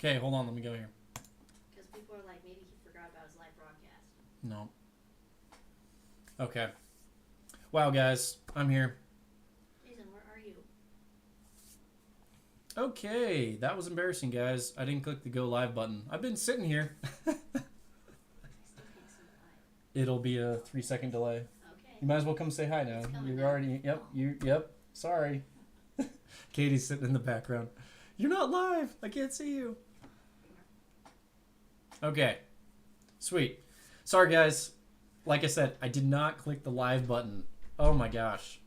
Okay, hold on. Let me go here. Because people are like, maybe he forgot about his live broadcast. No. Okay. Wow, guys. I'm here. Jason, where are you? Okay. That was embarrassing, guys. I didn't click the go live button. I've been sitting here. I still can't see the live. It'll be a 3-second delay. Okay. You might as well come say hi now. It's coming You're back. already. Yep. Yep. Sorry. Katie's sitting in the background. You're not live. I can't see you. Okay. Sweet. Sorry, guys. Like I said, I did not click the live button. Oh my gosh.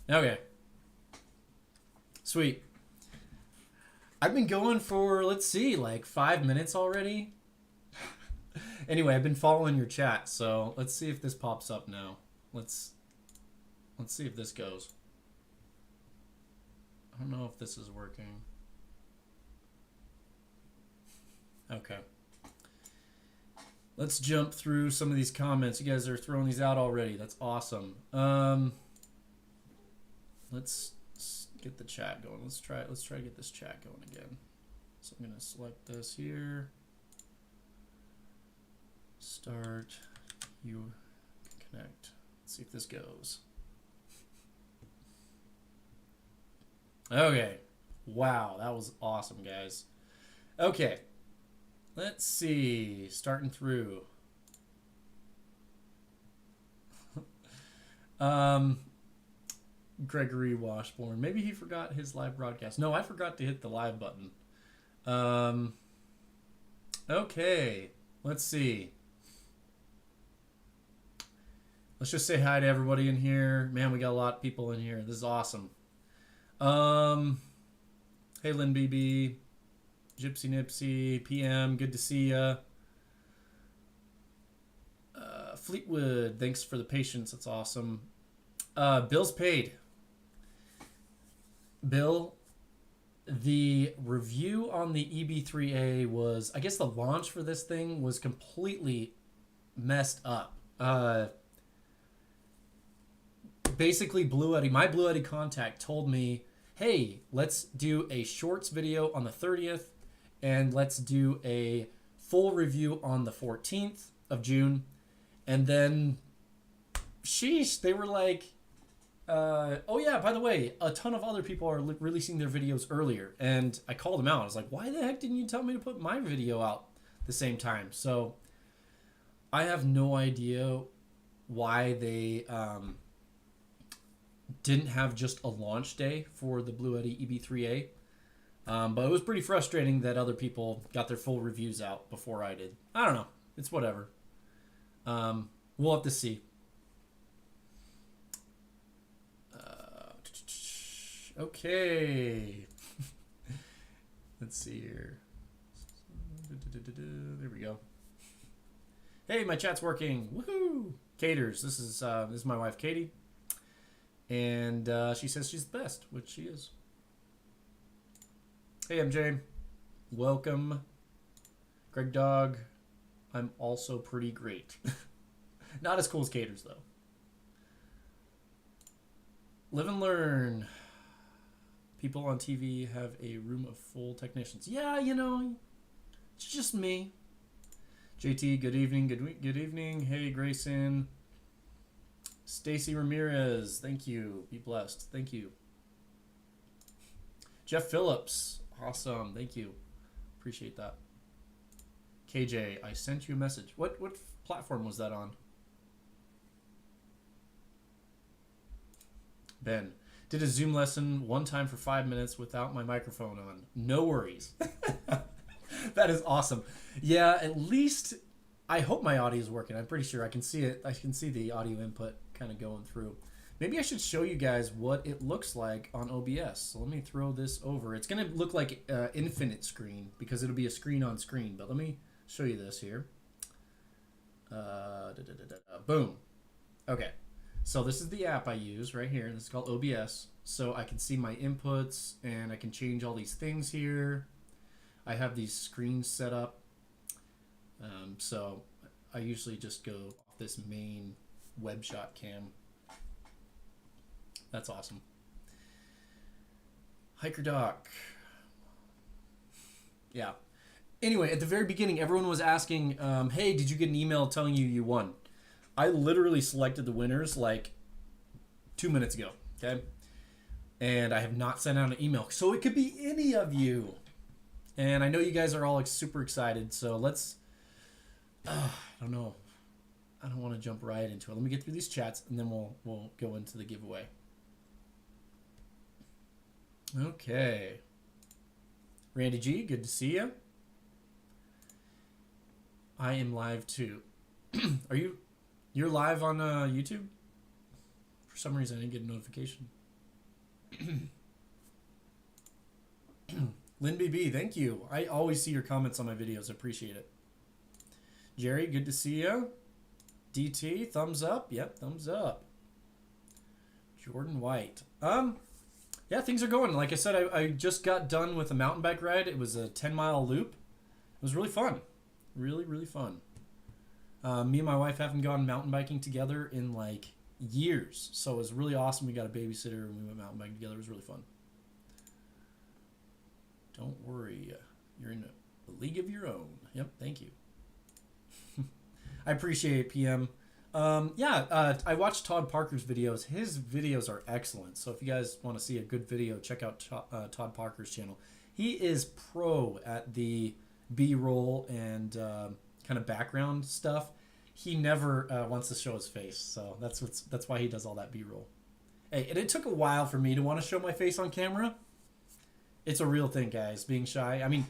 Okay. Sweet. I've been going for, let's see, like 5 minutes already. Anyway, I've been following your chat, so let's see if this pops up now. Let's see if this goes. I don't know if this is working. Okay. Let's jump through some of these comments. You guys are throwing these out already. That's awesome. Let's get the chat going. Let's try to get this chat going again. So I'm gonna select this here. Start. You connect. Let's see if this goes. Okay. Wow, that was awesome, guys. Okay. Let's see. Starting through. Gregory Washburn. Maybe he forgot his live broadcast. No, I forgot to hit the live button. Okay. Let's see. Let's just say hi to everybody in here. Man, we got a lot of people in here. This is awesome. Hey, Lynn BB. Gypsy Nipsey. PM. Good to see ya. Fleetwood. Thanks for the patience. That's awesome. Bill's paid. Bill, the review on the EB3A was, I guess the launch for this thing was completely messed up. Basically, my Blue Eddy contact told me, hey, let's do a shorts video on the 30th, and let's do a full review on the 14th of June. And then, sheesh, they were like, oh yeah, by the way, a ton of other people are releasing their videos earlier. And I called them out. I was like, why the heck didn't you tell me to put my video out the same time? So I have no idea why they didn't have just a launch day for the Blue Eddy EB3A. But it was pretty frustrating that other people got their full reviews out before I did. I don't know. It's whatever. We'll have to see. Okay. Let's see here. There we go. Hey, my chat's working. Woohoo! Caters. This is my wife, Katie. And she says she's the best, which she is. Hey, MJ. Welcome. Greg Dog. I'm also pretty great. Not as cool as Caters, though. Live and learn. People on TV have a room of full technicians. Yeah, you know, it's just me. JT, good evening. Good evening. Hey, Grayson. Stacy Ramirez, thank you. Be blessed. Thank you. Jeff Phillips, awesome. Thank you. Appreciate that. KJ, I sent you a message. What platform was that on? Ben, did a Zoom lesson one time for 5 minutes without my microphone on. No worries. That is awesome. Yeah, at least I hope my audio is working. I'm pretty sure I can see it. I can see the audio input kind of going through. Maybe I should show you guys what it looks like on OBS. So let me throw this over. It's going to look like infinite screen because it'll be a screen on screen. But let me show you this here. Boom. Okay. So this is the app I use right here. This is called OBS. So I can see my inputs and I can change all these things here. I have these screens set up. So I usually just go off this main web shot cam. That's awesome. Hiker Doc. Yeah. Anyway, at the very beginning, everyone was asking, hey, did you get an email telling you won? I literally selected the winners like 2 minutes ago, okay? And I have not sent out an email. So it could be any of you. And I know you guys are all like, super excited. So let's, I don't know. I don't want to jump right into it. Let me get through these chats and then we'll go into the giveaway. Okay. Randy G, good to see you. I am live too. You're live on YouTube? For some reason I didn't get a notification. Lynn BB, thank you. I always see your comments on my videos. I appreciate it. Jerry, good to see you. DT, thumbs up. Yep, thumbs up. Jordan White. Yeah, things are going. Like I said, I just got done with a mountain bike ride. It was a 10-mile loop. It was really fun. Really, really fun. Me and my wife haven't gone mountain biking together in like years. So it was really awesome. We got a babysitter and we went mountain biking together. It was really fun. Don't worry. You're in a league of your own. Yep, thank you. I appreciate it, PM. I watched Todd Parker's videos. His videos are excellent. So if you guys want to see a good video, check out Todd Parker's channel. He is pro at the B-roll and kind of background stuff. He never wants to show his face. So that's why he does all that B-roll. Hey, and it took a while for me to want to show my face on camera. It's a real thing, guys, being shy. I mean,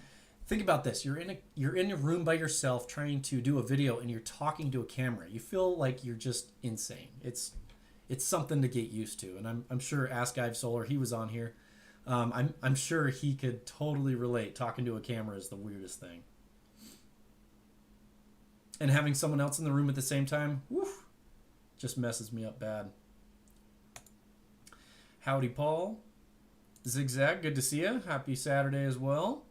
think about this. You're in a room by yourself trying to do a video and you're talking to a camera. You feel like you're just insane. It's something to get used to. And I'm sure Ask Ive Solar, he was on here. I'm sure he could totally relate. Talking to a camera is the weirdest thing. And having someone else in the room at the same time, woof, just messes me up bad. Howdy, Paul. Zigzag, good to see you. Happy Saturday as well.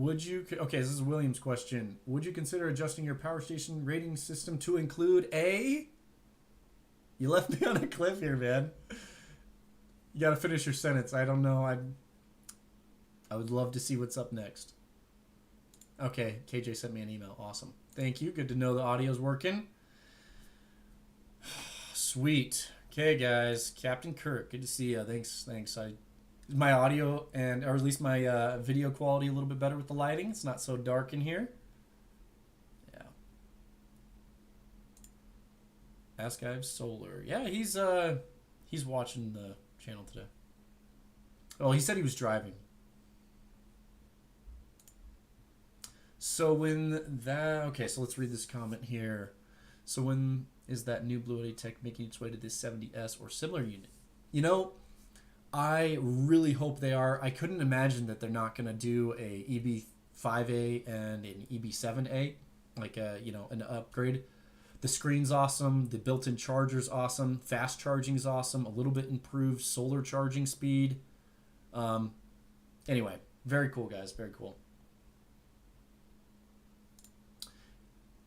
Okay, this is William's question. Would you consider adjusting your power station rating system to include a... You left me on a cliff here, man. You got to finish your sentence. I don't know. I would love to see what's up next. Okay, KJ sent me an email. Awesome. Thank you. Good to know the audio's working. Sweet. Okay, guys. Captain Kirk, good to see you. Thanks. My audio or at least my video quality a little bit better with the lighting. It's not so dark in here. Yeah. Ask Ive Solar. Yeah, he's watching the channel today. Oh, he said he was driving. So okay, so let's read this comment here. So when is that new Blue Eddy tech making its way to this 70S or similar unit? You know, I really hope they are. I couldn't imagine that they're not going to do a EB5A and an EB7A, like an upgrade. The screen's awesome. The built-in charger's awesome. Fast charging's awesome. A little bit improved solar charging speed. Anyway, very cool, guys. Very cool.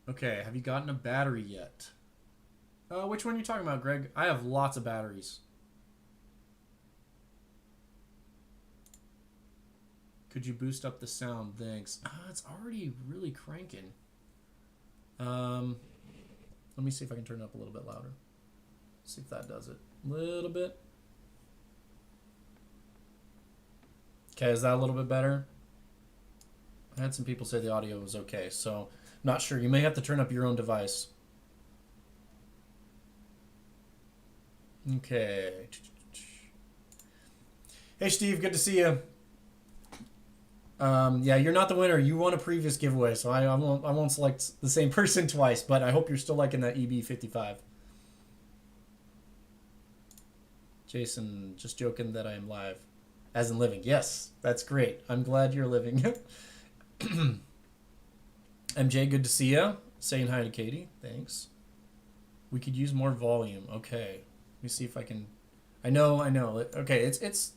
Okay, have you gotten a battery yet? Which one are you talking about, Greg? I have lots of batteries. Could you boost up the sound? Thanks. It's already really cranking. Let me see if I can turn it up a little bit louder. See if that does it. A little bit. Okay, is that a little bit better? I had some people say the audio was okay, so not sure. You may have to turn up your own device. Okay. Hey, Steve, good to see you. Yeah, you're not the winner. You won a previous giveaway, so I won't select the same person twice, but I hope you're still liking that EB55. Jason, just joking that I am live. As in living. Yes, that's great. I'm glad you're living. MJ, good to see you. Saying hi to Katie. Thanks. We could use more volume. Okay. Let me see if I can... I know. Okay, it's...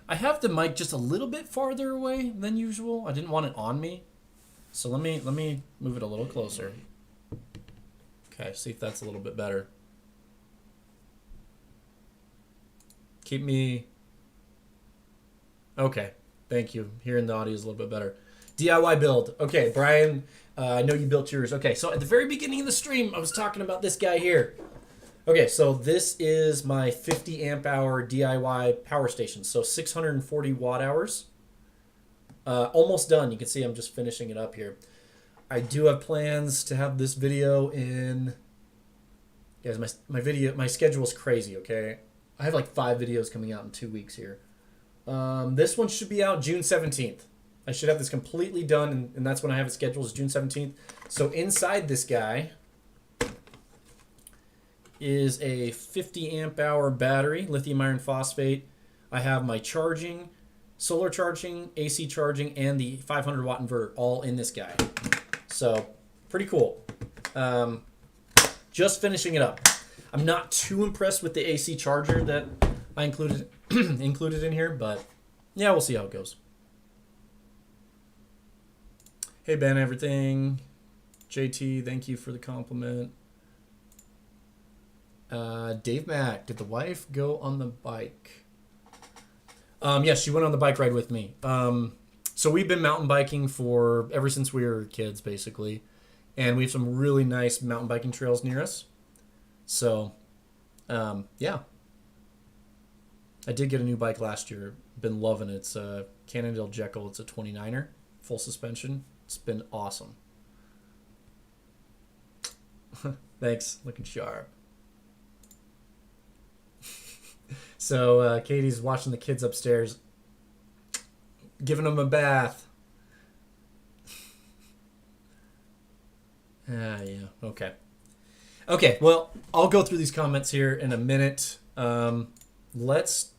I have the mic just a little bit farther away than usual. I didn't want it on me. So let me move it a little closer. Okay, see if that's a little bit better. Keep me... Okay, thank you. Hearing the audio is a little bit better. DIY build. Okay, Brian, I know you built yours. Okay, so at the very beginning of the stream, I was talking about this guy here. Okay, so this is my 50 amp hour DIY power station. So 640 watt hours. Almost done. You can see I'm just finishing it up here. I do have plans to have this video in... Guys, my schedule is crazy, okay? I have like 5 videos coming out in 2 weeks here. This one should be out June 17th. I should have this completely done, and that's when I have it scheduled, is June 17th. So inside this guy is a 50 amp hour battery, lithium iron phosphate. I have my charging, solar charging, AC charging, and the 500 watt inverter all in this guy. So pretty cool. Just finishing it up. I'm not too impressed with the AC charger that I included in here, but yeah, we'll see how it goes. Hey Ben, everything. JT, thank you for the compliment. Dave Mack, did the wife go on the bike? Yes, she went on the bike ride with me. So we've been mountain biking ever since we were kids, basically. And we have some really nice mountain biking trails near us. So, yeah. I did get a new bike last year. Been loving it. It's a Cannondale Jekyll. It's a 29er, full suspension. It's been awesome. Thanks. Looking sharp. So Katie's watching the kids upstairs, giving them a bath. Yeah. Okay. Okay. Well, I'll go through these comments here in a minute. Let's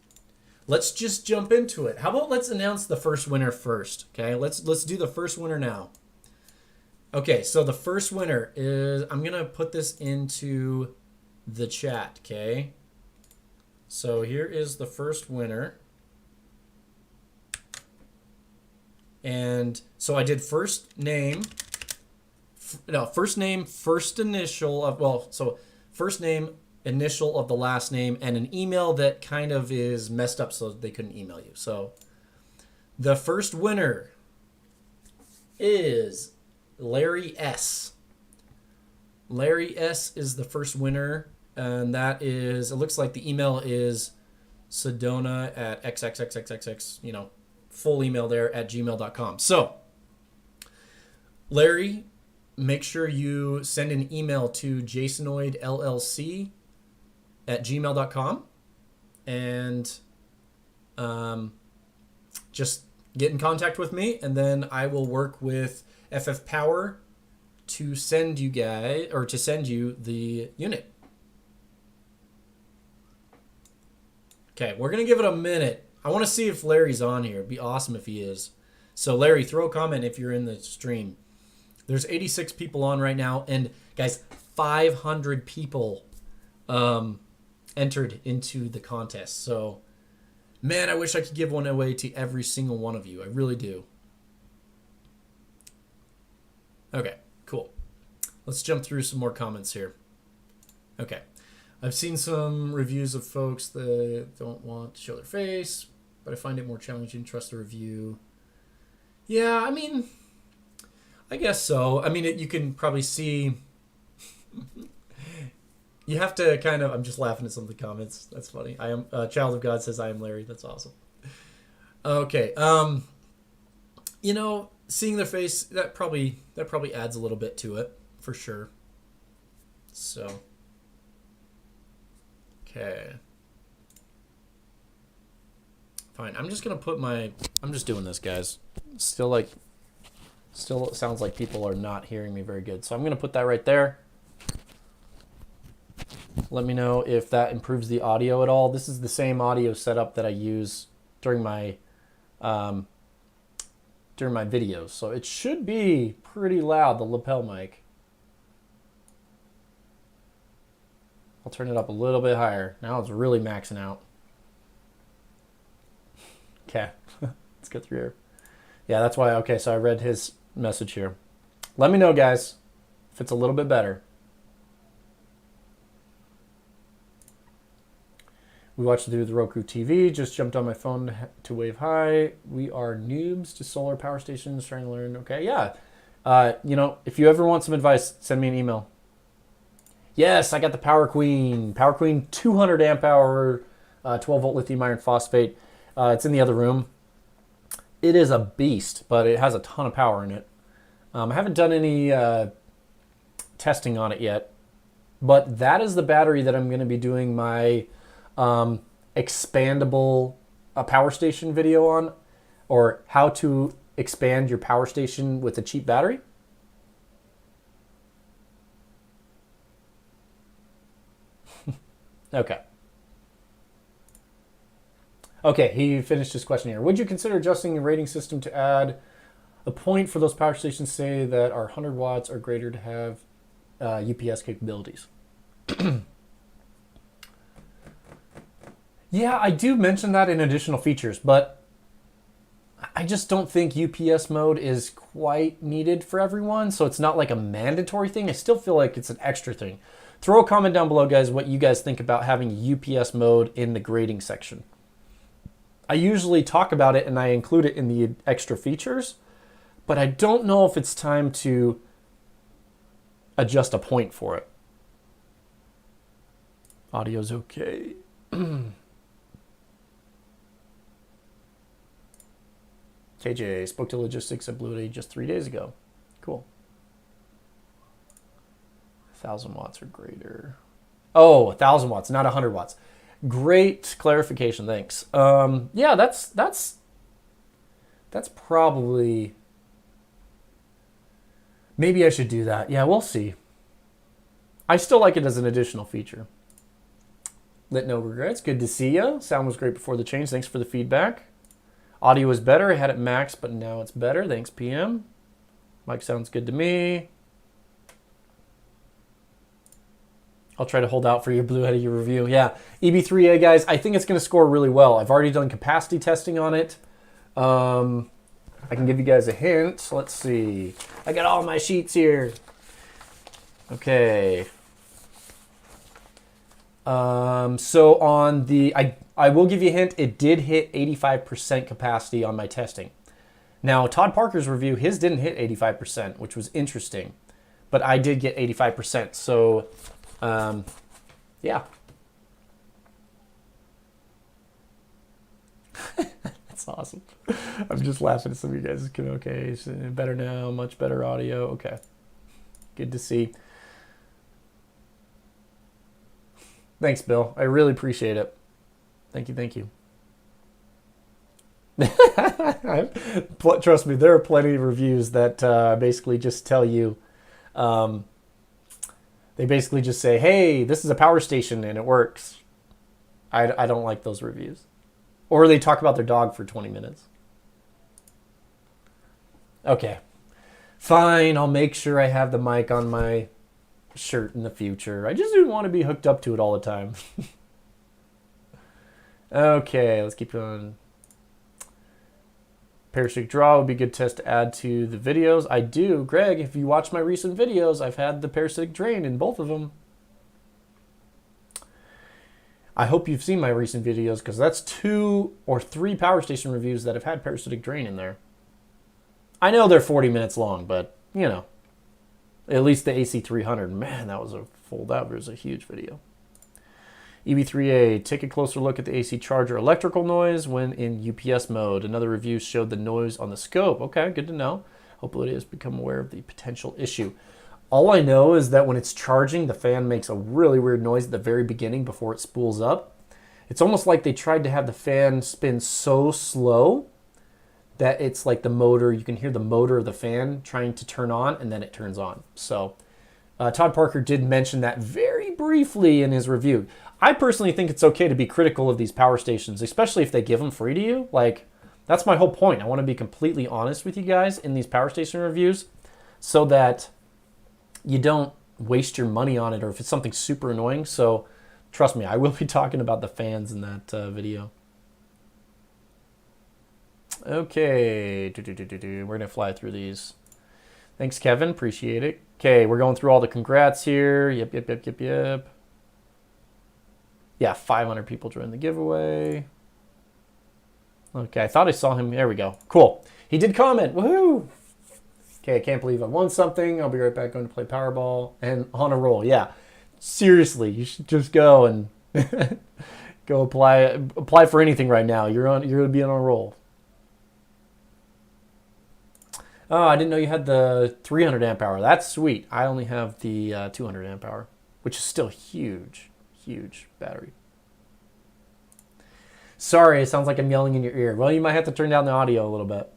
just jump into it. How about let's announce the first winner first? Okay. Let's do the first winner now. Okay. So the first winner is, I'm gonna put this into the chat. Okay. So here is the first winner. And so I did first name, first initial of, first name, initial of the last name, and an email that kind of is messed up so they couldn't email you. So the first winner is Larry S. Larry S is the first winner. And that is, it looks like the email is Sedona at xxxxxx, full email there at gmail.com. So, Larry, make sure you send an email to jasonoidllc at gmail.com and just get in contact with me, and then I will work with FFpower to send you the unit. Okay, we're going to give it a minute. I want to see if Larry's on here. It'd be awesome if he is. So, Larry, throw a comment if you're in the stream. There's 86 people on right now. And, guys, 500 people entered into the contest. So, man, I wish I could give one away to every single one of you. I really do. Okay, cool. Let's jump through some more comments here. Okay. I've seen some reviews of folks that don't want to show their face, but I find it more challenging to trust the review. Yeah, I mean, I guess so. I mean, you can probably see... You have to kind of... I'm just laughing at some of the comments. That's funny. I am Child of God says, I am Larry. That's awesome. Okay. Seeing their face, that probably adds a little bit to it, for sure. So... Okay. Fine. I'm just going to put I'm just doing this, guys. Still it sounds like people are not hearing me very good. So I'm going to put that right there. Let me know if that improves the audio at all. This is the same audio setup that I use during my videos. So it should be pretty loud, the lapel mic. I'll turn it up a little bit higher. Now it's really maxing out. Okay, let's get through here. Yeah, that's why. Okay, so I read his message here. Let me know, guys, if it's a little bit better. We watched it through the Roku TV. Just jumped on my phone to wave hi. We are noobs to solar power stations, trying to learn. Okay, yeah. You know, if you ever want some advice, send me an email. Yes, I got the Power Queen. Power Queen 200 amp hour, 12 volt lithium iron phosphate. It's in the other room. It is a beast, but it has a ton of power in it. I haven't done any testing on it yet, but that is the battery that I'm going to be doing my expandable power station video on, or how to expand your power station with a cheap battery. Okay. Okay, he finished his question here. Would you consider adjusting the rating system to add a point for those power stations, say, that are 100 watts or greater to have UPS capabilities? Yeah, I do mention that in additional features, but I just don't think UPS mode is quite needed for everyone, so it's not like a mandatory thing. I still feel like it's an extra thing. Throw a comment down below, guys, what you guys think about having UPS mode in the grading section. I usually talk about it and I include it in the extra features, but I don't know if it's time to adjust a point for it. Audio's okay. KJ spoke to logistics at Blue Day just 3 days ago. Cool. 1,000 watts or greater. Oh, 1,000 watts, not 100 watts. Great clarification, thanks. Yeah, that's probably, maybe I should do that. Yeah, we'll see. I still like it as an additional feature. Lit no regrets. Good to see you. Sound was great before the change. Thanks for the feedback. Audio was better. I had it max, but now it's better. Thanks, PM. Mic sounds good to me. I'll try to hold out for your Blue Yeti review. Yeah, EB3A, guys, I think it's going to score really well. I've already done capacity testing on it. I can give you guys a hint. Let's see. I got all my sheets here. Okay. So on the, I will give you a hint. It did hit 85% capacity on my testing. Now, Todd Parker's review, his didn't hit 85%, which was interesting. But I did get 85%. So, yeah. That's awesome. I'm just laughing at some of you guys. Okay, so better now, much better audio. Okay. Good to see. Thanks, Bill. I really appreciate it. Thank you, thank you. Trust me, there are plenty of reviews that basically just tell you, they basically just say, hey, this is a power station and it works. I don't like those reviews. Or they talk about their dog for 20 minutes. Okay. Fine, I'll make sure I have the mic on my shirt in the future. I just didn't want to be hooked up to it all the time. Okay, let's keep going. Parasitic draw would be a good test to add to the videos. I do. Greg, if you watch my recent videos, I've had the parasitic drain in both of them. I hope you've seen my recent videos, because that's 2 or 3 power station reviews that have had parasitic drain in there. I know they're 40 minutes long, but, you know, at least the AC300, man, that was a huge video. EB3A, take a closer look at the AC charger electrical noise when in UPS mode. Another review showed the noise on the scope. Okay, good to know. Hopefully it has become aware of the potential issue. All I know is that when it's charging, the fan makes a really weird noise at the very beginning before it spools up. It's almost like they tried to have the fan spin so slow that it's like the motor, you can hear the motor of the fan trying to turn on, and then it turns on. So Todd Parker did mention that very briefly in his review. I personally think it's okay to be critical of these power stations, especially if they give them free to you. Like, that's my whole point. I want to be completely honest with you guys in these power station reviews so that you don't waste your money on it, or if it's something super annoying. So trust me, I will be talking about the fans in that video. Okay, we're going to fly through these. Thanks, Kevin. Appreciate it. Okay, we're going through all the congrats here. Yep. Yeah, 500 people joined the giveaway. Okay, I thought I saw him. There we go. Cool. He did comment. Woohoo! Okay, I can't believe I won something. I'll be right back going to play Powerball and on a roll. Yeah, seriously, you should just go and go apply for anything right now. You're going to be on a roll. Oh, I didn't know you had the 300 amp hour. That's sweet. I only have the 200 amp hour, which is still huge, huge battery. Sorry, it sounds like I'm yelling in your ear. Well, you might have to turn down the audio a little bit.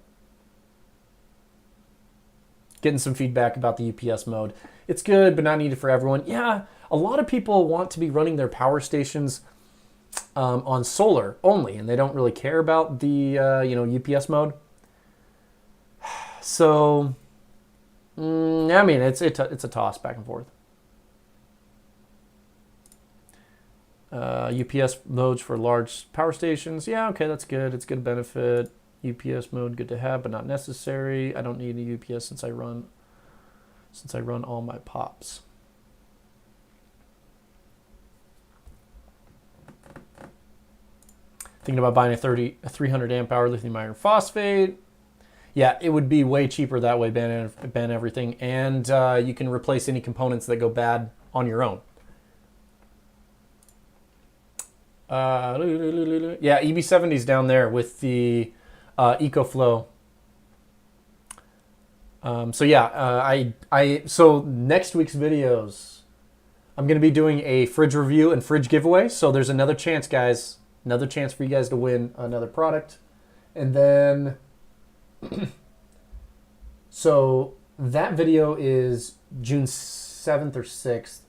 Getting some feedback about the UPS mode. It's good, but not needed for everyone. Yeah, a lot of people want to be running their power stations on solar only, and they don't really care about the UPS mode. So, I mean, it's a toss back and forth. UPS modes for large power stations. Yeah, okay, that's good. It's good benefit. UPS mode, good to have, but not necessary. I don't need a UPS since I run all my pops. Thinking about buying a 300 amp hour lithium iron phosphate. Yeah, it would be way cheaper that way, ban everything, and you can replace any components that go bad on your own. Yeah, EB70's down there with the EcoFlow. So yeah, so next week's videos, I'm going to be doing a fridge review and fridge giveaway. So there's another chance, guys. Another chance for you guys to win another product. And then, so that video is June 7th or 6th.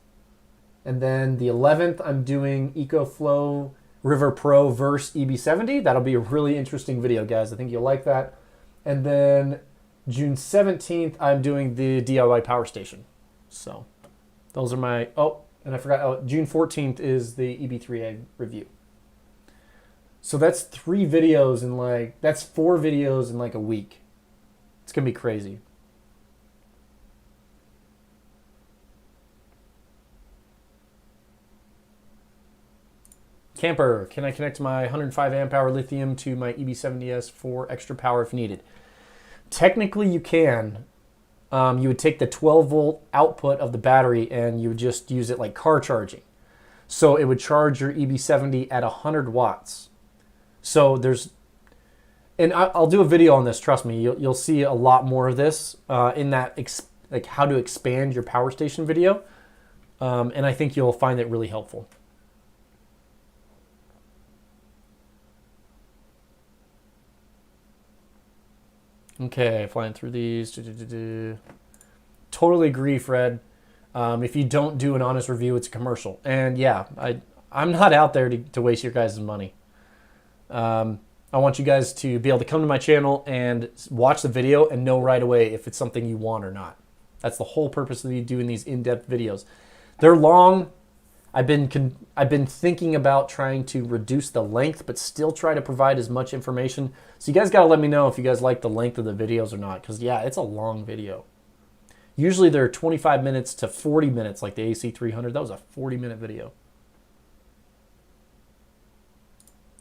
And then the 11th, I'm doing EcoFlow River Pro versus EB70. That'll be a really interesting video, guys. I think you'll like that. And then June 17th, I'm doing the DIY power station. So those are my, oh, and I forgot, June 14th is the EB3A review. So that's 3 videos in that's 4 videos in like a week. It's going to be crazy. Camper, can I connect my 105 amp hour lithium to my EB70S for extra power if needed? Technically, you can. You would take the 12 volt output of the battery and you would just use it like car charging. So it would charge your EB70 at 100 watts. So there's, and I'll do a video on this, trust me, you'll see a lot more of this in that, like how to expand your power station video. And I think you'll find it really helpful. Okay, flying through these. Totally agree, Fred. If you don't do an honest review, it's a commercial. And yeah, I'm not out there to waste your guys' money. I want you guys to be able to come to my channel and watch the video and know right away if it's something you want or not. That's the whole purpose of me doing these in-depth videos. They're long. I've been thinking about trying to reduce the length, but still try to provide as much information. So you guys got to let me know if you guys like the length of the videos or not, because yeah, it's a long video. Usually they're 25 minutes to 40 minutes, like the AC300. That was a 40-minute video.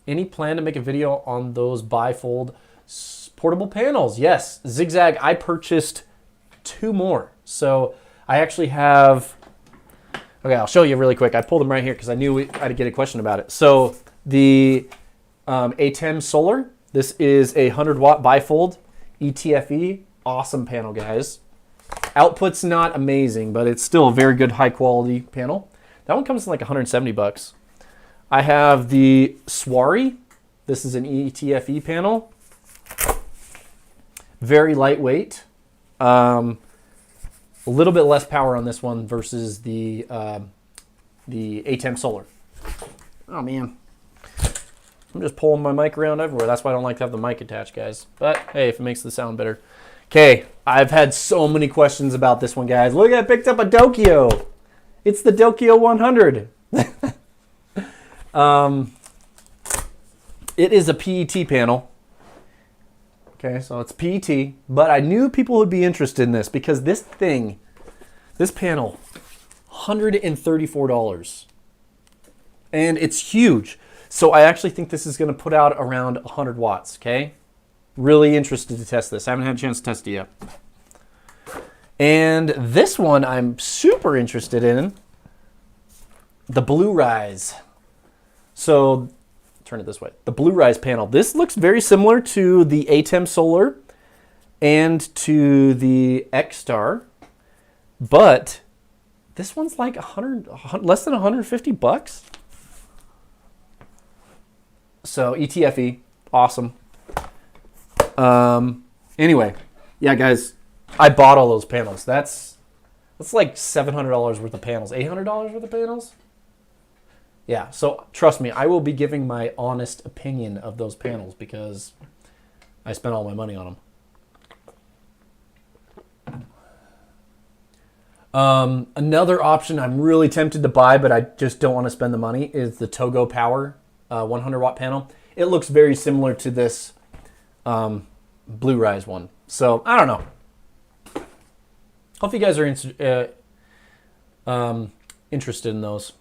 Any plan to make a video on those bifold portable panels? Yes, Zigzag, I purchased 2 more. So I actually have, okay, I'll show you really quick. I pulled them right here because I knew I'd get a question about it. So the A10 Solar, this is a 100 watt bifold ETFE. Awesome panel, guys. Output's not amazing, but it's still a very good high quality panel. That one comes in like 170 bucks. I have the Swari. This is an ETFE panel. Very lightweight. A little bit less power on this one versus the A10 Solar. Oh man, I'm just pulling my mic around everywhere. That's why I don't like to have the mic attached, guys. But hey, if it makes the sound better. Okay, I've had so many questions about this one, guys. Look, I picked up a Dokio. It's the Dokio 100. It is a PET panel. Okay, so it's PET, but I knew people would be interested in this because this panel, $134. And it's huge. So I actually think this is going to put out around 100 watts, okay? Really interested to test this. I haven't had a chance to test it yet. And this one I'm super interested in, the Blue Rise. So, turn it this way. The Blue Rise panel. This looks very similar to the ATEM Solar and to the X-Star, but this one's like less than 150 bucks. So ETFE, awesome. Anyway, yeah, guys, I bought all those panels. That's like $700 worth of panels, $800 worth of panels. Yeah, so trust me, I will be giving my honest opinion of those panels because I spent all my money on them. Another option I'm really tempted to buy, but I just don't want to spend the money, is the Togo Power 100 watt panel. It looks very similar to this Blue Rise one. So I don't know. Hope you guys are interested in those.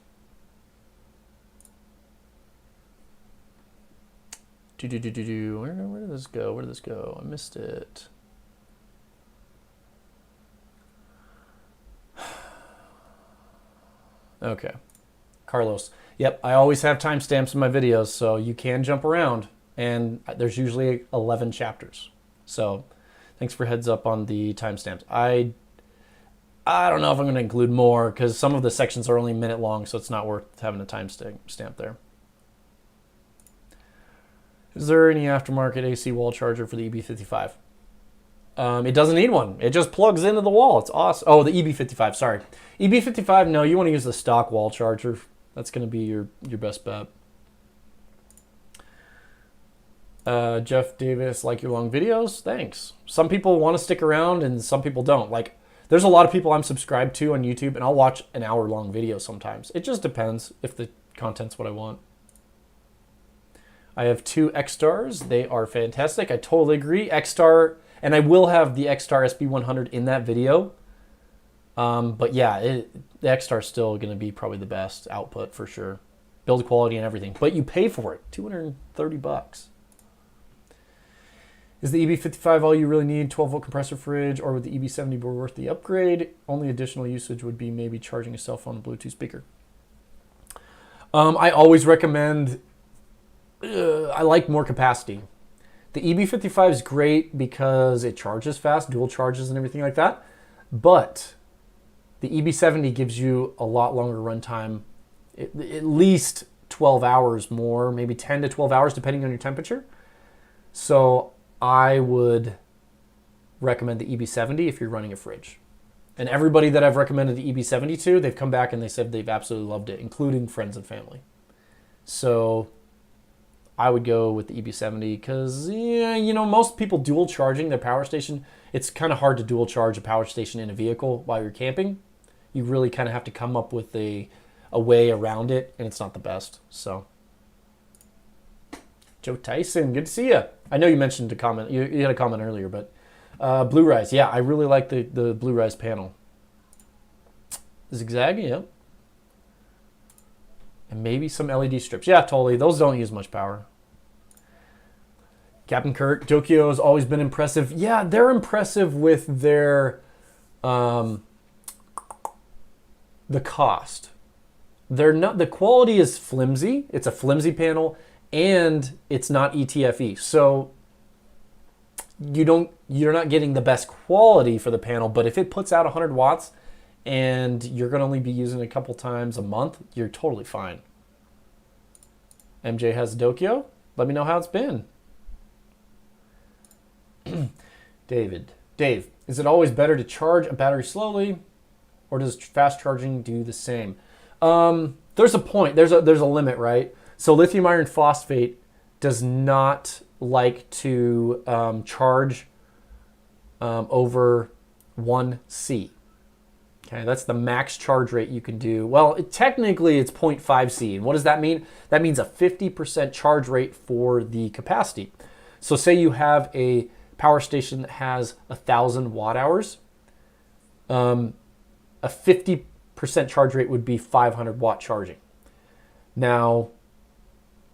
Where did this go? Where did this go? I missed it. Okay. Carlos. Yep, I always have timestamps in my videos, so you can jump around. And there's usually 11 chapters. So thanks for heads up on the timestamps. I don't know if I'm going to include more because some of the sections are only a minute long, so it's not worth having a timestamp there. Is there any aftermarket AC wall charger for the EB55? It doesn't need one. It just plugs into the wall. It's awesome. Oh, the EB55, sorry. EB55, no, you want to use the stock wall charger. That's going to be your best bet. Jeff Davis, like your long videos? Thanks. Some people want to stick around and some people don't. Like, there's a lot of people I'm subscribed to on YouTube, and I'll watch an hour-long video sometimes. It just depends if the content's what I want. I have 2 X-Stars. They are fantastic. I totally agree. X-Star, and I will have the X-Star SB100 in that video. But yeah, the X-Star is still going to be probably the best output for sure. Build quality and everything. But you pay for it. 230 bucks. Is the EB55 all you really need? 12-volt compressor fridge, or would the EB70 be worth the upgrade? Only additional usage would be maybe charging a cell phone and Bluetooth speaker. I always recommend, I like more capacity. The EB55 is great because it charges fast, dual charges and everything like that. But the EB70 gives you a lot longer runtime, at least 12 hours more, maybe 10 to 12 hours depending on your temperature. So I would recommend the EB70 if you're running a fridge. And everybody that I've recommended the EB70 to, they've come back and they said they've absolutely loved it, including friends and family. So I would go with the EB70 because, yeah, you know, most people dual charging their power station. It's kind of hard to dual charge a power station in a vehicle while you're camping. You really kind of have to come up with a way around it, and it's not the best. So, Joe Tyson, good to see you. I know you mentioned a comment. You had a comment earlier, but Blue Rise. Yeah, I really like the Blue Rise panel. Zigzag, yep. And maybe some LED strips. Yeah, totally. Those don't use much power. Captain Kurt, Jokio has always been impressive. Yeah, they're impressive with their the cost. They're not, the quality is flimsy. It's a flimsy panel, and it's not ETFE. So you're not getting the best quality for the panel, but if it puts out 100 watts and you're going to only be using it a couple times a month, you're totally fine. MJ has Dokio. Let me know how it's been. Dave, is it always better to charge a battery slowly, or does fast charging do the same? There's a point. There's a limit, right? So lithium iron phosphate does not like to charge over 1C. Okay, that's the max charge rate you can do. Well, technically it's 0.5 C. And what does that mean? That means a 50% charge rate for the capacity. So say you have a power station that has 1,000 watt hours. A 50% charge rate would be 500 watt charging. Now,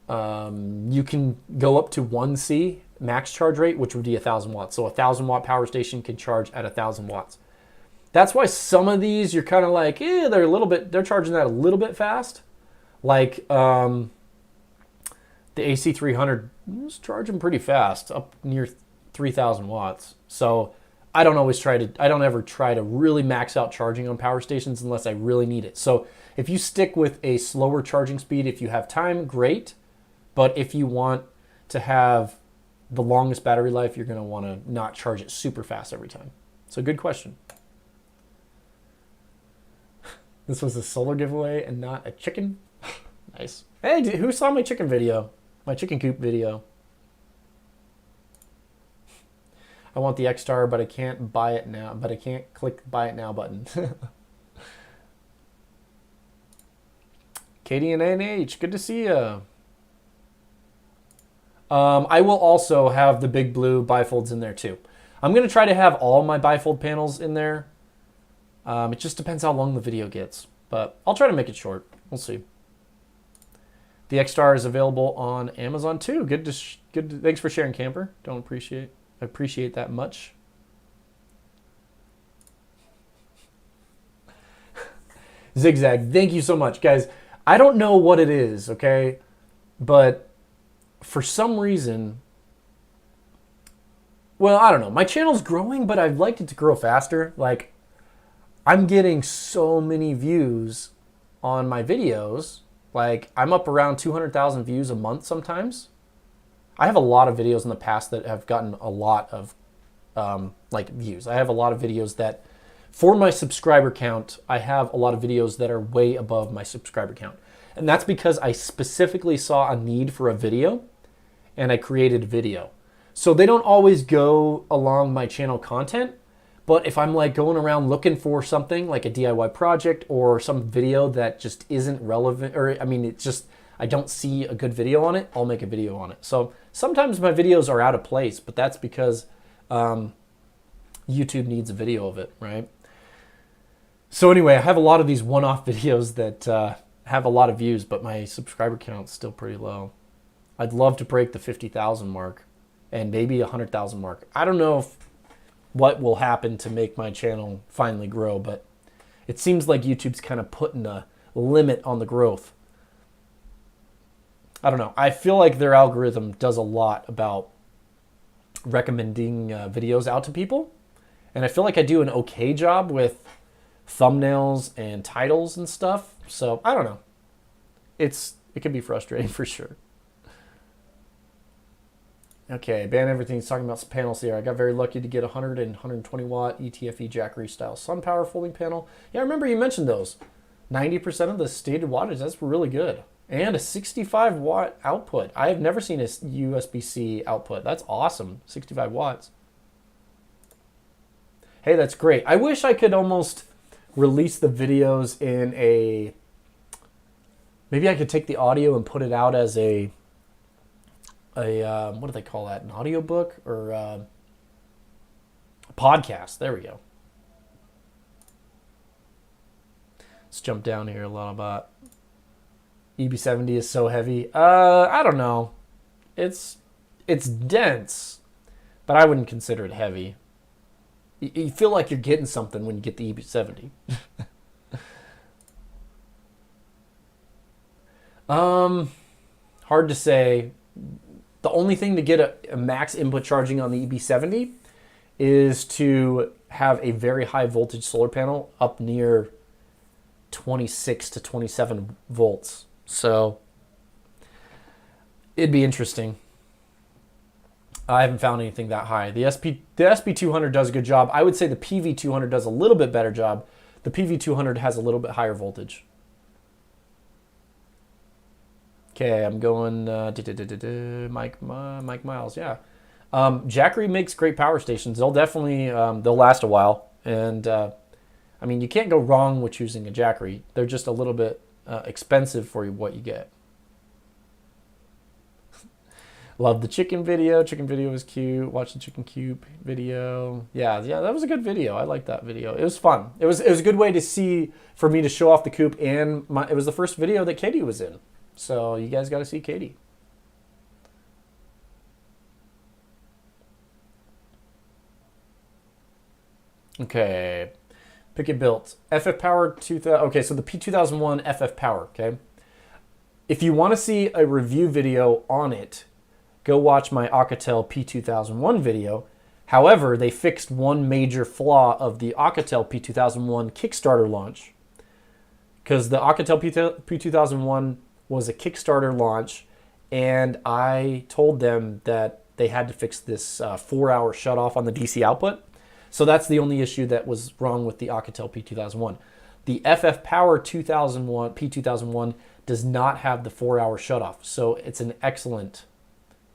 you can go up to 1C max charge rate, which would be 1,000 watts. So a 1,000 watt power station can charge at 1,000 watts. That's why some of these you're kind of like, they're charging that a little bit fast. Like the AC300 is charging pretty fast, up near 3,000 watts. So I don't ever try to really max out charging on power stations unless I really need it. So if you stick with a slower charging speed, if you have time, great. But if you want to have the longest battery life, you're going to want to not charge it super fast every time. So good question. This was a solar giveaway and not a chicken. Nice. Hey, who saw my chicken video? My chicken coop video. I want the X-Star, but I can't buy it now. But I can't click the buy it now button. Katie and NH, good to see you. I will also have the big blue bifolds in there too. I'm going to try to have all my bifold panels in there. It just depends how long the video gets, but I'll try to make it short. We'll see. The X-Star is available on Amazon too. Good. Thanks for sharing, Camper. I appreciate that much. Zigzag, thank you so much, guys. I don't know what it is, okay, but for some reason, well, I don't know. My channel's growing, but I'd like it to grow faster. Like, I'm getting so many views on my videos. Like, I'm up around 200,000 views a month sometimes. I have a lot of videos in the past that have gotten a lot of views. I have a lot of videos that, for my subscriber count, I have a lot of videos that are way above my subscriber count. And that's because I specifically saw a need for a video and I created a video. So they don't always go along my channel content, but if I'm like going around looking for something like a DIY project or some video that just isn't relevant, or I mean, it's just, I don't see a good video on it, I'll make a video on it. So sometimes my videos are out of place, but that's because YouTube needs a video of it, right? So anyway, I have a lot of these one-off videos that have a lot of views, but my subscriber count's still pretty low. I'd love to break the 50,000 mark and maybe 100,000 mark. I don't know what will happen to make my channel finally grow, but it seems like YouTube's kind of putting a limit on the growth. I don't know. I feel like their algorithm does a lot about recommending videos out to people, and I feel like I do an okay job with thumbnails and titles and stuff. So I don't know. It can be frustrating for sure. Okay, ban everything. Talking about some panels here. I got very lucky to get 100 and 120 watt ETFE Jackery style sun power folding panel. Yeah, I remember you mentioned those. 90% of the stated wattage. That's really good. And a 65 watt output. I have never seen a USB-C output. That's awesome. 65 watts. Hey, that's great. I wish I could almost release the videos in a, maybe I could take the audio and put it out as a what do they call that? An audiobook or a podcast. There we go. Let's jump down here a little bit. EB70 is so heavy. I don't know. It's dense, but I wouldn't consider it heavy. You feel like you're getting something when you get the EB70. Hard to say. The only thing to get a max input charging on the EB70 is to have a very high voltage solar panel up near 26 to 27 volts. So it'd be interesting. I haven't found anything that high. The SP200 does a good job. I would say the PV200 does a little bit better job. The PV200 has a little bit higher voltage. Okay, I'm going Mike Miles. Yeah, Jackery makes great power stations. They'll definitely they'll last a while, and I mean, you can't go wrong with choosing a Jackery. They're just a little bit expensive for what you get. Love the chicken video. Chicken video was cute. Watch the chicken coop video. Yeah, that was a good video. I liked that video. It was fun. It was a good way to see, for me to show off the coop, and it was the first video that Katie was in. So you guys got to see Katie. Okay, pick it built. FFpower 2000. Okay, so the P2001 FFpower. Okay, if you want to see a review video on it, go watch my Alcatel P2001 video. However, they fixed one major flaw of the Alcatel P2001 Kickstarter launch, because the Alcatel P2001 was a Kickstarter launch, and I told them that they had to fix this 4-hour shutoff on the DC output. So that's the only issue that was wrong with the Alcatel P2001. The FFpower P2001 does not have the 4-hour shutoff, so it's an excellent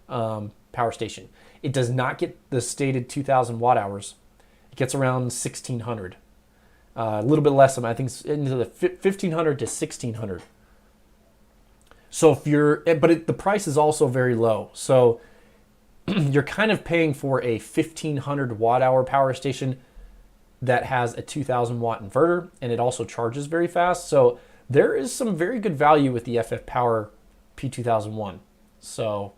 power station. It does not get the stated 2,000 watt hours. It gets around 1,600. A little bit less than, I think it's into the 1,500 to 1,600. So if you're, but the price is also very low. So you're kind of paying for a 1,500 watt hour power station that has a 2,000 watt inverter, and it also charges very fast. So there is some very good value with the FFpower P2001. So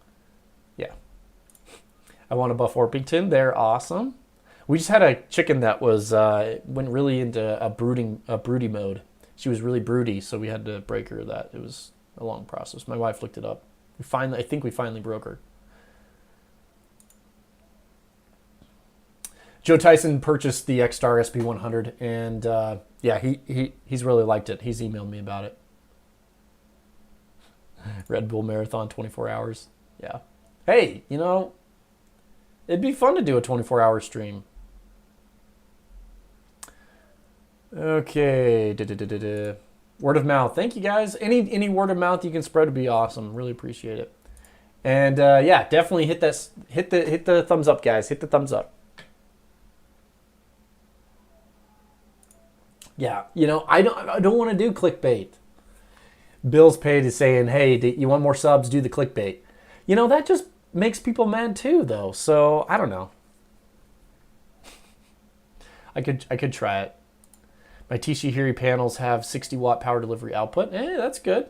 yeah, I want to buff Orpington. They're awesome. We just had a chicken that was went really into a broody mode. She was really broody, so we had to break her of that. It was a long process. My wife looked it up. I think we finally broke her. Joe Tyson purchased the X-Star SB100, and yeah, he's really liked it. He's emailed me about it. Red Bull Marathon 24 hours. Yeah. Hey, you know, it'd be fun to do a 24-hour stream. Okay. Word of mouth. Thank you guys. Any word of mouth you can spread would be awesome. Really appreciate it. And yeah, definitely hit the thumbs up, guys. Hit the thumbs up. Yeah, you know, I don't want to do clickbait. Bills paid is saying, hey, you want more subs? Do the clickbait. You know, that just makes people mad too, though. So I don't know. I could try it. My Tishihiri panels have 60 watt power delivery output. That's good.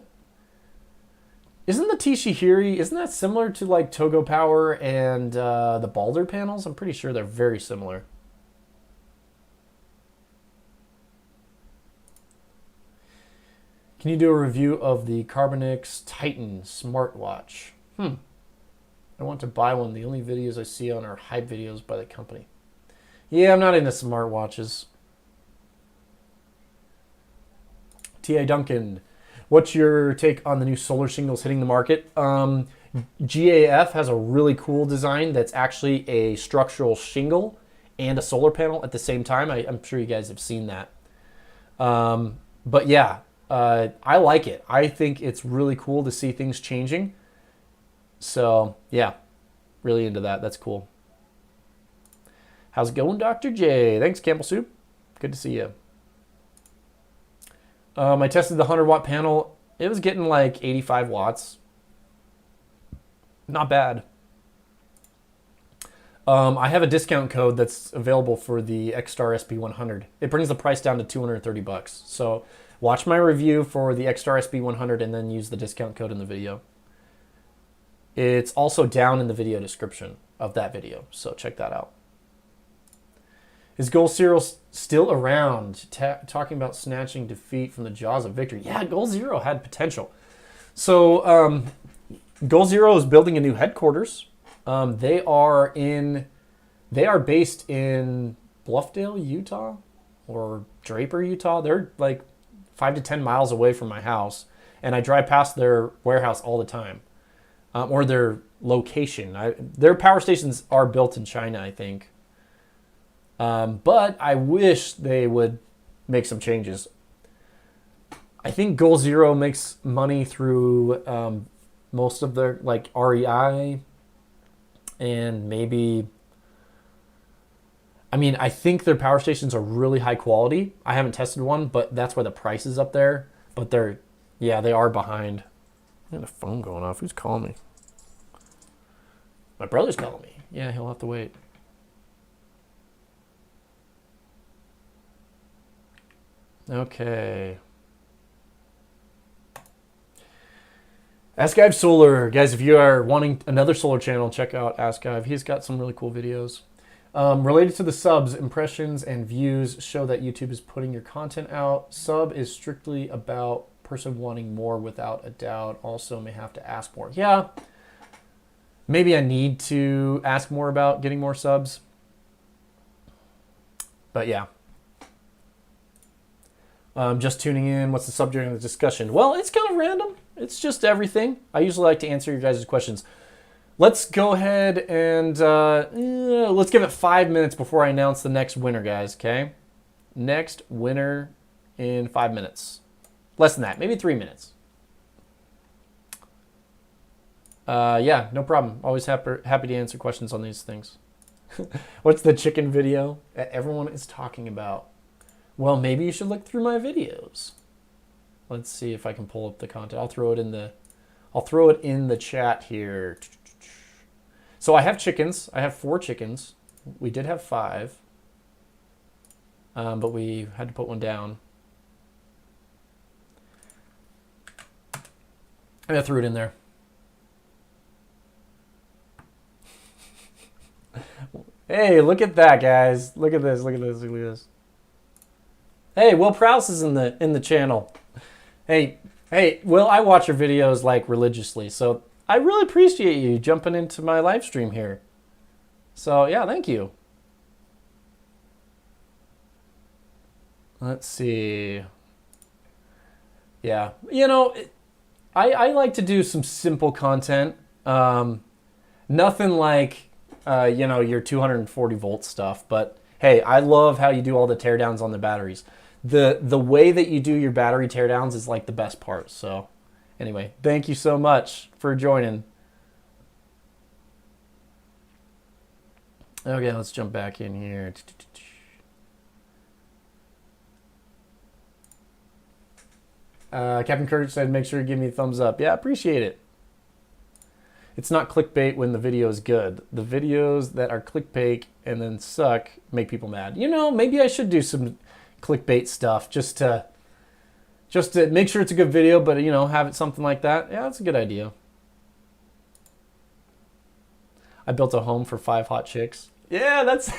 Isn't the Tishihiri, isn't that similar to like Togo Power and the Balder panels? I'm pretty sure they're very similar. Can you do a review of the Carbonix Titan smartwatch? I want to buy one. The only videos I see on are hype videos by the company. Yeah, I'm not into smartwatches. T.A. Duncan, what's your take on the new solar shingles hitting the market? GAF has a really cool design that's actually a structural shingle and a solar panel at the same time. I'm sure you guys have seen that. But yeah, I like it. I think it's really cool to see things changing. So yeah, really into that. That's cool. How's it going, Dr. J? Thanks, Campbell Soup. Good to see you. I tested the 100 watt panel. It was getting like 85 watts. Not bad. I have a discount code that's available for the X-Star SB100. It brings the price down to $230. So watch my review for the X-Star SB100 and then use the discount code in the video. It's also down in the video description of that video, so check that out. Is Goal Zero still around? Talking about snatching defeat from the jaws of victory. Yeah, Goal Zero had potential. So Goal Zero is building a new headquarters. They are based in Bluffdale, Utah, or Draper, Utah. They're like 5 to 10 miles away from my house, and I drive past their warehouse all the time, or their location. Their power stations are built in China, I think. But I wish they would make some changes. I think Goal Zero makes money through most of their like REI and maybe, I mean, I think their power stations are really high quality. I haven't tested one, but that's why the price is up there. But they are behind. I got a phone going off. Who's calling me? My brother's calling me. Yeah, he'll have to wait. Okay. Ask Ive Solar. Guys, if you are wanting another solar channel, check out Ask Ive. He's got some really cool videos. Related to the subs, impressions and views show that YouTube is putting your content out. Sub is strictly about person wanting more without a doubt. Also may have to ask more. Yeah, maybe I need to ask more about getting more subs. But yeah. Just tuning in. What's the subject of the discussion? Well, it's kind of random. It's just everything. I usually like to answer your guys' questions. Let's go ahead and let's give it 5 minutes before I announce the next winner, guys, okay? Next winner in 5 minutes. Less than that, maybe 3 minutes. Yeah, no problem. Always happy to answer questions on these things. What's the chicken video that everyone is talking about? Well, maybe you should look through my videos. Let's see if I can pull up the content. I'll throw it in the chat here. So I have chickens. I have 4 chickens. We did have 5. But we had to put one down. And I threw it in there. Hey, look at that, guys. Look at this. Look at this. Look at this. Hey, Will Prowse is in the channel. Hey, Will, I watch your videos like religiously, so I really appreciate you jumping into my live stream here. So yeah, thank you. Let's see. Yeah, you know, I like to do some simple content. Nothing like you know, your 240 volt stuff, but hey, I love how you do all the teardowns on the batteries. The way that you do your battery teardowns is like the best part. So anyway, thank you so much for joining. Okay, let's jump back in here. Captain Curtis said, make sure you give me a thumbs up. Yeah, appreciate it. It's not clickbait when the video is good. The videos that are clickbait and then suck make people mad. You know, maybe I should do some clickbait stuff just to make sure it's a good video, but you know, have it something like that. Yeah, that's a good idea. I built a home for 5 hot chicks. Yeah, that's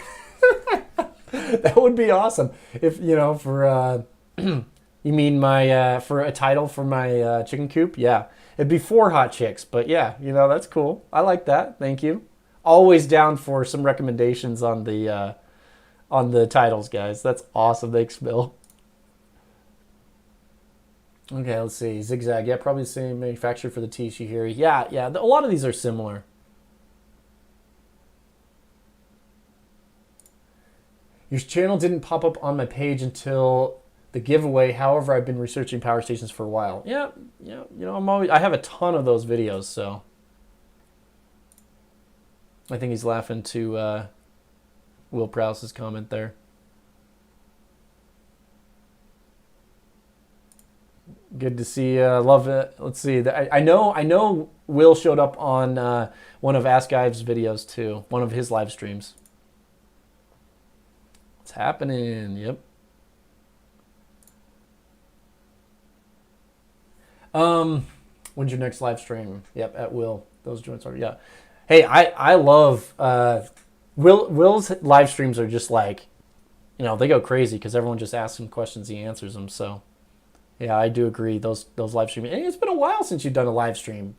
that would be awesome. If you know, for you mean my for a title for my chicken coop? Yeah, it'd be 4 hot chicks. But yeah, you know, that's cool. I like that. Thank you. Always down for some recommendations on the titles, guys. That's awesome. Thanks, Bill. Okay, let's see. Zigzag. Yeah, probably the same manufacturer for the T-Shihiri. Yeah. A lot of these are similar. Your channel didn't pop up on my page until the giveaway. However, I've been researching power stations for a while. Yeah. You know, I have a ton of those videos, so I think he's laughing to Will Prowse's comment there. Good to see. Love it. Let's see. I know Will showed up on one of Ask Ive's videos too. One of his live streams. What's happening? Yep. When's your next live stream? Yep, at Will. Those joints are, yeah. Hey, I love Will's live streams are just like, you know, they go crazy because everyone just asks him questions, he answers them. So yeah, I do agree. Those live streams. And it's been a while since you've done a live stream.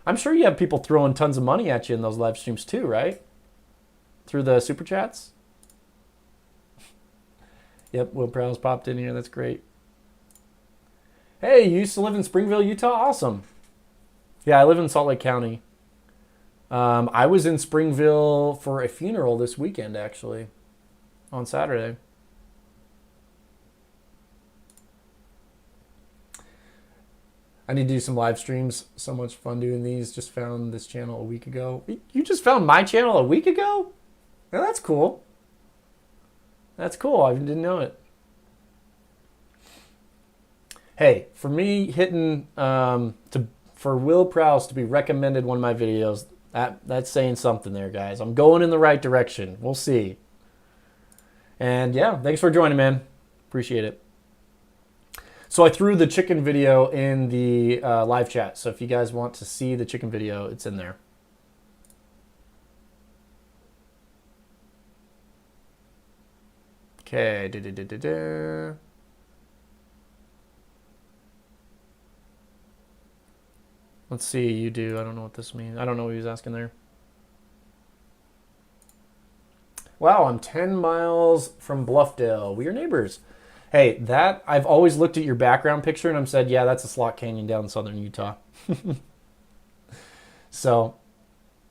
I'm sure you have people throwing tons of money at you in those live streams too, right? Through the super chats. Yep, Will Prowse popped in here. That's great. Hey, you used to live in Springville, Utah? Awesome. Yeah, I live in Salt Lake County. I was in Springville for a funeral this weekend, actually, on Saturday. I need to do some live streams. So much fun doing these. Just found this channel a week ago. You just found my channel a week ago? Now that's cool. That's cool. I didn't know it. Hey, for me hitting for Will Prowse to be recommended one of my videos, that's saying something there, guys. I'm going in the right direction. We'll see. And yeah, thanks for joining, man. Appreciate it. So I threw the chicken video in the live chat. So if you guys want to see the chicken video, it's in there. Okay. Let's see. You do. I don't know what this means. I don't know what he was asking there. Wow, I'm 10 miles from Bluffdale. We are neighbors. Hey, that I've always looked at your background picture and I've said, yeah, that's a slot canyon down in southern Utah. So,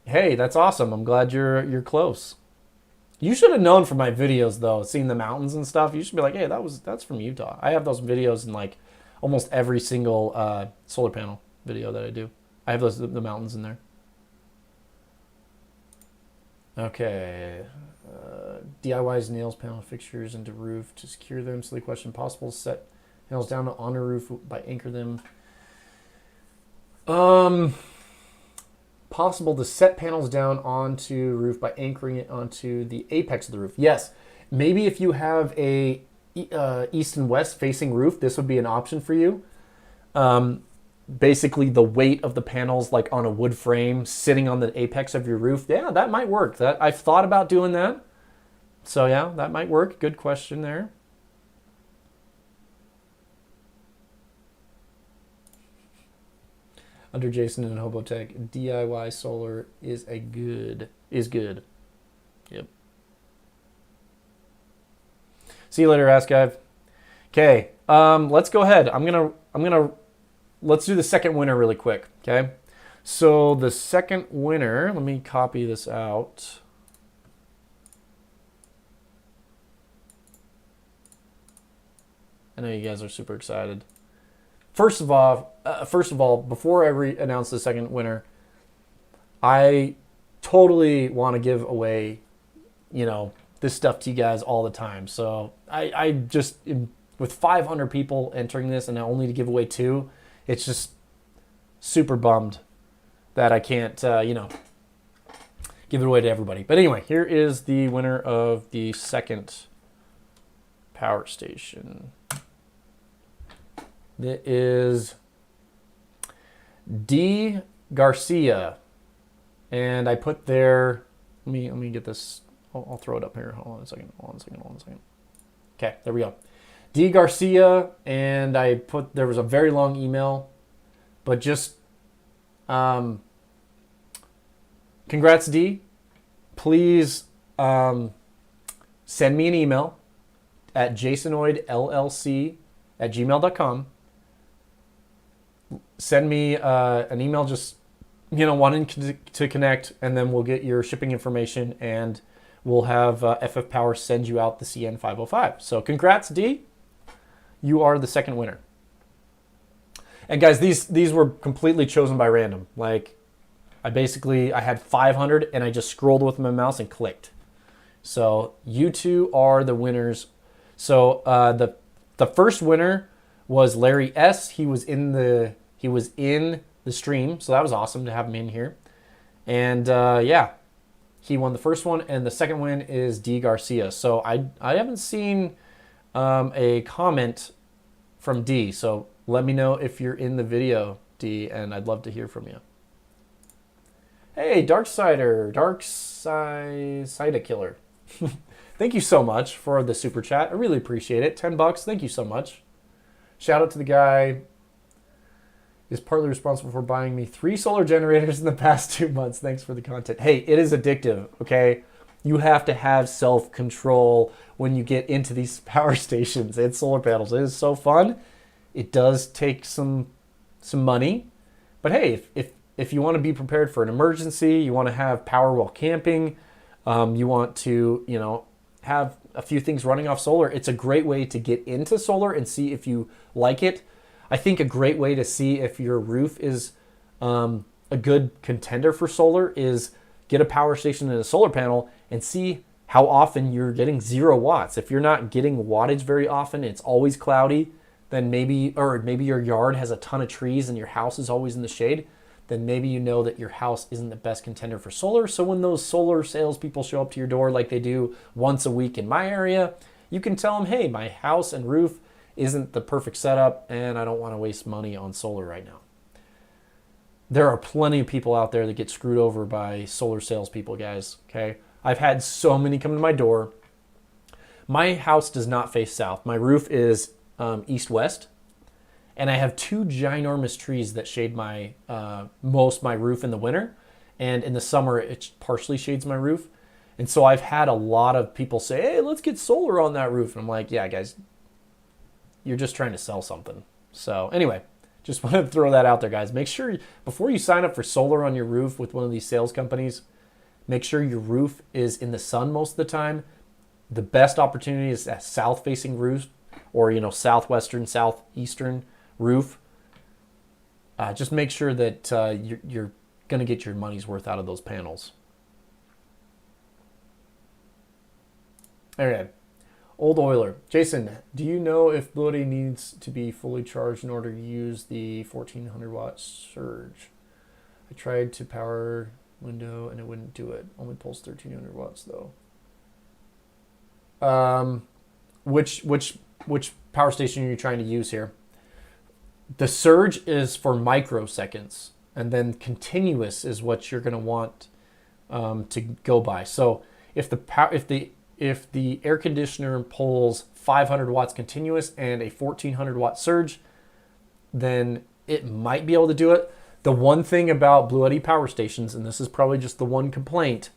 hey, that's awesome. I'm glad you're close. You should have known from my videos though, seeing the mountains and stuff. You should be like, hey, that's from Utah. I have those videos in like almost every single solar panel video that I do. I have the mountains in there. Okay. DIY's nails panel fixtures into roof to secure them. Silly question. Possible to set nails down on a roof by anchor them. Possible to set panels down onto roof by anchoring it onto the apex of the roof. Yes. Maybe if you have a east and west facing roof, this would be an option for you. Basically the weight of the panels like on a wood frame sitting on the apex of your roof. Yeah, that might work. That I've thought about doing that. So yeah, that might work. Good question there. Under Jason and Hobotech, DIY solar is good. Yep. See you later, Ask Guy. Okay, let's go ahead. Let's do the second winner really quick, okay? So the second winner, let me copy this out. I know you guys are super excited. First of all, before I announce the second winner, I totally want to give away, this stuff to you guys all the time. So I just, with 500 people entering this and only to give away 2, it's just super bummed that I can't, give it away to everybody. But anyway, here is the winner of the second power station. It is D. Garcia. And I put there, let me get this, I'll throw it up here. Hold on a second. Okay, there we go. D. Garcia, and I put, there was a very long email, but just, congrats, D. Please send me an email at jasonoidllc@gmail.com. Send me an email just, wanting to connect, and then we'll get your shipping information, and we'll have FFpower send you out the CN505. So congrats, D. You are the second winner. And guys, these were completely chosen by random. Like, I had 500 and I just scrolled with my mouse and clicked. So you two are the winners. So the first winner was Larry S. He was in the stream, so that was awesome to have him in here. And yeah, he won the first one, and the second win is D. Garcia. So I haven't seen a comment from D. So let me know if you're in the video, D, and I'd love to hear from you. Hey, Darksider Killer. Thank you so much for the super chat. I really appreciate it. $10. Thank you so much. Shout out to the guy is partly responsible for buying me 3 solar generators in the past 2 months. Thanks for the content. Hey, it is addictive, okay? You have to have self-control when you get into these power stations and solar panels. It is so fun. It does take some money. But hey, if you want to be prepared for an emergency, you want to have power while camping, you want to, have a few things running off solar, it's a great way to get into solar and see if you like it. I think a great way to see if your roof is a good contender for solar is get a power station and a solar panel and see how often you're getting 0 watts. If you're not getting wattage very often, it's always cloudy, then maybe your yard has a ton of trees and your house is always in the shade, then maybe you know that your house isn't the best contender for solar. So when those solar salespeople show up to your door like they do once a week in my area, you can tell them, hey, my house and roof isn't the perfect setup, and I don't want to waste money on solar right now. There are plenty of people out there that get screwed over by solar salespeople, guys. Okay, I've had so many come to my door. My house does not face south. My roof is east-west, and I have 2 ginormous trees that shade my my roof in the winter, and in the summer it partially shades my roof. And so I've had a lot of people say, "Hey, let's get solar on that roof," and I'm like, "Yeah, guys, you're just trying to sell something." So anyway. Just want to throw that out there, guys. Make sure, before you sign up for solar on your roof with one of these sales companies, make sure your roof is in the sun most of the time. The best opportunity is a south-facing roof or, southwestern, southeastern roof. Just make sure that you're going to get your money's worth out of those panels. Okay. Old Oiler. Jason, do you know if Blue Yeti needs to be fully charged in order to use the 1400 watt surge? I tried to power window and it wouldn't do it. Only pulls 1300 watts though. Which power station are you trying to use here? The surge is for microseconds, and then continuous is what you're going to want to go by. So if the air conditioner pulls 500 watts continuous and a 1400 watt surge, then it might be able to do it. The one thing about Blue Yeti power stations, and this is probably just the one complaint,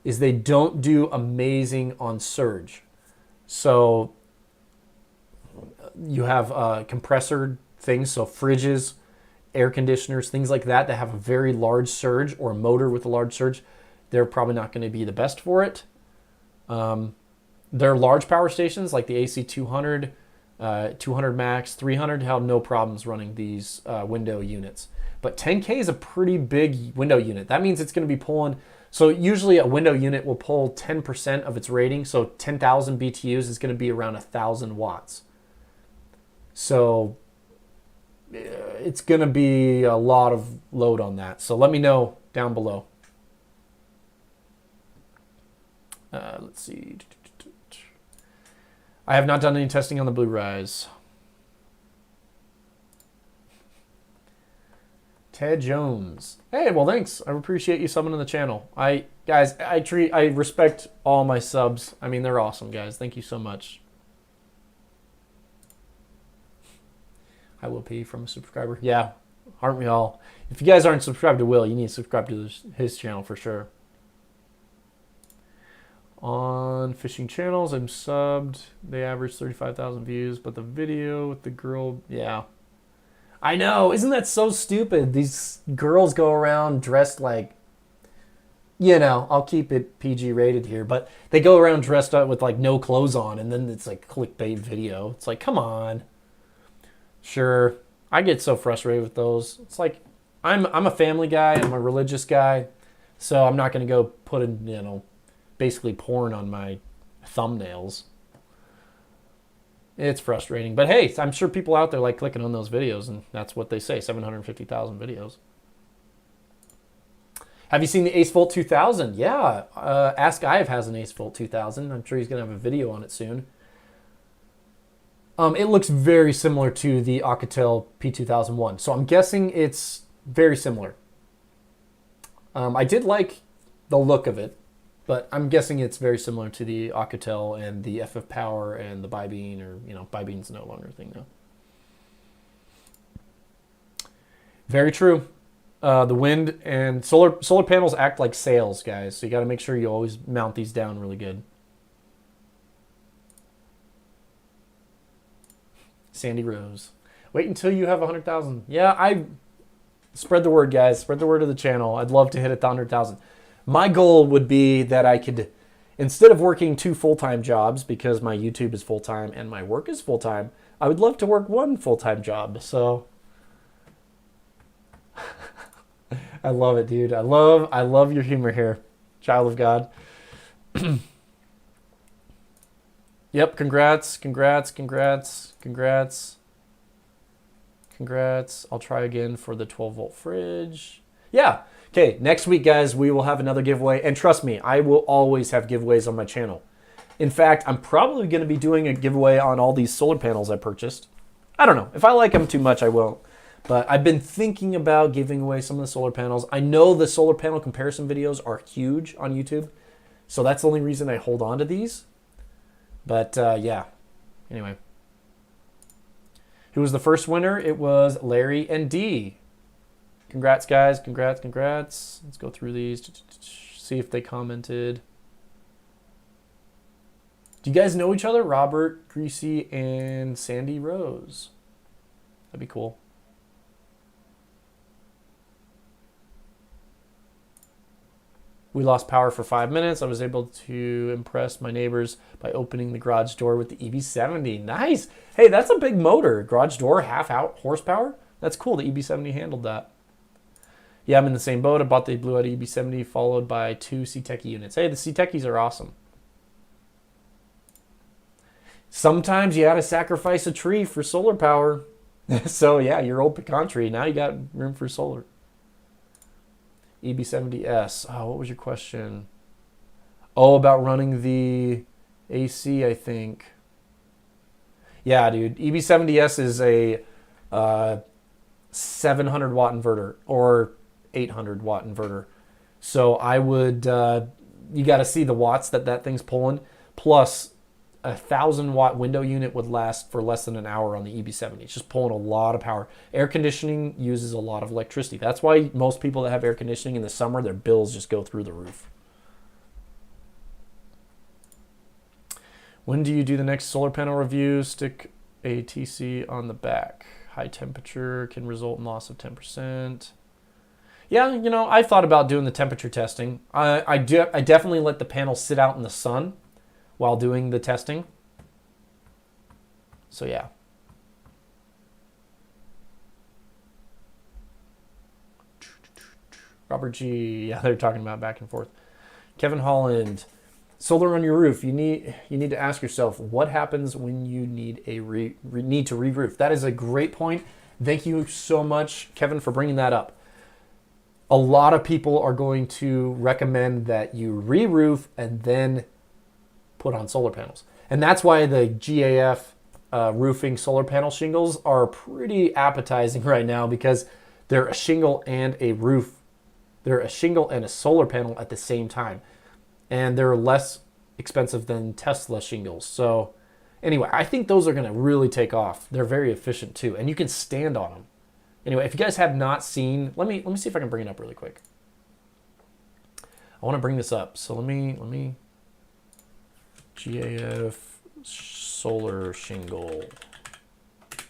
is they don't do amazing on surge. So you have compressor things, so fridges, air conditioners, things like that have a very large surge, or a motor with a large surge. They're probably not going to be the best for it. There are large power stations like the AC200, 200 Max, 300 have no problems running these window units. But 10K is a pretty big window unit. That means it's going to be pulling, so usually a window unit will pull 10% of its rating, so 10,000 BTUs is going to be around 1,000 watts. So it's going to be a lot of load on that. So let me know down below. Let's see. I have not done any testing on the Blue Rise. Ted Jones. Hey, well, thanks. I appreciate you subbing to the channel. I respect all my subs. I mean, they're awesome, guys. Thank you so much. I will pay from a subscriber. Yeah, aren't we all? If you guys aren't subscribed to Will, you need to subscribe to his channel for sure. On fishing channels, I'm subbed. They average 35,000 views, but the video with the girl, yeah. I know, isn't that so stupid? These girls go around dressed like, I'll keep it PG rated here, but they go around dressed up with like no clothes on, and then it's like clickbait video. It's like, come on. Sure, I get so frustrated with those. It's like, I'm a family guy, I'm a religious guy, so I'm not going to go put in, basically porn on my thumbnails. It's frustrating. But hey, I'm sure people out there like clicking on those videos, and that's what they say, 750,000 videos. Have you seen the Ace Volt 2000? Yeah, Ask Ive has an Ace Volt 2000. I'm sure he's going to have a video on it soon. It looks very similar to the Alcatel P2001, so I'm guessing it's very similar. I did like the look of it, but I'm guessing it's very similar to the Alcatel and the FFpower and the Bibeam, or, Bibeam's no longer a thing now. Very true. The wind and solar panels act like sails, guys, so you got to make sure you always mount these down really good. Sandy Rose. Wait until you have 100,000. Yeah, I spread the word, guys. Spread the word of the channel. I'd love to hit 100,000. My goal would be that I could, instead of working 2 full-time jobs, because my YouTube is full-time and my work is full-time, I would love to work 1 full-time job. So I love it, dude. I love your humor here, child of God. Yep, congrats. I'll try again for the 12-volt fridge. Yeah. Okay, next week, guys, we will have another giveaway. And trust me, I will always have giveaways on my channel. In fact, I'm probably going to be doing a giveaway on all these solar panels I purchased. I don't know. If I like them too much, I won't. But I've been thinking about giving away some of the solar panels. I know the solar panel comparison videos are huge on YouTube, so that's the only reason I hold on to these. But yeah, anyway. Who was the first winner? It was Larry and D. Congrats, guys. Congrats, congrats. Let's go through these, see if they commented. Do you guys know each other? Robert, Greasy, and Sandy Rose. That'd be cool. We lost power for 5 minutes. I was able to impress my neighbors by opening the garage door with the EB70. Nice. Hey, that's a big motor. Garage door, half out horsepower. That's cool. The EB70 handled that. Yeah, I'm in the same boat. I bought the Blue Yeti EB70 followed by 2 CTECI units. Hey, the CTECIs are awesome. Sometimes you got to sacrifice a tree for solar power. So yeah, your old pecan tree. Now you got room for solar. EB70S. Oh, what was your question? Oh, about running the AC, I think. Yeah, dude. EB70S is a 700 watt inverter or 800 watt inverter. So I would, you got to see the watts that thing's pulling. Plus, 1,000 watt window unit would last for less than an hour on the EB70. It's just pulling a lot of power. Air conditioning uses a lot of electricity. That's why most people that have air conditioning in the summer, their bills just go through the roof. When do you do the next solar panel review? Stick a TC on the back. High temperature can result in loss of 10%. Yeah, you know, I thought about doing the temperature testing. I definitely let the panel sit out in the sun while doing the testing. So yeah. Robert G. Yeah, they're talking about back and forth. Kevin Holland. Solar on your roof. You need to ask yourself what happens when you need need to re-roof. That is a great point. Thank you so much, Kevin, for bringing that up. A lot of people are going to recommend that you re-roof and then put on solar panels. And that's why the GAF roofing solar panel shingles are pretty appetizing right now, because they're a shingle and a roof. They're a shingle and a solar panel at the same time. And they're less expensive than Tesla shingles. So anyway, I think those are going to really take off. They're very efficient too, and you can stand on them. Anyway, if you guys have not seen, let me see if I can bring it up really quick. I want to bring this up. So let me GAF solar shingle. Let's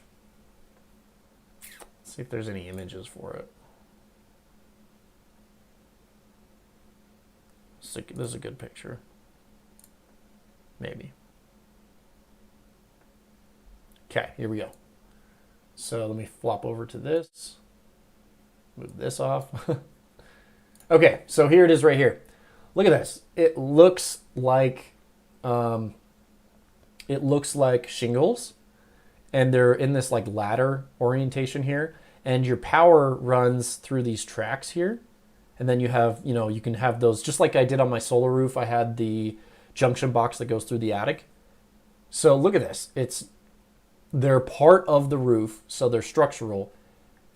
see if there's any images for it. This is a good picture. Maybe. Okay, here we go. So let me flop over to this. Move this off. Okay, so here it is right here. Look at this. It looks like shingles, and they're in this like ladder orientation here, and your power runs through these tracks here. And then you have, you can have those, just like I did on my solar roof. I had the junction box that goes through the attic. So look at this. They're part of the roof, so they're structural,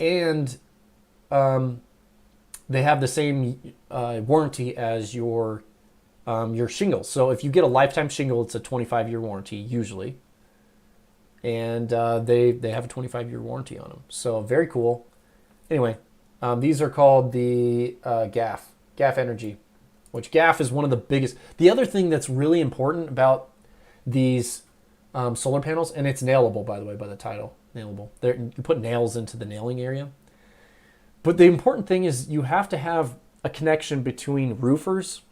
and they have the same warranty as your shingles. So if you get a lifetime shingle, it's a 25-year warranty usually, and they have a 25-year warranty on them. So very cool. Anyway. These are called the GAF Energy, which GAF is one of the biggest. The other thing that's really important about these solar panels, and it's nailable, by the way, by the title, nailable. You put nails into the nailing area. But the important thing is you have to have a connection between roofers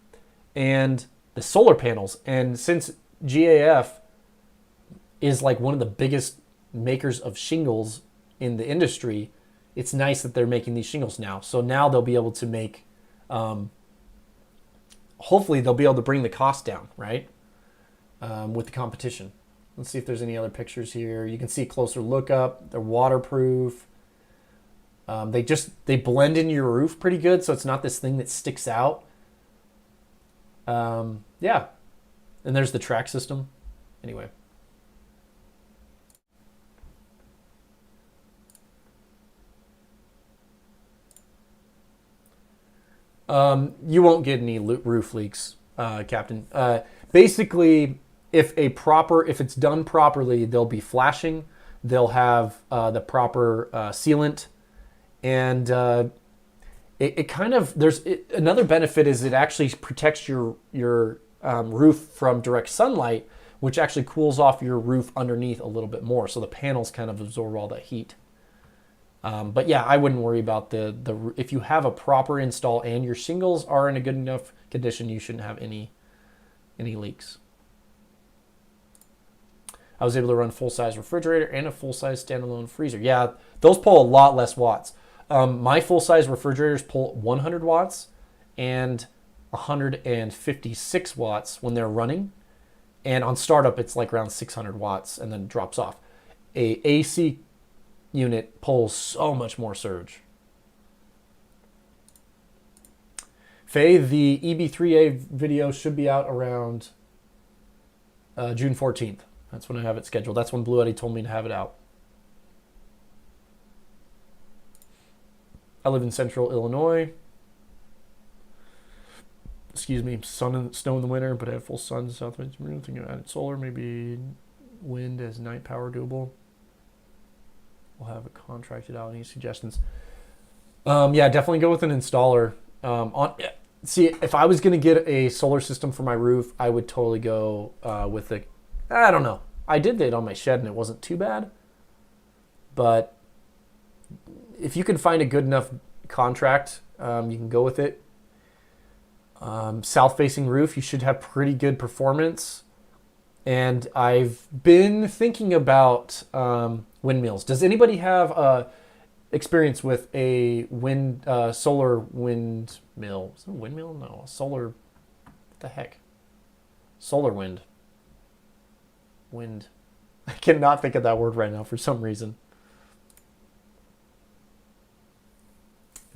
and the solar panels. And since GAF is like one of the biggest makers of shingles in the industry, it's nice that they're making these shingles now. So now they'll be able to make, hopefully they'll be able to bring the cost down, right? With the competition. Let's see if there's any other pictures here. You can see a closer look up. They're waterproof. They blend into your roof pretty good, so it's not this thing that sticks out. Yeah. And there's the track system. Anyway. You won't get any roof leaks, Captain. Basically, if it's done properly, they'll be flashing. They'll have the proper sealant, and another benefit is it actually protects your roof from direct sunlight, which actually cools off your roof underneath a little bit more. So the panels kind of absorb all that heat. But yeah, I wouldn't worry about if you have a proper install and your shingles are in a good enough condition, you shouldn't have any leaks. I was able to run full-size refrigerator and a full-size standalone freezer. Yeah, those pull a lot less watts. My full-size refrigerators pull 100 watts and 156 watts when they're running. And on startup, it's like around 600 watts and then drops off. A AC unit pulls so much more surge. Faye, the EB3A video should be out around June 14th. That's when I have it scheduled. That's when Blue Eddy told me to have it out. I live in central Illinois. Excuse me, sun and snow in the winter, but I have full sun, southwest. I'm thinking of added solar, maybe wind as night power doable. We'll have it contracted out. Any suggestions? Yeah, definitely go with an installer. See, if I was going to get a solar system for my roof, I would totally go with I don't know. I did that on my shed and it wasn't too bad. But if you can find a good enough contract, you can go with it. South-facing roof, you should have pretty good performance. And I've been thinking about windmills. Does anybody have experience with a solar windmill? Is it a windmill? No, a solar. What the heck? Solar wind. Wind. I cannot think of that word right now for some reason.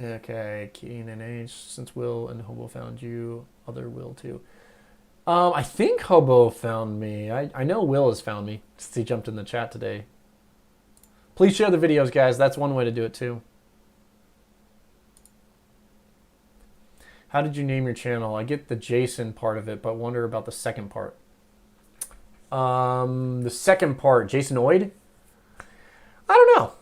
Okay, Keen and H. Since Will and Hobo found you, other Will too. I think Hobo found me. I know Will has found me since he jumped in the chat today. Please share the videos, guys. That's one way to do it too. How did you name your channel? I get the Jason part of it, but wonder about the second part. The second part, Jasonoid? I don't know.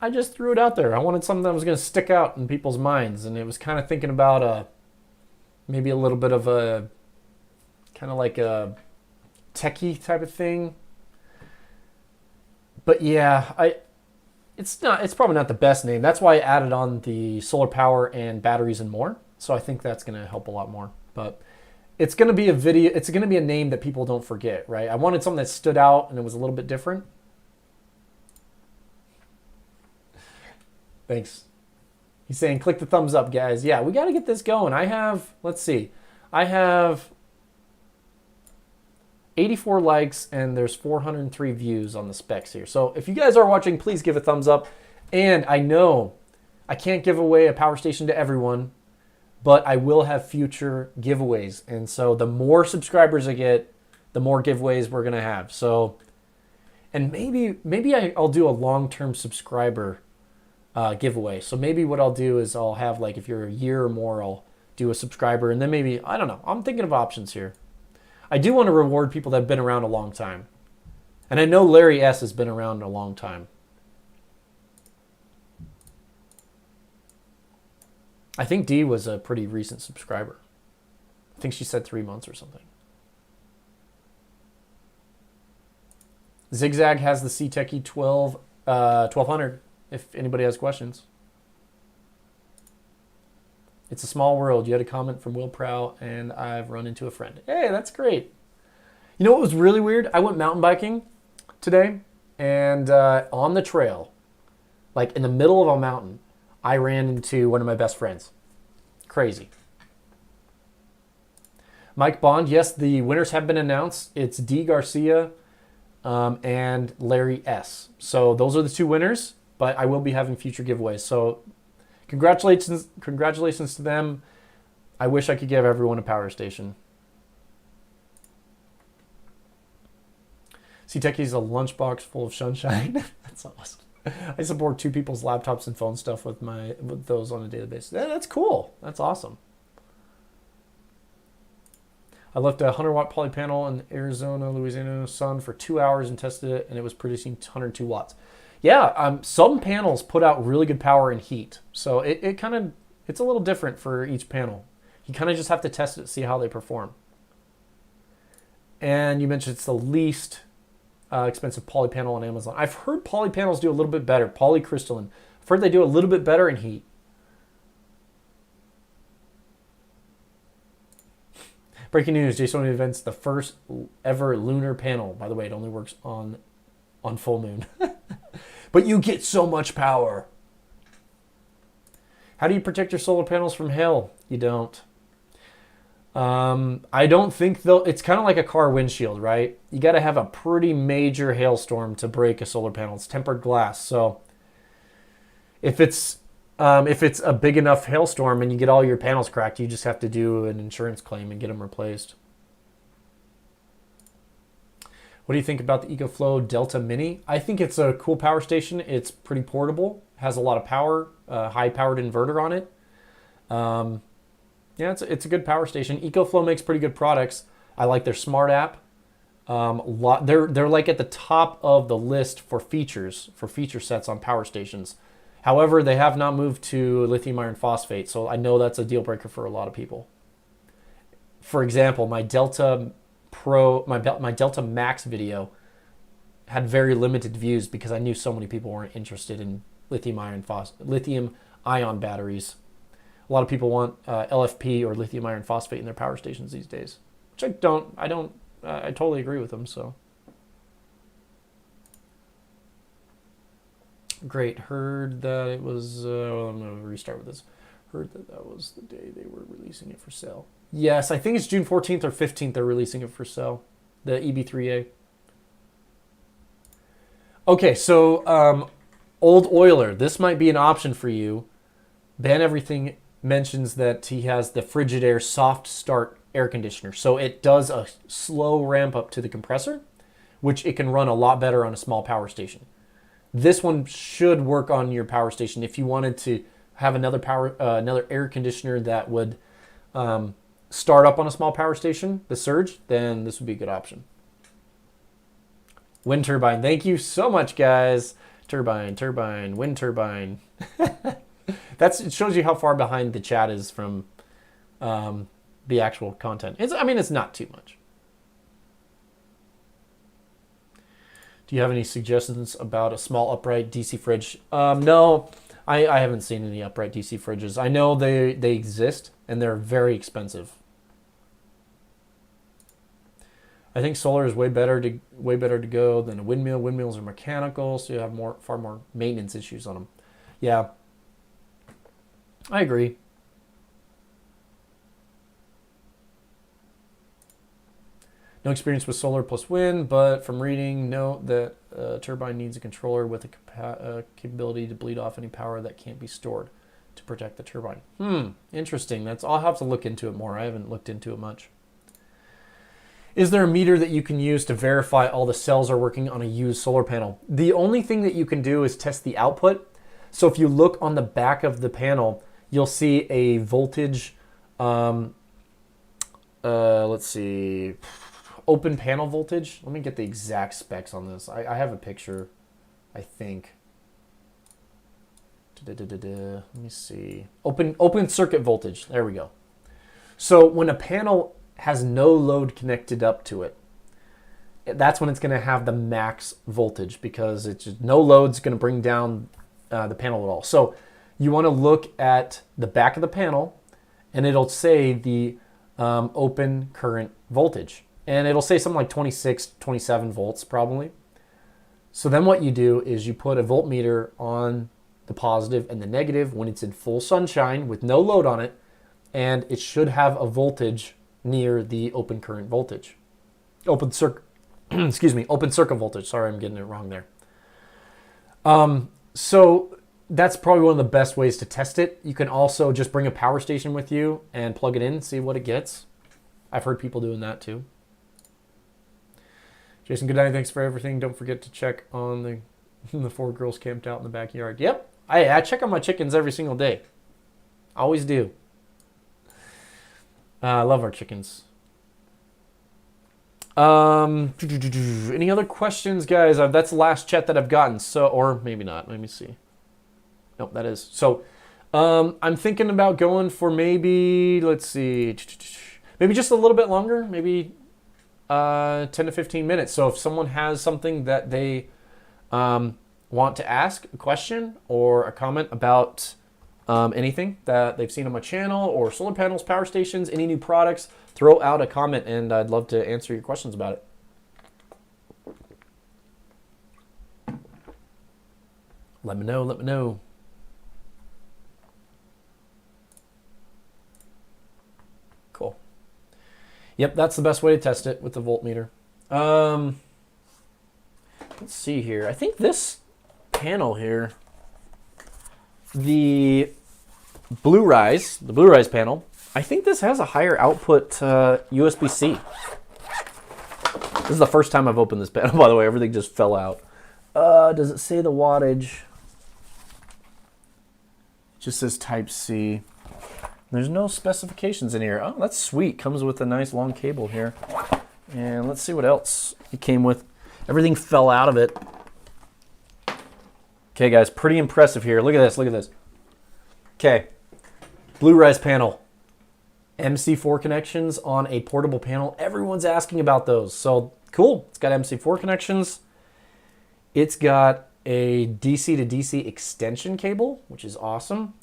I just threw it out there. I wanted something that was going to stick out in people's minds, and it was kind of thinking about maybe a little bit of a kind of like a techie type of thing. But yeah, it's probably not the best name. That's why I added on the solar power and batteries and more. So I think that's going to help a lot more. But it's going to be a video. It's going to be a name that people don't forget, right? I wanted something that stood out and it was a little bit different. Thanks. He's saying, click the thumbs up, guys. Yeah, we got to get this going. Let's see. I have 84 likes and there's 403 views on the specs here. So if you guys are watching, please give a thumbs up. And I know I can't give away a power station to everyone, but I will have future giveaways. And so the more subscribers I get, the more giveaways we're going to have. So, and maybe I'll do a long-term subscriber giveaway. So maybe what I'll do is I'll have, like, if you're a year or more, I'll do a subscriber. And then maybe, I don't know. I'm thinking of options here. I do want to reward people that have been around a long time. And I know Larry S. has been around a long time. I think Dee was a pretty recent subscriber. I think she said 3 months or something. Zigzag has the C-Techie 1200 if anybody has questions. It's a small world. You had a comment from Will Prow, and I've run into a friend. Hey, that's great. You know what was really weird? I went mountain biking today, and on the trail, like in the middle of a mountain, I ran into one of my best friends. Crazy. Mike Bond, yes, the winners have been announced. It's D. Garcia and Larry S. So those are the two winners, but I will be having future giveaways. So congratulations to them. I wish I could give everyone a power station. C-Techie's a lunchbox full of sunshine. That's awesome. I support 2 people's laptops and phone stuff with those on a daily basis. That's cool. That's awesome. I left a 100-watt poly panel in Arizona, Louisiana sun for 2 hours and tested it, and it was producing 102 watts. Yeah, some panels put out really good power and heat, so it's a little different for each panel. You kind of just have to test it to see how they perform. And you mentioned it's the least expensive poly panel on Amazon. I've heard poly panels do a little bit better. Polycrystalline. I've heard they do a little bit better in heat. Breaking news, J-Sony invents the first ever lunar panel. By the way, it only works on full moon. But you get so much power. How do you protect your solar panels from hail? You don't. I don't think though. It's kind of like a car windshield, right? You got to have a pretty major hailstorm to break a solar panel. It's tempered glass, so if it's a big enough hailstorm and you get all your panels cracked, you just have to do an insurance claim and get them replaced. What do you think about the EcoFlow Delta Mini? I think it's a cool power station. It's pretty portable, has a lot of power, high-powered inverter on it. Yeah, it's a good power station. EcoFlow makes pretty good products. I like their smart app. They're like at the top of the list for feature sets on power stations. However, they have not moved to lithium iron phosphate, so I know that's a deal breaker for a lot of people. For example, my Delta Max video had very limited views because I knew so many people weren't interested in lithium ion batteries. A lot of people want LFP or lithium iron phosphate in their power stations these days, which I totally agree with them. So great. Heard that it was. I'm gonna restart with this. Heard that was the day they were releasing it for sale. Yes, I think it's June 14th or 15th. They're releasing it for sale. The EB3A. Okay, so Old Oiler. This might be an option for you. Ban Everything mentions that he has the Frigidaire soft start air conditioner. So it does a slow ramp up to the compressor, which it can run a lot better on a small power station. This one should work on your power station. If you wanted to have another air conditioner that would start up on a small power station, the Surge, then this would be a good option. Wind turbine. Thank you so much, guys. Turbine, wind turbine. It shows you how far behind the chat is from the actual content. It's not too much. Do you have any suggestions about a small upright DC fridge? No, I haven't seen any upright DC fridges. I know they exist and they're very expensive. I think solar is way better to go than a windmill. Windmills are mechanical, so you have far more maintenance issues on them. Yeah, I agree. No experience with solar plus wind, but from reading, note that a turbine needs a controller with a capability to bleed off any power that can't be stored to protect the turbine. Interesting. I'll have to look into it more. I haven't looked into it much. Is there a meter that you can use to verify all the cells are working on a used solar panel? The only thing that you can do is test the output. So if you look on the back of the panel, you'll see a voltage, let's see, open panel voltage. Let me get the exact specs on this. I have a picture, I think. Let me see. Open circuit voltage. There we go. So when a panel has no load connected up to it, that's when it's going to have the max voltage, because it's just no load's going to bring down the panel at all. So you want to look at the back of the panel, and it'll say the open current voltage. And it'll say something like 26, 27 volts probably. So then what you do is you put a voltmeter on the positive and the negative when it's in full sunshine with no load on it, and it should have a voltage near the open current voltage. Open circuit voltage. Sorry, I'm getting it wrong there. So that's probably one of the best ways to test it. You can also just bring a power station with you and plug it in, see what it gets. I've heard people doing that too. Jason, good night. Thanks for everything. Don't forget to check on the 4 girls camped out in the backyard. Yep. I check on my chickens every single day. Always do. I love our chickens. Any other questions, guys? That's the last chat that I've gotten. So, or maybe not. Let me see. Nope, that is. So, I'm thinking about going for maybe, let's see, maybe just a little bit longer, maybe 10 to 15 minutes. So if someone has something that they want to ask, a question or a comment about anything that they've seen on my channel or solar panels, power stations, any new products, throw out a comment and I'd love to answer your questions about it. Let me know, let me know. Cool. Yep, that's the best way to test it with the voltmeter. Let's see here. I think this panel here, the Blue Rise panel, I think this has a higher output USB-C. This is the first time I've opened this panel, by the way. Everything just fell out. Does it say the wattage? It just says Type-C. There's no specifications in here. Oh, that's sweet. Comes with a nice long cable here. And let's see what else it came with. Everything fell out of it. Okay, guys, pretty impressive here. Look at this, look at this. Okay, Blue Rise panel. MC4 connections on a portable panel. Everyone's asking about those. So, cool. It's got MC4 connections. It's got a DC to DC extension cable, which is awesome.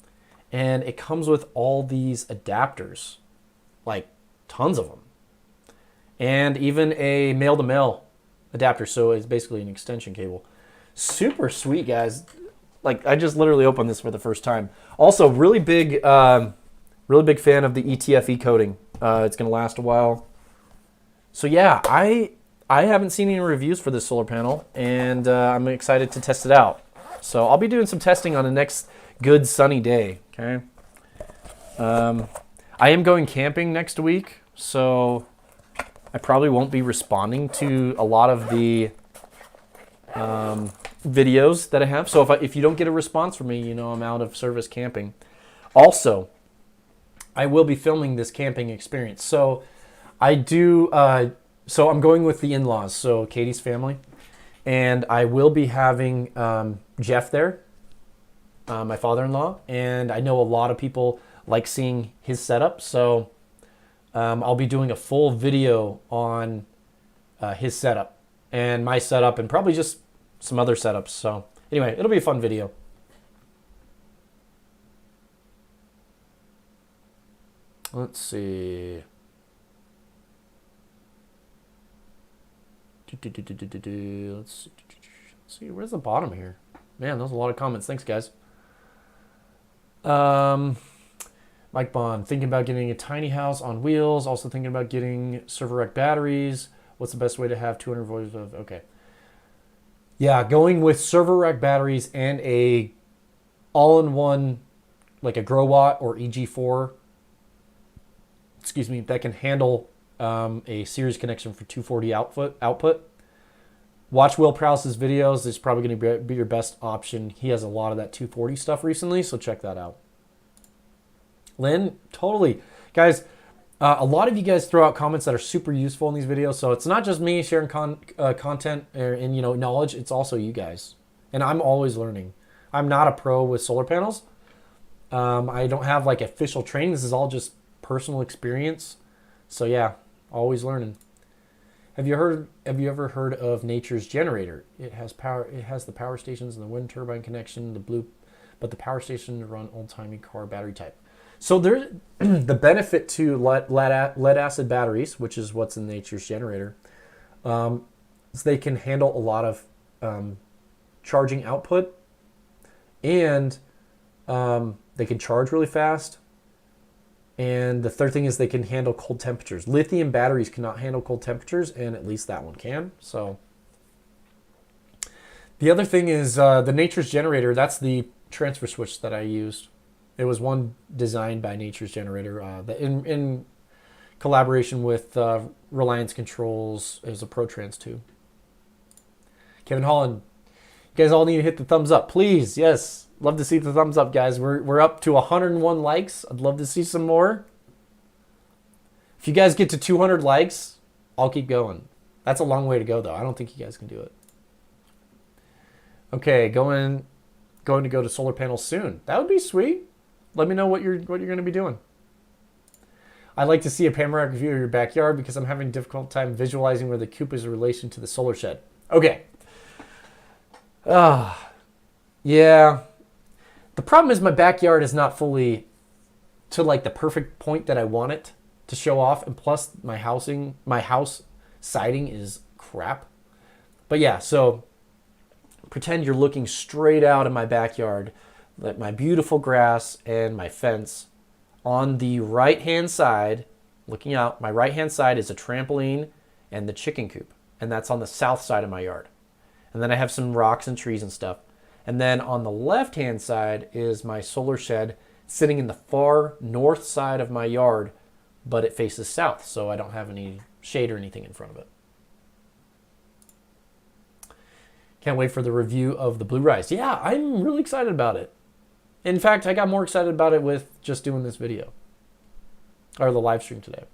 And it comes with all these adapters, like tons of them. And even a male-to-male adapter, so it's basically an extension cable. Super sweet, guys. Like, I just literally opened this for the first time. Also, really big fan of the ETFE coating. It's going to last a while. So yeah, I haven't seen any reviews for this solar panel, and I'm excited to test it out. So I'll be doing some testing on the next good sunny day, okay? I am going camping next week, so I probably won't be responding to a lot of the videos that I have. So if you don't get a response from me, you know I'm out of service camping. Also, I will be filming this camping experience. So I do, so I'm going with the in-laws, so Katie's family. And I will be having Jeff there, my father-in-law. And I know a lot of people like seeing his setup. So I'll be doing a full video on his setup and my setup and probably just some other setups. So anyway, it'll be a fun video. Let's see. Let's see. Where's the bottom here? Man, there's a lot of comments. Thanks, guys. Mike Bond, thinking about getting a tiny house on wheels. Also thinking about getting server rack batteries. What's the best way to have 200 volts of? Okay. Yeah, going with server rack batteries and a all-in-one, like a Grow Watt or EG4. Excuse me, that can handle a series connection for 240 output. Watch Will Prowse's videos. It's probably going to be your best option. He has a lot of that 240 stuff recently, so check that out. Lynn, totally. Guys, a lot of you guys throw out comments that are super useful in these videos, so it's not just me sharing content and knowledge, it's also you guys. And I'm always learning. I'm not a pro with solar panels. I don't have like official training. This is all just personal experience. So yeah, always learning. Have you ever heard of Nature's Generator? It has power. It has the power stations and the wind turbine connection, but the power station to run old-timey car battery type. So there's the benefit to lead acid batteries, which is what's in Nature's Generator, is they can handle a lot of charging output, and they can charge really fast. And the third thing is they can handle cold temperatures. Lithium batteries cannot handle cold temperatures, and at least that one can. So the other thing is the Nature's Generator. That's the transfer switch that I used. It was one designed by Nature's Generator in collaboration with Reliance Controls. It was a ProTrans too. Kevin Holland, you guys all need to hit the thumbs up, please. Yes, love to see the thumbs up, guys. We're up to 101 likes. I'd love to see some more. If you guys get to 200 likes, I'll keep going. That's a long way to go, though. I don't think you guys can do it. Okay, going to go to solar panels soon. That would be sweet. Let me know what you're going to be doing. I'd like to see a panoramic view of your backyard because I'm having a difficult time visualizing where the coop is in relation to the solar shed. Okay. Yeah. The problem is my backyard is not fully to like the perfect point that I want it to show off, and plus my house siding is crap. But yeah, so pretend you're looking straight out in my backyard, at my beautiful grass and my fence. On the right-hand side, looking out, my right-hand side is a trampoline and the chicken coop, and that's on the south side of my yard. And then I have some rocks and trees and stuff. And then on the left-hand side is my solar shed sitting in the far north side of my yard, but it faces south, so I don't have any shade or anything in front of it. Can't wait for the review of the blue rice. Yeah, I'm really excited about it. In fact, I got more excited about it with just doing this video, or the live stream today.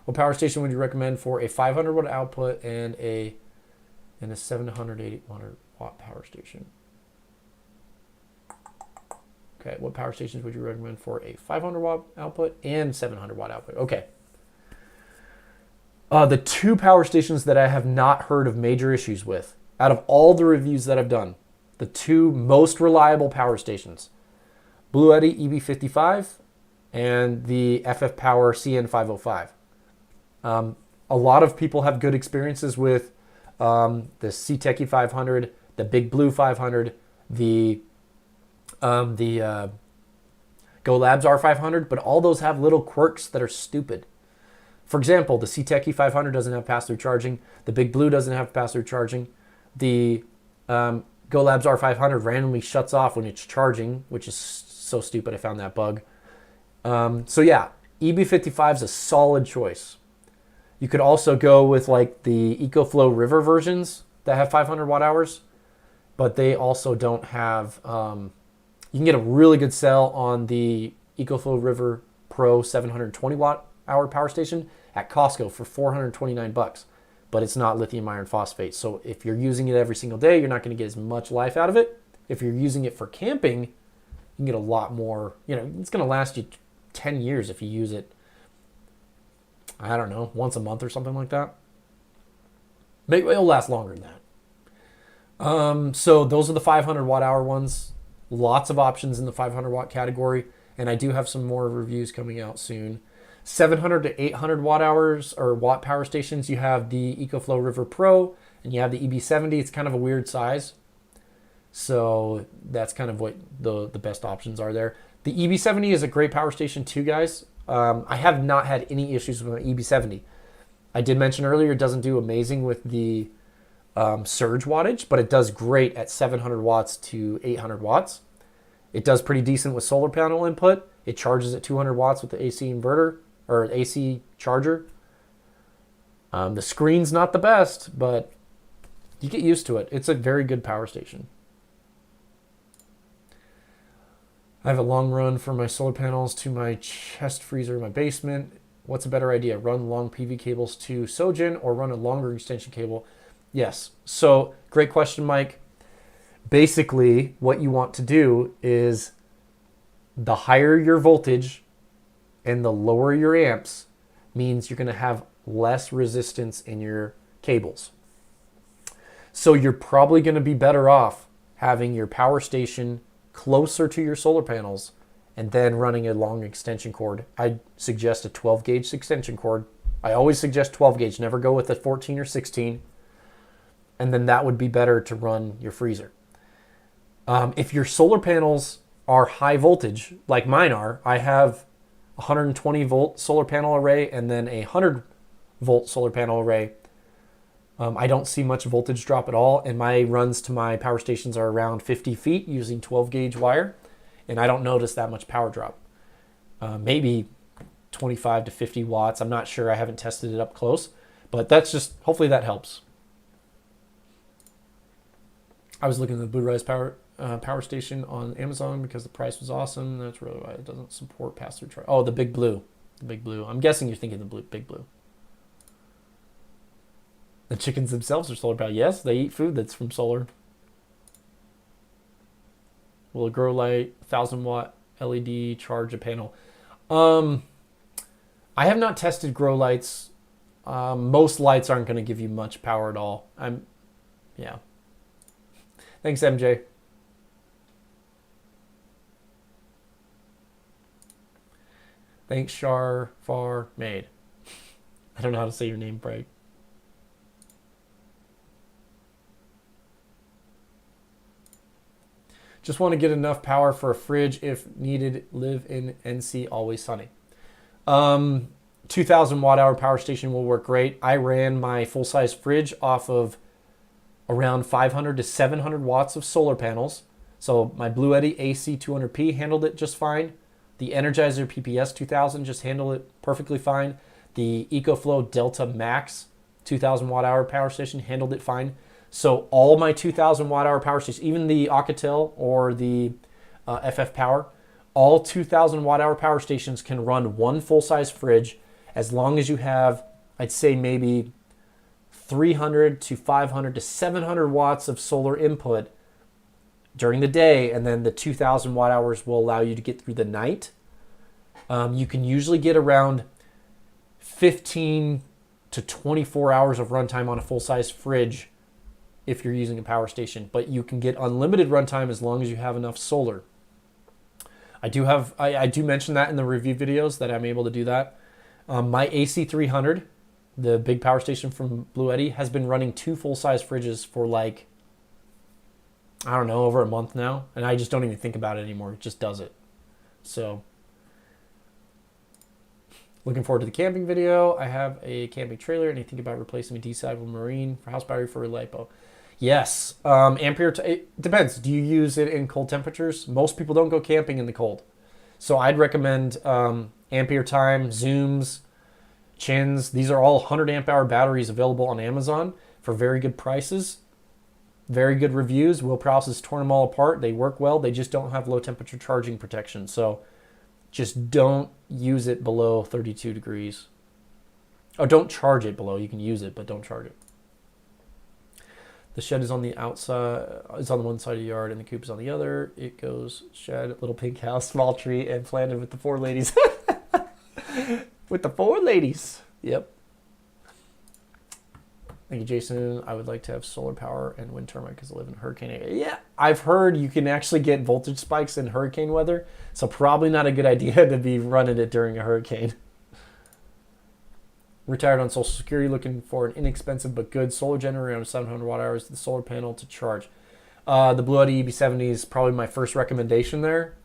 What power station would you recommend for a 500 watt output and a 780 watt power station? Okay, what power stations would you recommend for a 500 watt output and 700 watt output? Okay. The two power stations that I have not heard of major issues with, out of all the reviews that I've done, the two most reliable power stations, Bluetti EB55 and the FFpower CN505. A lot of people have good experiences with the CTECI 500, the Big Blue 500, the Go Labs R500, but all those have little quirks that are stupid. For example, the CTECI 500 doesn't have pass-through charging. The Big Blue doesn't have pass-through charging. The Go Labs R500 randomly shuts off when it's charging, which is so stupid. I found that bug. So yeah, EB55 is a solid choice. You could also go with like the EcoFlow River versions that have 500 watt hours, but they also don't have, you can get a really good sell on the EcoFlow River Pro 720 watt hour power station at Costco for $429, but it's not lithium iron phosphate. So if you're using it every single day, you're not going to get as much life out of it. If you're using it for camping, you can get a lot more, it's going to last you 10 years if you use it, I don't know, once a month or something like that. Maybe it'll last longer than that. So those are the 500 watt hour ones. Lots of options in the 500 watt category, and I do have some more reviews coming out soon. 700 to 800 watt hours or watt power stations, you have the EcoFlow River Pro and you have the EB70. It's kind of a weird size, so that's kind of what the best options are there. The EB70 is a great power station too, guys. I have not had any issues with my EB70. I did mention earlier it doesn't do amazing with the surge wattage, but it does great at 700 watts to 800 watts. It does pretty decent with solar panel input. It charges at 200 watts with the AC inverter or AC charger. The screen's not the best, but you get used to it. It's a very good power station. I have a long run from my solar panels to my chest freezer in my basement. What's a better idea? Run long PV cables to Sojin or run a longer extension cable? Yes. So great question, Mike. Basically, what you want to do is the higher your voltage and the lower your amps means you're going to have less resistance in your cables. So you're probably going to be better off having your power station closer to your solar panels and then running a long extension cord. I suggest a 12 gauge extension cord. I always suggest 12 gauge, never go with a 14 or 16. And then that would be better to run your freezer. If your solar panels are high voltage, like mine are, I have a 120 volt solar panel array and then a 100 volt solar panel array. I don't see much voltage drop at all, and my runs to my power stations are around 50 feet using 12 gauge wire, and I don't notice that much power drop. Maybe 25 to 50 watts. I'm not sure. I haven't tested it up close, but that's just, hopefully that helps. I was looking at the Blue Rise power station on Amazon because the price was awesome. That's really why it doesn't support pass-through charge. Oh, the Big Blue. The Big Blue. I'm guessing you're thinking the Big Blue. The chickens themselves are solar powered. Yes, they eat food that's from solar. Will a grow light 1,000-watt LED charge a panel? I have not tested grow lights. Most lights aren't going to give you much power at all. Yeah. Thanks, MJ. Thanks, Shar Far Made. I don't know how to say your name right. Just want to get enough power for a fridge if needed. Live in NC, always sunny. 2,000 watt hour power station will work great. I ran my full-size fridge off of around 500 to 700 watts of solar panels. So my Blue Eddy AC 200P handled it just fine. The Energizer PPS 2000 just handled it perfectly fine. The EcoFlow Delta Max 2,000 watt hour power station handled it fine. So all my 2,000 watt hour power stations, even the Alcatel or the FFpower, all 2,000 watt hour power stations can run one full-size fridge as long as you have, I'd say maybe 300 to 500 to 700 watts of solar input during the day, and then the 2,000 watt hours will allow you to get through the night. You can usually get around 15 to 24 hours of runtime on a full-size fridge if you're using a power station, but you can get unlimited runtime as long as you have enough solar. I do mention that in the review videos that I'm able to do that. My AC300, the big power station from Blue Eddy, has been running 2 full-size fridges for like, I don't know, over a month now, and I just don't even think about it anymore. It just does it. So, looking forward to the camping video. I have a camping trailer, and I think about replacing a decidable marine for house battery for a LiPo. Yes, it depends. Do you use it in cold temperatures? Most people don't go camping in the cold. So I'd recommend Ampere Time, Zooms, Chins. These are all 100 amp hour batteries available on Amazon for very good prices. Very good reviews. Will Prowse has torn them all apart. They work well. They just don't have low temperature charging protection. So just don't use it below 32 degrees. Oh, don't charge it below. You can use it, but don't charge it. The shed is on the outside, it's on the one side of the yard, and the coop is on the other. It goes shed, little pink house, small tree, and planted with the 4 ladies. With the 4 ladies. Yep. Thank you, Jason. I would like to have solar power and wind turbine because I live in a hurricane area. Yeah, I've heard you can actually get voltage spikes in hurricane weather, so probably not a good idea to be running it during a hurricane. Retired on Social Security, looking for an inexpensive but good solar generator around 700 watt hours to the solar panel to charge. The Blue Eddy EB70 is probably my first recommendation there,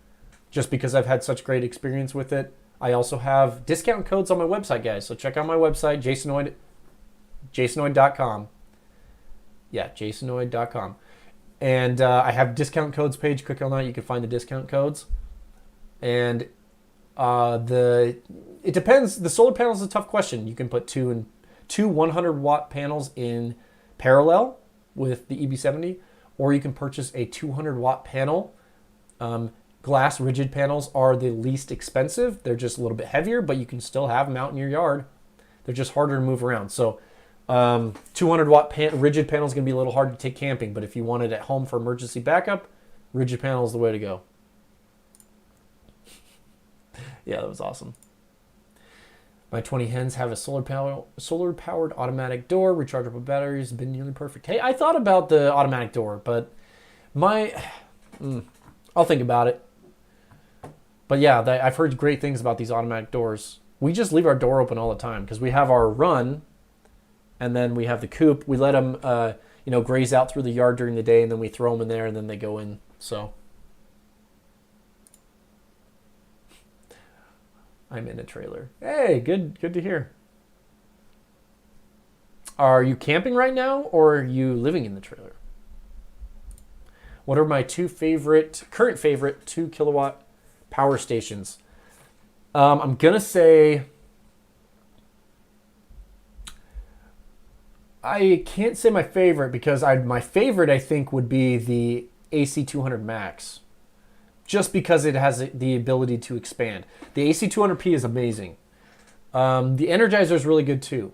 just because I've had such great experience with it. I also have discount codes on my website, guys, so check out my website, jasonoid.com. Yeah, jasonoid.com. And I have discount codes page. Click on that, you can find the discount codes. And it depends. The solar panel is a tough question. You can put two 100 watt panels in parallel with the EB70, or you can purchase a 200 watt panel. Glass rigid panels are the least expensive. They're just a little bit heavier, but you can still have them out in your yard. They're just harder to move around. So 200 watt rigid panel is going to be a little hard to take camping, but if you want it at home for emergency backup, rigid panel is the way to go. Yeah, that was awesome. My 20 hens have a solar-powered automatic door, rechargeable batteries, been nearly perfect. Hey, I thought about the automatic door, but I'll think about it. But yeah, I've heard great things about these automatic doors. We just leave our door open all the time because we have our run, and then we have the coop. We let them, graze out through the yard during the day, and then we throw them in there, and then they go in. So I'm in a trailer. Hey, good to hear. Are you camping right now, or are you living in the trailer? What are my current favorite 2 kilowatt power stations? I'm gonna say I can't say my favorite because my favorite I think would be the AC200 Max, just because it has the ability to expand. The AC200P is amazing. The Energizer is really good too.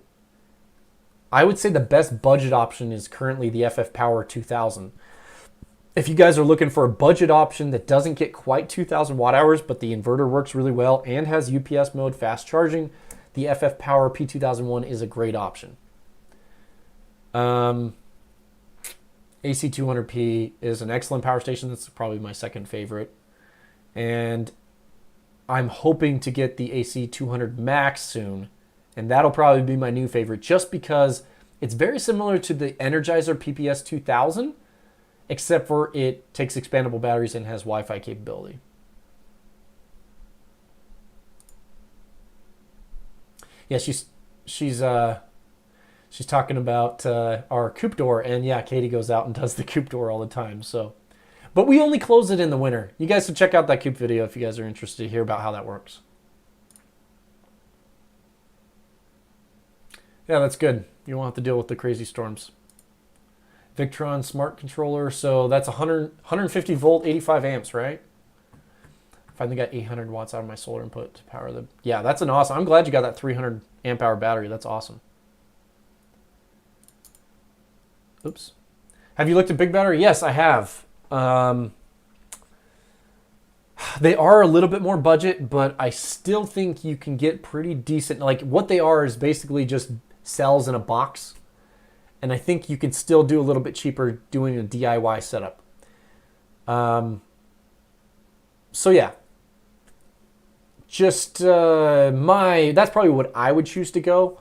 I would say the best budget option is currently the FFpower 2000. If you guys are looking for a budget option that doesn't get quite 2,000 watt hours, but the inverter works really well and has UPS mode fast charging, the FFpower P2001 is a great option. AC200P is an excellent power station. That's probably my second favorite. And I'm hoping to get the AC200 Max soon. And that'll probably be my new favorite just because it's very similar to the Energizer PPS 2000, except for it takes expandable batteries and has Wi-Fi capability. Yeah, she's talking about our coupe door, and yeah, Katie goes out and does the coupe door all the time. So, but we only close it in the winter. You guys should check out that coupe video if you guys are interested to hear about how that works. Yeah, that's good. You won't have to deal with the crazy storms. Victron smart controller. So that's 150 volt, 85 amps, right? Finally got 800 watts out of my solar input to power the... Yeah, that's an awesome... I'm glad you got that 300 amp hour battery. That's awesome. Oops. Have you looked at big battery? Yes, I have. They are a little bit more budget, but I still think you can get pretty decent... Like, what they are is basically just cells in a box. And I think you could still do a little bit cheaper doing a DIY setup. So yeah. Just that's probably what I would choose to go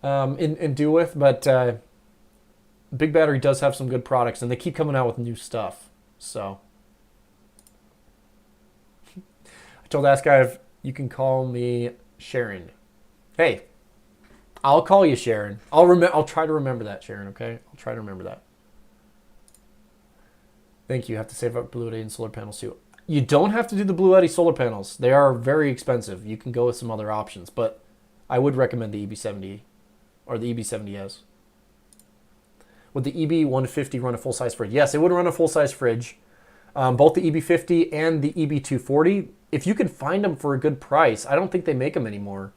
and do with. But Big Battery does have some good products, and they keep coming out with new stuff. So I told Ask Guy if you can call me Sharon. Hey, I'll call you Sharon. I'll try to remember that, Sharon. Okay, I'll try to remember that. Thank you. You have to save up Blue Eddy and solar panels too. You don't have to do the Blue Eddy solar panels. They are very expensive. You can go with some other options, but I would recommend the EB70 or the EB70S. Would the EB150 run a full-size fridge? Yes, it would run a full-size fridge. Both the EB50 and the EB240, if you could find them for a good price, I don't think they make them anymore.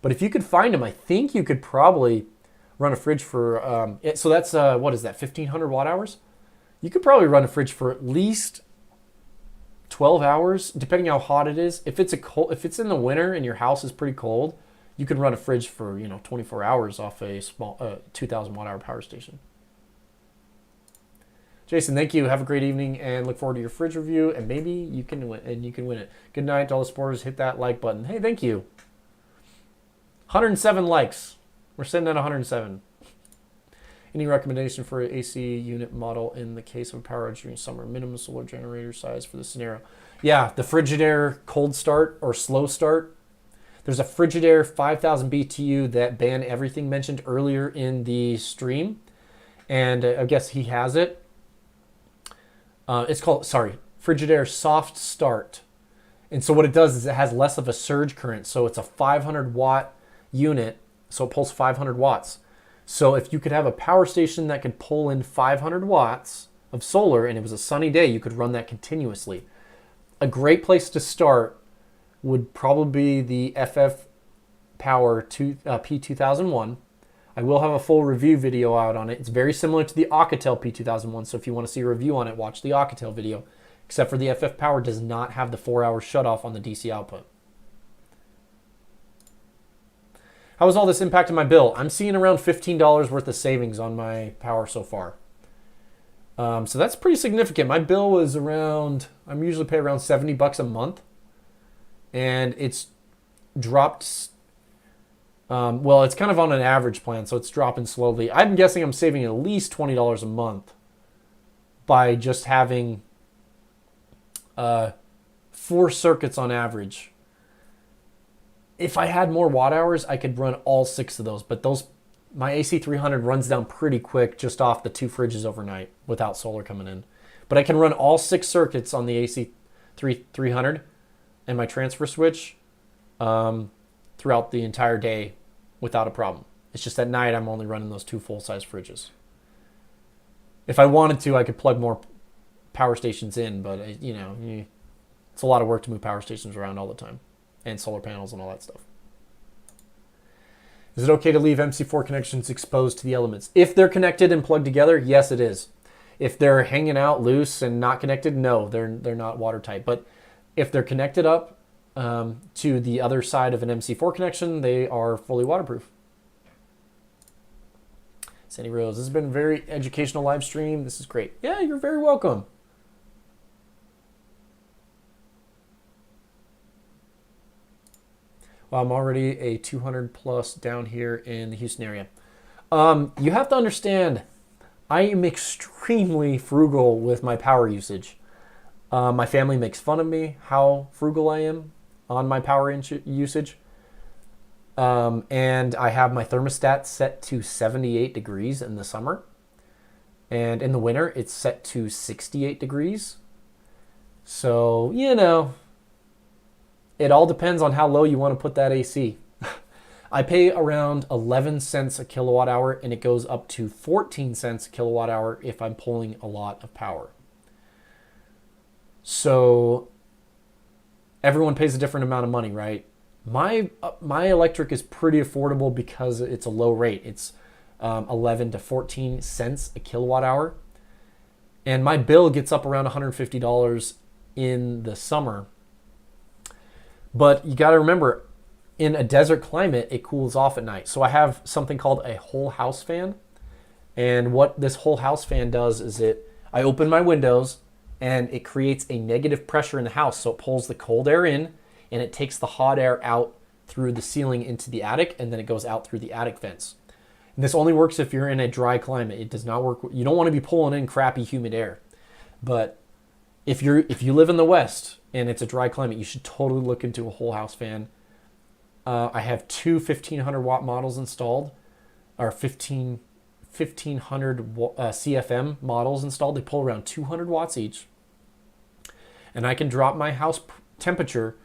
But if you could find them, I think you could probably run a fridge for, so that's, what is that, 1,500 watt hours? You could probably run a fridge for at least 12 hours, depending how hot it is. If it's in the winter and your house is pretty cold, you could run a fridge for 24 hours off a small 2,000 watt hour power station. Jason, thank you. Have a great evening and look forward to your fridge review. And maybe you can win it. Good night to all the supporters. Hit that like button. Hey, thank you. 107 likes. We're sitting at 107. Any recommendation for an AC unit model in the case of a power outage during summer? Minimum solar generator size for the scenario. Yeah, the Frigidaire cold start or slow start. There's a Frigidaire 5000 BTU that banned everything mentioned earlier in the stream. And I guess he has it. It's called, Frigidaire soft start. And so what it does is it has less of a surge current. So it's a 500 watt unit. So it pulls 500 watts. So if you could have a power station that could pull in 500 watts of solar and it was a sunny day, you could run that continuously. A great place to start would probably be the FFpower P2001. I will have a full review video out on it. It's very similar to the Alcatel P2001, so if you want to see a review on it, watch the Alcatel video. Except for the FFpower does not have the 4-hour shutoff on the DC output. How has all this impacted my bill? I'm seeing around $15 worth of savings on my power so far. So that's pretty significant. My bill was around, I'm usually pay around $70 a month. And it's dropped, well, it's kind of on an average plan, so it's dropping slowly. I'm guessing I'm saving at least $20 a month by just having 4 circuits on average. If I had more watt hours, I could run all 6 of those, but my AC300 runs down pretty quick just off the 2 fridges overnight without solar coming in. But I can run all 6 circuits on the AC300 and my transfer switch throughout the entire day without a problem. It's just at night I'm only running those 2 full-size fridges. If I wanted to, I could plug more power stations in, but it's a lot of work to move power stations around all the time, and solar panels and all that stuff. Is it okay to leave MC4 connections exposed to the elements? If they're connected and plugged together, yes, it is. If they're hanging out loose and not connected, no, they're not watertight. But if they're connected up to the other side of an MC4 connection, they are fully waterproof. Sandy Rose, this has been a very educational live stream. This is great. Yeah, you're very welcome. Well, I'm already a 200 plus down here in the Houston area. You have to understand, I am extremely frugal with my power usage. My family makes fun of me how frugal I am on my power usage. And I have my thermostat set to 78 degrees in the summer. And in the winter, it's set to 68 degrees. So, it all depends on how low you want to put that AC. I pay around 11 cents a kilowatt hour, and it goes up to 14 cents a kilowatt hour if I'm pulling a lot of power. So everyone pays a different amount of money, right? My electric is pretty affordable because it's a low rate. It's 11 to 14 cents a kilowatt hour. And my bill gets up around $150 in the summer. But you got to remember, in a desert climate, it cools off at night. So I have something called a whole house fan. And what this whole house fan does is I open my windows and it creates a negative pressure in the house. So it pulls the cold air in and it takes the hot air out through the ceiling into the attic, and then it goes out through the attic vents. And this only works if you're in a dry climate. It does not work. You don't want to be pulling in crappy humid air. But if you live in the West and it's a dry climate, you should totally look into a whole house fan. I have 2 1500 watt models installed, or 1500 CFM models installed. They pull around 200 watts each. And I can drop my house temperature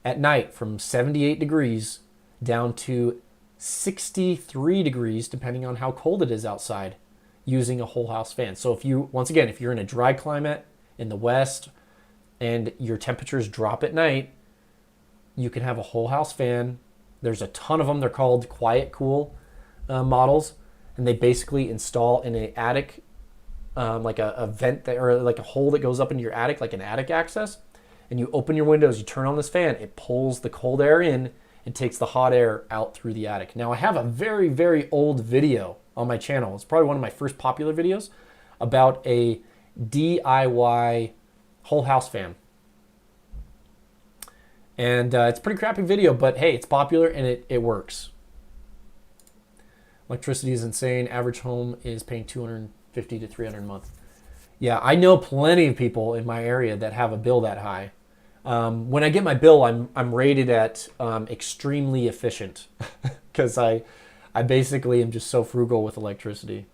at night from 78 degrees down to 63 degrees, depending on how cold it is outside, using a whole house fan. So if you're in a dry climate in the West and your temperatures drop at night, you can have a whole house fan. There's a ton of them. They're called quiet cool models, and they basically install in an attic, like a vent or like a hole that goes up into your attic, like an attic access. And you open your windows, you turn on this fan, it pulls the cold air in and takes the hot air out through the attic. Now I have a very, very old video on my channel. It's probably one of my first popular videos about a DIY whole house fan. And it's a pretty crappy video, but hey, it's popular and it works. Electricity is insane. Average home is paying $250 to $300 a month. Yeah, I know plenty of people in my area that have a bill that high. When I get my bill, I'm rated at extremely efficient because I basically am just so frugal with electricity.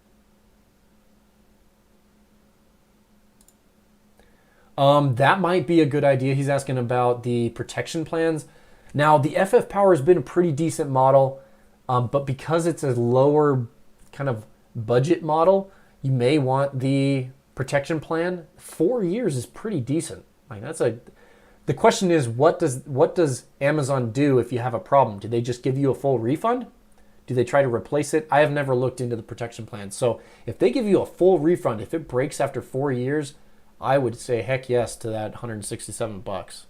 That might be a good idea. He's asking about the protection plans. Now, the FFpower has been a pretty decent model, but because it's a lower kind of budget model, you may want the protection plan. 4 years is pretty decent. Like the question is, what does Amazon do if you have a problem? Do they just give you a full refund? Do they try to replace it? I have never looked into the protection plan. So if they give you a full refund, if it breaks after 4 years, I would say heck yes to that $167.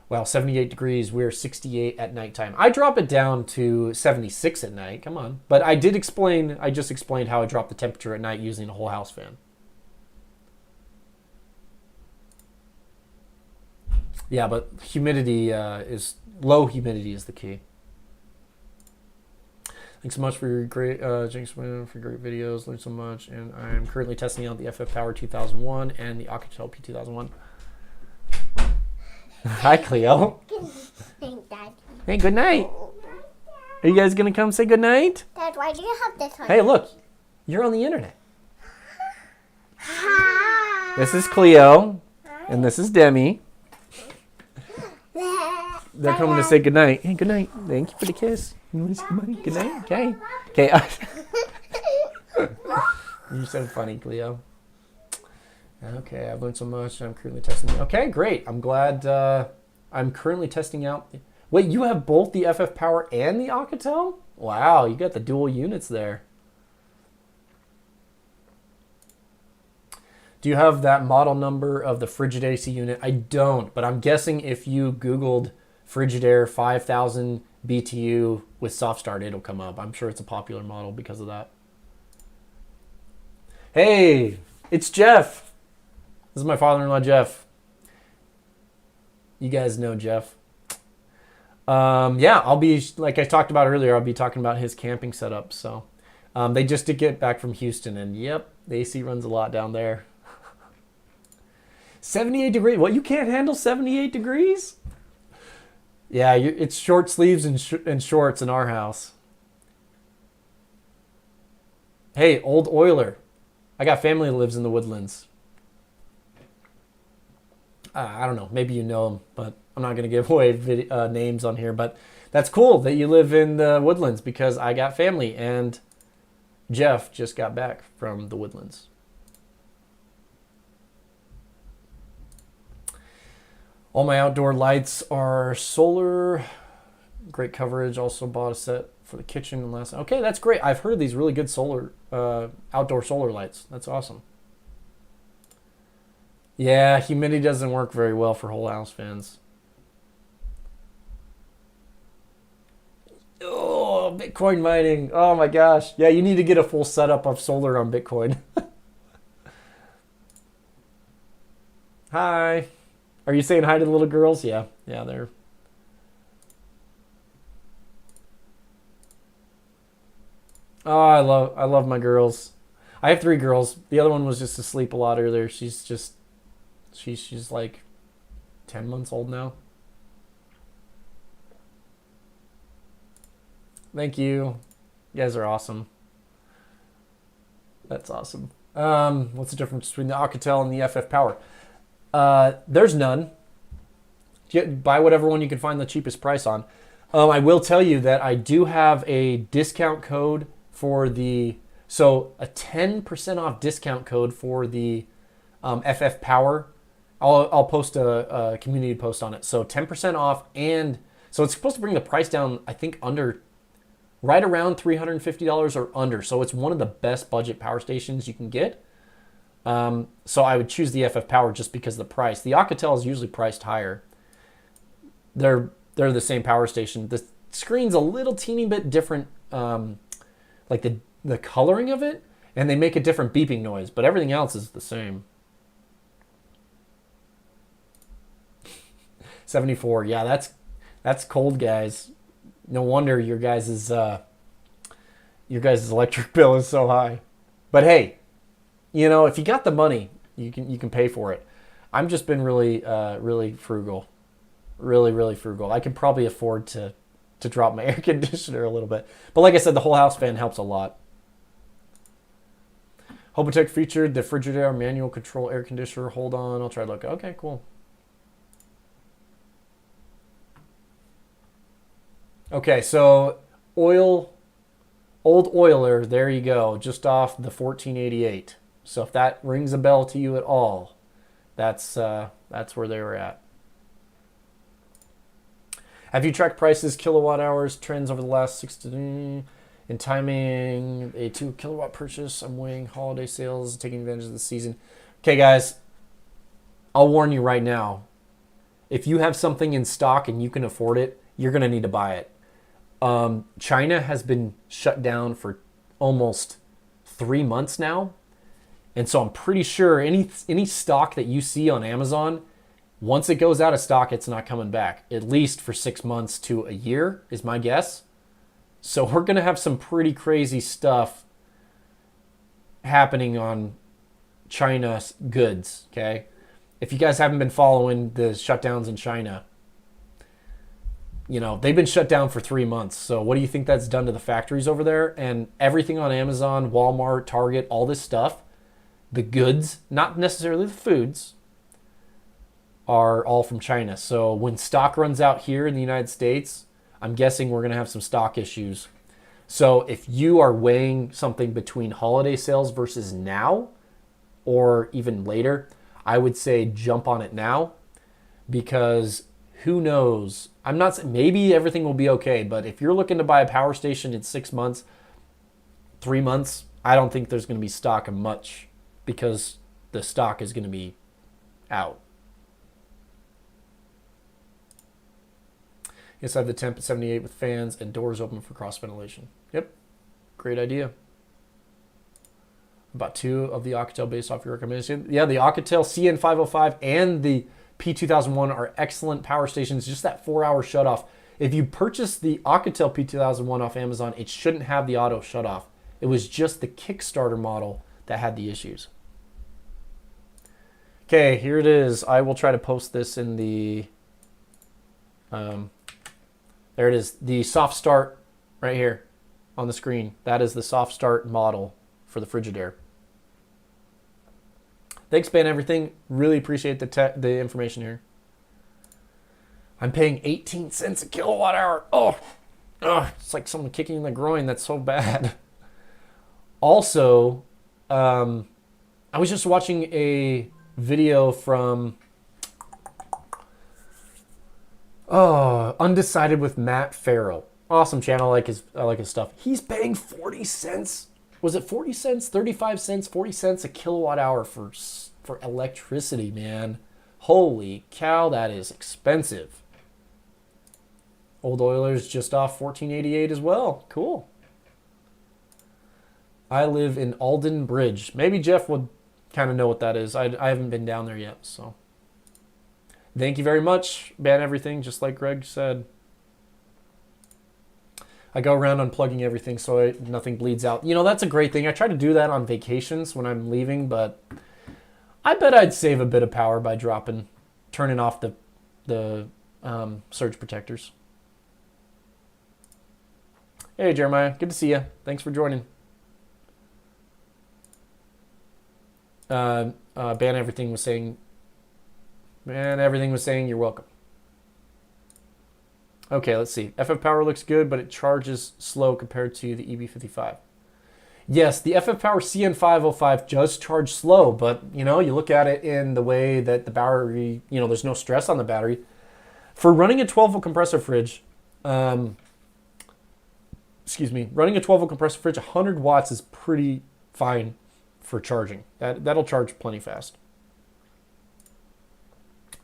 Well, 78 degrees, we're 68 at nighttime. I drop it down to 76 at night, come on. But I just explained how I drop the temperature at night using a whole house fan. Yeah, but low humidity is the key. Thanks so much for your great for great videos. Learned so much, and I am currently testing out the FFpower 2001 and the Alcatel P2001. Hi, Cleo. Good night, Dad. Hey, good night. Are you guys gonna come say good night? Dad, why do you have this on? Hey, look, you're on the internet. Hi. This is Cleo, and this is Demi. they're coming to say goodnight. Hey, good night. Thank you for the kiss. You want to say goodnight? Good night? Okay. Okay. You're so funny, Cleo. Okay, I've learned so much. I'm currently testing. Okay, great. I'm glad I'm currently testing out. Wait, you have both the FFpower and the Alcatel? Wow, you got the dual units there. Do you have that model number of the Frigid AC unit? I don't, but I'm guessing if you Googled Frigidaire 5000 BTU with soft start, it'll come up. I'm sure it's a popular model because of that. Hey, it's Jeff. This is my father-in-law, Jeff. You guys know Jeff. Yeah, I'll be, like I talked about earlier, I'll be talking about his camping setup. So they just did get back from Houston, and yep, the AC runs a lot down there. 78 degrees. What, you can't handle 78 degrees? Yeah, it's short sleeves and shorts in our house. Hey, old oiler. I got family that lives in the Woodlands. I don't know. Maybe you know them, but I'm not going to give away names on here. But that's cool that you live in the Woodlands because I got family, and Jeff just got back from the Woodlands. All my outdoor lights are solar. Great coverage. Also bought a set for the kitchen and last. Okay, that's great. I've heard of these really good solar, outdoor solar lights. That's awesome. Yeah, humidity doesn't work very well for whole house fans. Oh, Bitcoin mining. Oh my gosh. Yeah, you need to get a full setup of solar on Bitcoin. Hi. Are you saying hi to the little girls? Yeah, they're. Oh, I love my girls. I have 3 girls. The other one was just asleep a lot earlier. She's like 10 months old now. Thank you. You guys are awesome. That's awesome. What's the difference between the Alcatel and the FFpower? There's none. Buy whatever one you can find the cheapest price on. I will tell you that I do have a discount code for a 10% off discount code for the FFpower. I'll post a community post on it. So 10% off, and so it's supposed to bring the price down, I think right around $350 or under. So it's one of the best budget power stations you can get. So I would choose the FFpower just because of the price. The Alcatel is usually priced higher. They're the same power station. The screen's a little teeny bit different, like the coloring of it, and they make a different beeping noise, but everything else is the same. 74. Yeah, that's cold, guys. No wonder your guys' electric bill is so high. But hey, if you got the money, you can pay for it. I've just been really frugal. Really frugal. I could probably afford to drop my air conditioner a little bit. But like I said, the whole house fan helps a lot. Hobotech featured the Frigidaire manual control air conditioner. Hold on, I'll try to look. Okay, cool. Okay, so old oiler, there you go, just off the 1488. So if that rings a bell to you at all, that's where they were at. Have you tracked prices, kilowatt hours, trends over the last 6 to in timing a 2 kilowatt purchase? I'm weighing holiday sales, taking advantage of the season. Okay, guys, I'll warn you right now. If you have something in stock and you can afford it, you're going to need to buy it. China has been shut down for almost 3 months now. And so I'm pretty sure any stock that you see on Amazon, once it goes out of stock, it's not coming back. At least for 6 months to a year is my guess. So we're going to have some pretty crazy stuff happening on China's goods, okay? If you guys haven't been following the shutdowns in China, they've been shut down for 3 months. So what do you think that's done to the factories over there? And everything on Amazon, Walmart, Target, all this stuff, the goods, not necessarily the foods, are all from China. So when stock runs out here in the United States, I'm guessing we're going to have some stock issues. So if you are weighing something between holiday sales versus now or even later, I would say jump on it now, because who knows? I'm not saying maybe everything will be okay, but if you're looking to buy a power station in 6 months, 3 months, I don't think there's going to be stock of much, because the stock is going to be out. Yes, I have the temp at 78 with fans and doors open for cross ventilation. Yep, great idea. About 2 of the Alcatel based off your recommendation. Yeah, the Alcatel CN505 and the P2001 are excellent power stations. Just that 4-hour shutoff. If you purchase the Alcatel P2001 off Amazon, it shouldn't have the auto shutoff. It was just the Kickstarter model that had the issues. Okay, here it is. I will try to post this in the... there it is. The soft start right here on the screen. That is the soft start model for the Frigidaire. Thanks, Ben, everything. Really appreciate the information here. I'm paying 18 cents a kilowatt hour. Oh, it's like someone kicking in the groin. That's so bad. Also, I was just watching a video from Undecided with Matt Farrell. Awesome channel. I like his stuff. He's paying 40 cents. Was it 40 cents, 35 cents, 40 cents a kilowatt hour for electricity, man. Holy cow, that is expensive. Old Oilers just off 1488 as well. Cool. I live in Alden Bridge. Maybe Jeff would kind of know what that is. I haven't been down there yet, so. Thank you very much. Ban everything, just like Greg said. I go around unplugging everything so nothing bleeds out. You know, that's a great thing. I try to do that on vacations when I'm leaving, but I bet I'd save a bit of power by turning off the surge protectors. Hey, Jeremiah. Good to see you. Thanks for joining. Ban everything was saying you're welcome. Okay, let's see. FFpower looks good, but it charges slow compared to the EB55. Yes, the FFpower CN505 does charge slow, but you look at it in the way that the battery, there's no stress on the battery. For running a 12-volt compressor fridge, running a 12-volt compressor fridge, 100 watts is pretty fine for charging. That'll charge plenty fast.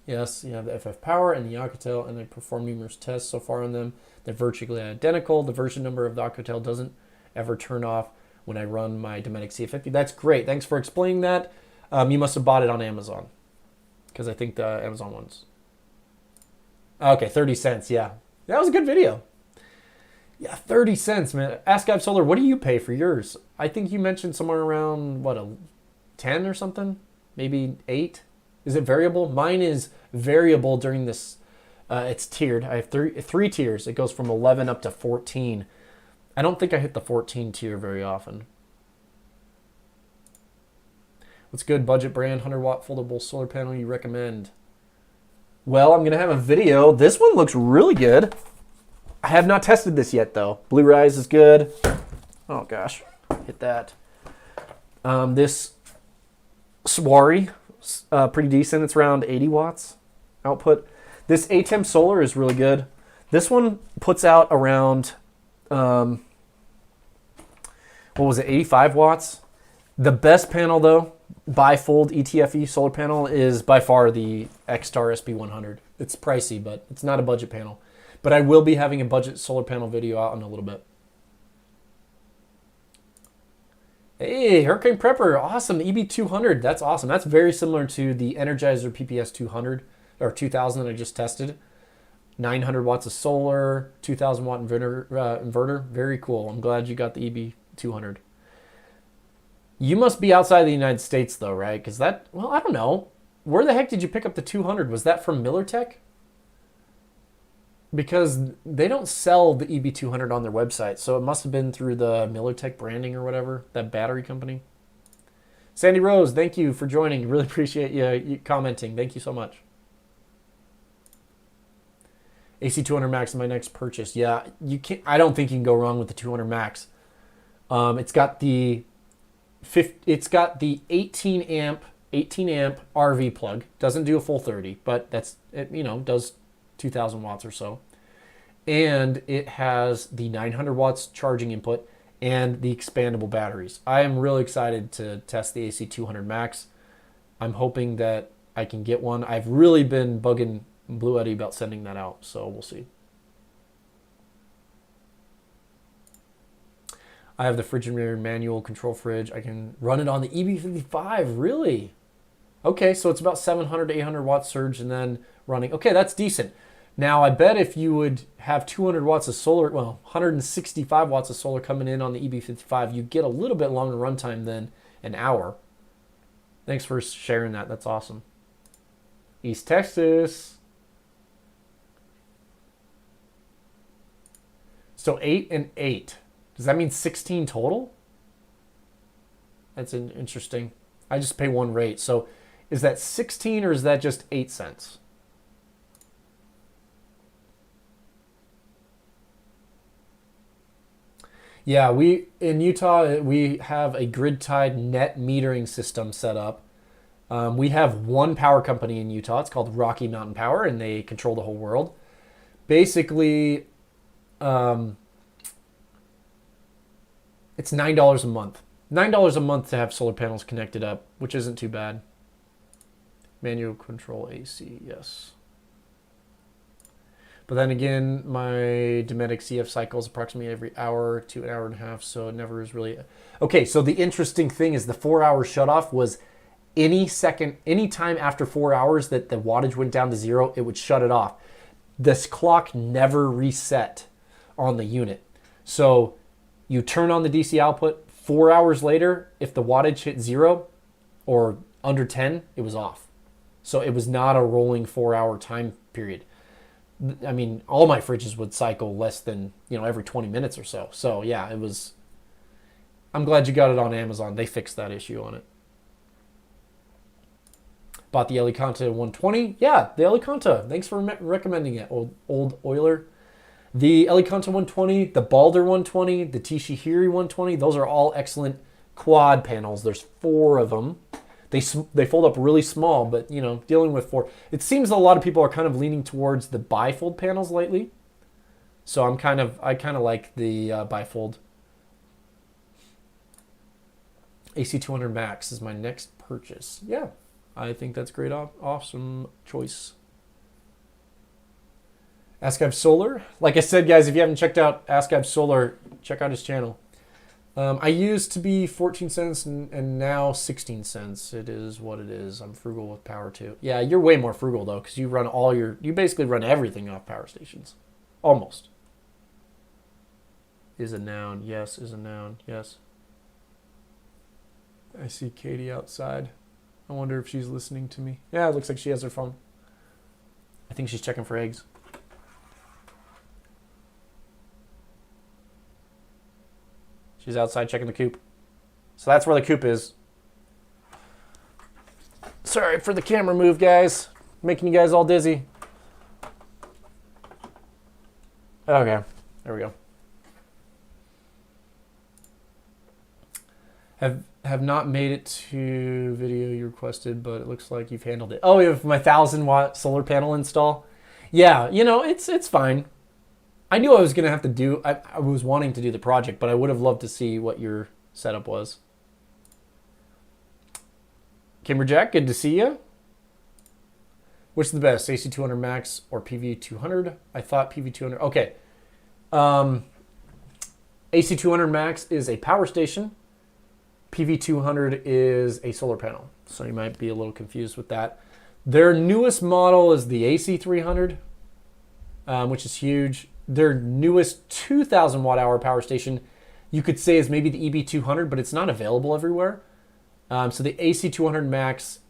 Yes, you have the FFpower and the Alcatel, and I performed numerous tests so far on them. They're virtually identical. The version number of the Alcatel doesn't ever turn off when I run my Dometic CF50. That's great. Thanks for explaining that. You must have bought it on Amazon, because I think the Amazon ones. Okay, 30 cents, yeah. That was a good video. Yeah, 30 cents, man. Ask Ab Solar, what do you pay for yours? I think you mentioned somewhere around, a 10 or something? Maybe 8? Is it variable? Mine is variable during this. It's tiered. I have three tiers. It goes from 11 up to 14. I don't think I hit the 14 tier very often. What's good budget brand 100-watt foldable solar panel you recommend? Well, I'm going to have a video. This one looks really good. I have not tested this yet, though. Blue Rise is good. Oh, gosh. Hit that. This Swari, pretty decent. It's around 80 watts output. This ATEM Solar is really good. This one puts out around, 85 watts. The best panel, though, bifold ETFE solar panel is by far the X-Star SB100. It's pricey, but it's not a budget panel. But I will be having a budget solar panel video out in a little bit. Hey, Hurricane Prepper, awesome. EB200, that's awesome. That's very similar to the Energizer PPS 200 or 2000 that I just tested. 900 watts of solar, 2000 watt inverter. Very cool. I'm glad you got the EB200. You must be outside the United States though, right? Because that, well, I don't know. Where the heck did you pick up the 200? Was that from MillerTech? Because they don't sell the EB200 on their website, so it must have been through the MillerTech branding or whatever, that battery company. Sandy Rose, thank you for joining. Really appreciate you commenting. Thank you so much. AC 200 Max is my next purchase. Yeah, you can't. I don't think you can go wrong with the 200 Max. It's got the 18 amp RV plug. Doesn't do a full 30, but that's it. You know, does 2,000 watts or so. And it has the 900 watts charging input and the expandable batteries. I am really excited to test the AC 200 Max. I'm hoping that I can get one. I've really been bugging Blue Eddy about sending that out, so we'll see. I have the Frigidaire manual control fridge. I can run it on the EB55, really? Okay, so it's about 700 to 800 watt surge and then running. Okay, that's decent. Now, I bet if you would have 200 watts of solar, well, 165 watts of solar coming in on the EB55, you get a little bit longer runtime than an hour. Thanks for sharing that. That's awesome. East Texas. So 8 and 8. Does that mean 16 total? That's interesting. I just pay one rate. So is that 16 or is that just 8 cents? Yeah, in Utah, we have a grid-tied net metering system set up. We have one power company in Utah. It's called Rocky Mountain Power, and they control the whole world. Basically, it's $9 a month. $9 a month to have solar panels connected up, which isn't too bad. Manual control AC, yes. But then again, my Dometic CF cycle is approximately every hour to an hour and a half, so it never is really... Okay, so the interesting thing is the 4-hour shutoff was any time after 4 hours that the wattage went down to 0, it would shut it off. This clock never reset on the unit. So you turn on the DC output, 4 hours later, if the wattage hit 0 or under 10, it was off. So it was not a rolling 4-hour time period. I mean, all my fridges would cycle less than, every 20 minutes or so. So yeah, it was, I'm glad you got it on Amazon. They fixed that issue on it. Bought the Alicante 120. Yeah, the Alicante. Thanks for recommending it, old Oiler. The Alicante 120, the Balder 120, the Tishihiri 120, those are all excellent quad panels. There's 4 of them. They fold up really small, but dealing with 4, it seems a lot of people are kind of leaning towards the bifold panels lately. So I kind of like the bifold. AC 200 Max is my next purchase. Yeah, I think that's great. Awesome choice. AskGuyv Solar. Like I said, guys, if you haven't checked out AskGuyv Solar, check out his channel. I used to be 14 cents and now 16 cents. It is what it is. I'm frugal with power too. Yeah, you're way more frugal though, because you basically run everything off power stations. Almost. Is a noun. Yes, is a noun. Yes. I see Katie outside. I wonder if she's listening to me. Yeah, it looks like she has her phone. I think she's checking for eggs. She's outside checking the coop. So that's where the coop is. Sorry for the camera move, guys. Making you guys all dizzy. Okay, there we go. Have not made it to video you requested, but it looks like you've handled it. Oh, you have my 1,000-watt solar panel install? Yeah, it's fine. I knew I was going to have to do... I was wanting to do the project, but I would have loved to see what your setup was. Kimberjack, good to see you. Which is the best, AC 200 Max or PV 200? I thought PV 200... Okay. AC 200 Max is a power station. PV 200 is a solar panel. So you might be a little confused with that. Their newest model is the AC 300, which is huge. Their newest 2,000 watt hour power station, you could say, is maybe the EB200, but it's not available everywhere. So the AC 200 Max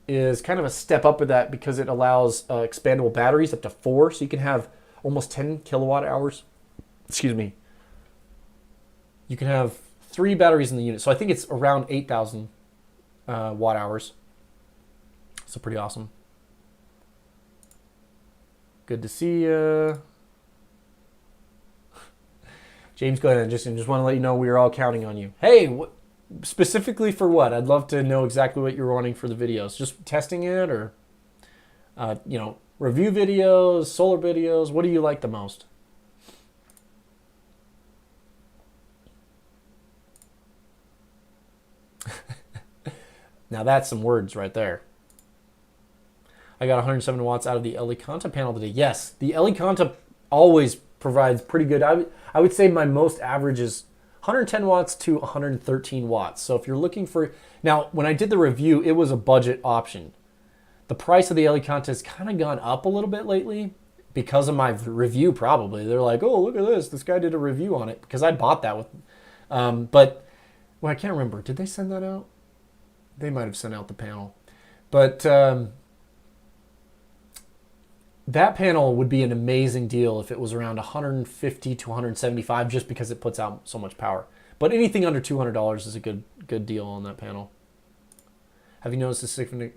is kind of a step up with that because it allows expandable batteries up to 4, so you can have almost 10 kilowatt hours. Excuse me. You can have 3 batteries in the unit, so I think it's around 8,000 watt hours. So pretty awesome. Good to see you. James, go ahead. Just want to let you know we are all counting on you. Hey, specifically for what? I'd love to know exactly what you're wanting for the videos. Just testing it, or review videos, solar videos. What do you like the most? Now that's some words right there. I got 107 watts out of the LE Conta panel today. Yes, the LE Conta always provides pretty good. I would say my most average is 110 watts to 113 watts. So if you're looking for, now when I did the review, it was a budget option. The price of the LE Conta has kind of gone up a little bit lately because of my review probably. They're like, oh, look at this. This guy did a review on it, because I bought that with, but well, I can't remember. Did they send that out? They might have sent out the panel. But that panel would be an amazing deal if it was around 150 to 175, just because it puts out so much power. But anything under $200 is a good deal on that panel. Have you noticed a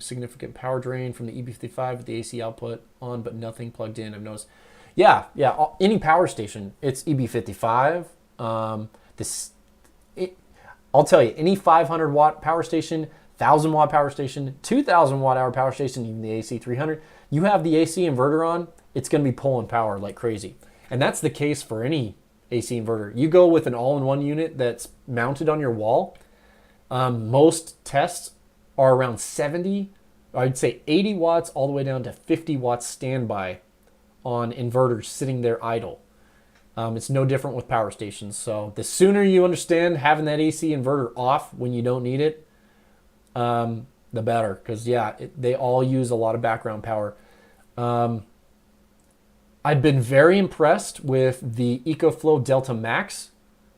significant power drain from the EB55 with the AC output on but nothing plugged in? I've noticed. Yeah. Any power station, it's EB55. I'll tell you, any 500 watt power station, 1,000 watt power station, 2,000 watt hour power station, even the AC 300, you have the AC inverter on, it's going to be pulling power like crazy. And that's the case for any AC inverter. You go with an all-in-one unit that's mounted on your wall, most tests are around 70, I'd say 80 watts all the way down to 50 watts standby on inverters sitting there idle. It's no different with power stations. So the sooner you understand having that AC inverter off when you don't need it, the better. Because they all use a lot of background power. I've been very impressed with the EcoFlow Delta Max.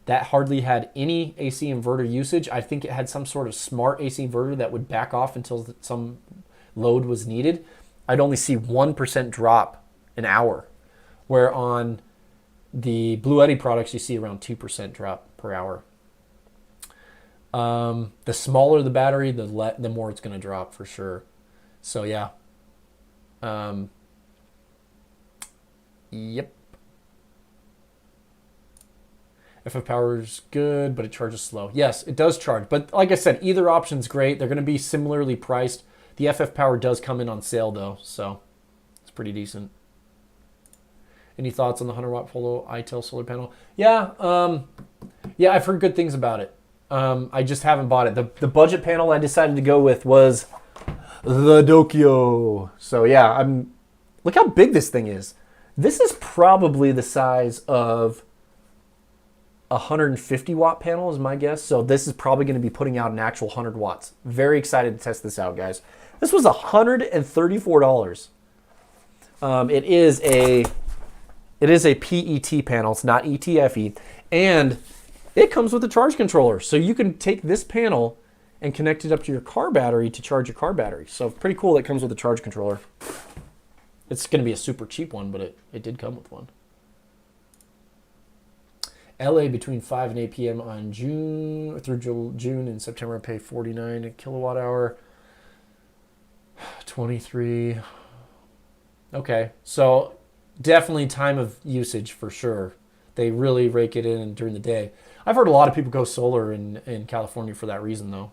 That hardly had any AC inverter usage. I think it had some sort of smart AC inverter that would back off until some load was needed. I'd only see 1% drop an hour, where on the Blue Eddy products, you see around 2% drop per hour. The smaller the battery, the more it's going to drop for sure. So yeah. Yep. FFpower is good, but it charges slow. Yes, it does charge. But like I said, either option's great. They're going to be similarly priced. The FFpower does come in on sale though, so it's pretty decent. Any thoughts on the 100 watt Polo iTel solar panel? Yeah, I've heard good things about it. I just haven't bought it. The budget panel I decided to go with was the Dokyo. So yeah, look how big this thing is. This is probably the size of a 150 watt panel is my guess. So this is probably going to be putting out an actual 100 watts. Very excited to test this out, guys. This was $134. It is a PET panel. It's not ETFE. And it comes with a charge controller. So you can take this panel and connect it up to your car battery to charge your car battery. So pretty cool that it comes with a charge controller. It's going to be a super cheap one, but it did come with one. LA between 5 and 8 p.m. on June and September, pay 49 a kilowatt hour. 23. Okay, so definitely time of usage for sure. They really rake it in during the day. I've heard a lot of people go solar in California for that reason, though.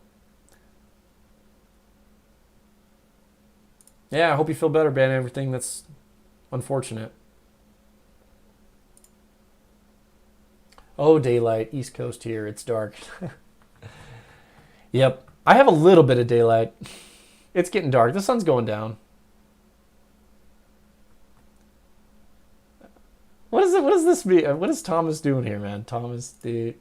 Yeah, I hope you feel better, Ben. Everything that's unfortunate. Oh, daylight. East Coast here. It's dark. Yep. I have a little bit of daylight. It's getting dark. The sun's going down. What does this mean? What is Thomas doing here, man? Thomas, dude,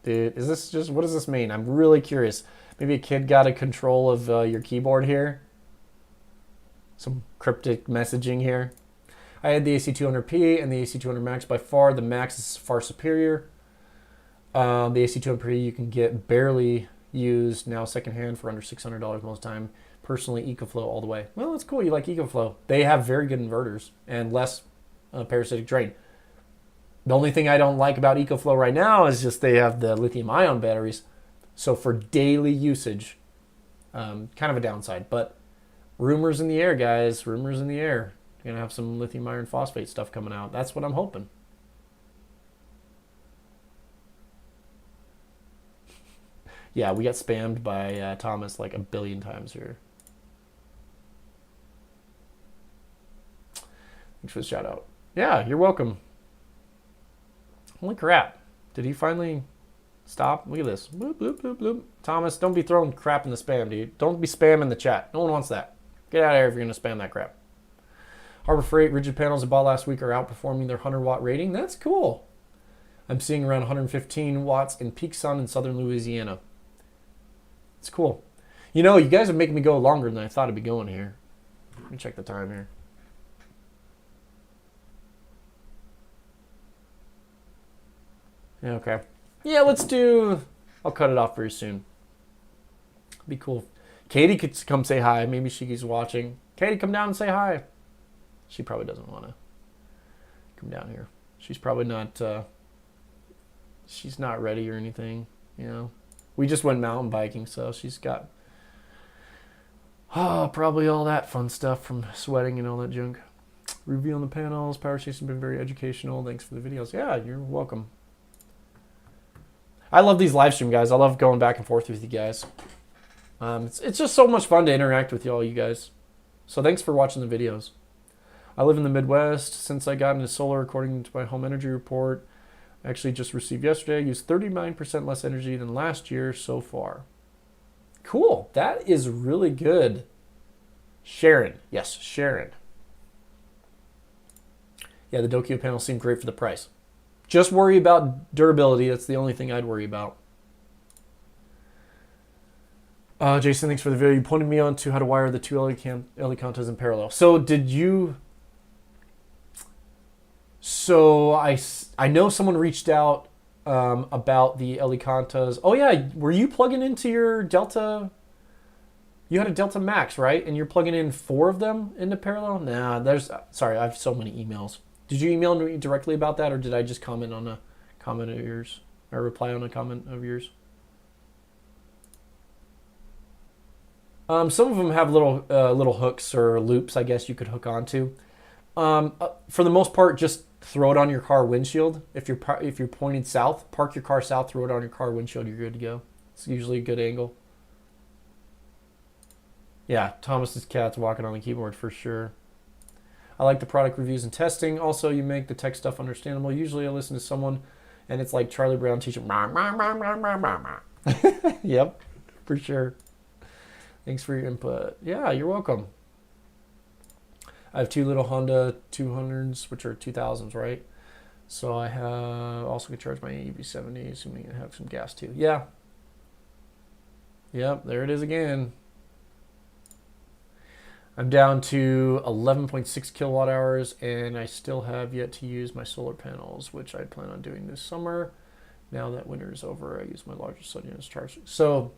is this just, what does this mean? I'm really curious. Maybe a kid got a control of your keyboard here. Some cryptic messaging here. I had the AC200P and the AC200 Max. By far, the Max is far superior. The AC200P you can get barely used now secondhand for under $600 most time. Personally, EcoFlow all the way. Well, that's cool. You like EcoFlow. They have very good inverters and less parasitic drain. The only thing I don't like about EcoFlow right now is just they have the lithium-ion batteries. So for daily usage, kind of a downside. But rumors in the air, guys. Rumors in the air. You're going to have some lithium iron phosphate stuff coming out. That's what I'm hoping. Yeah, we got spammed by Thomas like a billion times here. Thanks for the shout out. Yeah, you're welcome. Holy crap. Did he finally stop? Look at this. Bloop, bloop, bloop, bloop. Thomas, don't be throwing crap in the spam, dude. Don't be spamming the chat. No one wants that. Get out of here if you're going to spam that crap. Harbor Freight rigid panels I bought last week are outperforming their 100-watt rating. That's cool. I'm seeing around 115 watts in peak sun in southern Louisiana. It's cool. You know, you guys are making me go longer than I thought I'd be going here. Let me check the time here. Yeah, okay. Yeah, let's do... I'll cut it off very soon. Be cool. Katie could come say hi. Maybe she's watching. Katie, come down and say hi. She probably doesn't want to come down here. She's probably not... she's not ready or anything, you know. We just went mountain biking, so she's got probably all that fun stuff from sweating and all that junk. Review on the panels. Power station's been very educational. Thanks for the videos. Yeah, you're welcome. I love these live stream, guys. I love going back and forth with you guys. It's just so much fun to interact with you guys. So thanks for watching the videos. I live in the Midwest. Since I got into solar, according to my home energy report, I actually just received yesterday, I used 39% less energy than last year so far. Cool. That is really good. Sharon. Yes, Sharon. Yeah, the Dokyo panels seem great for the price. Just worry about durability. That's the only thing I'd worry about. Jason, thanks for the video. You pointed me on to how to wire the two Elicantas in parallel. So did you... So I know someone reached out about the Elicantas. Oh yeah, were you plugging into your Delta? You had a Delta Max, right? And you're plugging in 4 of them into parallel? Nah, sorry, I have so many emails. Did you email me directly about that, or did I just comment on a comment of yours, or reply on a comment of yours? Some of them have little hooks or loops, I guess you could hook onto. For the most part, just throw it on your car windshield. If you're pointed south, park your car south, throw it on your car windshield, you're good to go. It's usually a good angle. Yeah, Thomas's cat's walking on the keyboard for sure. I like the product reviews and testing. Also, you make the tech stuff understandable. Usually I listen to someone and it's like Charlie Brown teaching. Yep, for sure. Thanks for your input. Yeah, you're welcome. I have 2 little Honda 200s, which are 2000s, right? So I have also can charge my EV70, assuming I have some gas too. Yeah. Yep, there it is again. I'm down to 11.6 kilowatt hours, and I still have yet to use my solar panels, which I plan on doing this summer. Now that winter is over, I use my largest sun units charge. So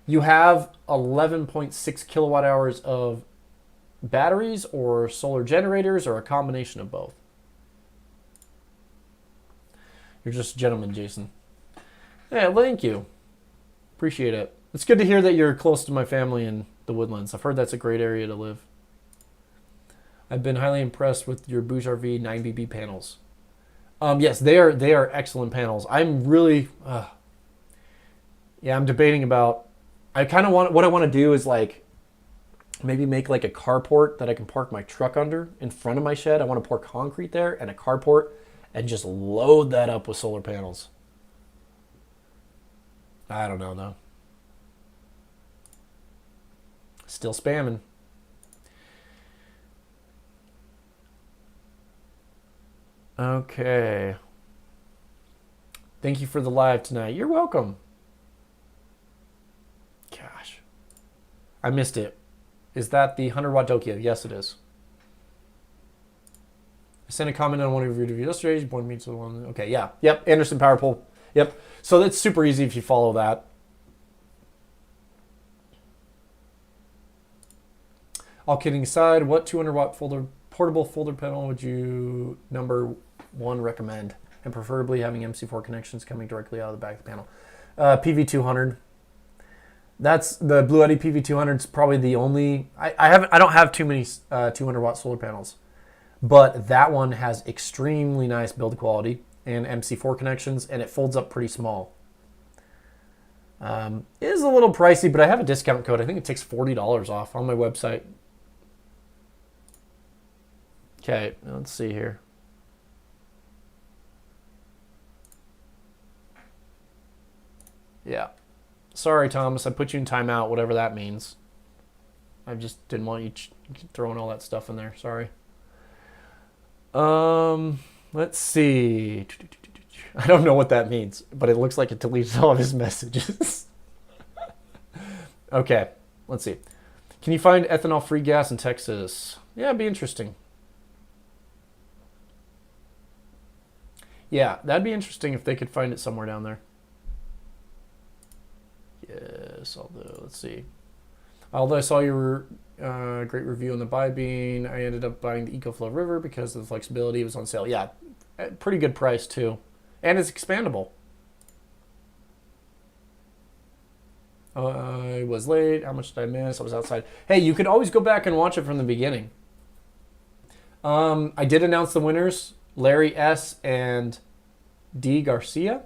you have 11.6 kilowatt hours of batteries or solar generators, or a combination of both? You're just a gentleman, Jason. Yeah, thank you. Appreciate it. It's good to hear that you're close to my family in the Woodlands. I've heard that's a great area to live. I've been highly impressed with your Bouge RV 9BB panels. Yes, they are excellent panels. I'm really, I'm debating about. I kind of want, what I want to do is like maybe make like a carport that I can park my truck under in front of my shed. I want to pour concrete there and a carport and just load that up with solar panels. I don't know though. Still spamming. Okay. Thank you for the live tonight. You're welcome. Gosh. I missed it. Is that the 100-watt Dokia? Yes, it is. I sent a comment on one of your videos yesterday. You pointed me to the one. Okay, yeah. Yep, Anderson Power Pole. Yep. So that's super easy if you follow that. All kidding aside, what 200-watt portable folder panel would you, number 1, recommend? And preferably having MC4 connections coming directly out of the back of the panel. PV200. That's the Blue Yeti PV200 is probably the only. I don't have too many 200-watt solar panels, but that one has extremely nice build quality and MC4 connections, and it folds up pretty small. It is a little pricey, but I have a discount code. I think it takes $40 off on my website. Okay, let's see here. Yeah. Sorry, Thomas. I put you in timeout, whatever that means. I just didn't want you throwing all that stuff in there. Sorry. Let's see. I don't know what that means, but it looks like it deletes all of his messages. Okay, let's see. Can you find ethanol-free gas in Texas? Yeah, it'd be interesting. Yeah, that'd be interesting if they could find it somewhere down there. Yes, although, let's see. Although I saw your great review on the buy bean, I ended up buying the EcoFlow River because of the flexibility. It was on sale. Yeah, pretty good price too. And it's expandable. I was late. How much did I miss? I was outside. Hey, you could always go back and watch it from the beginning. I did announce the winners. Larry S. and D. Garcia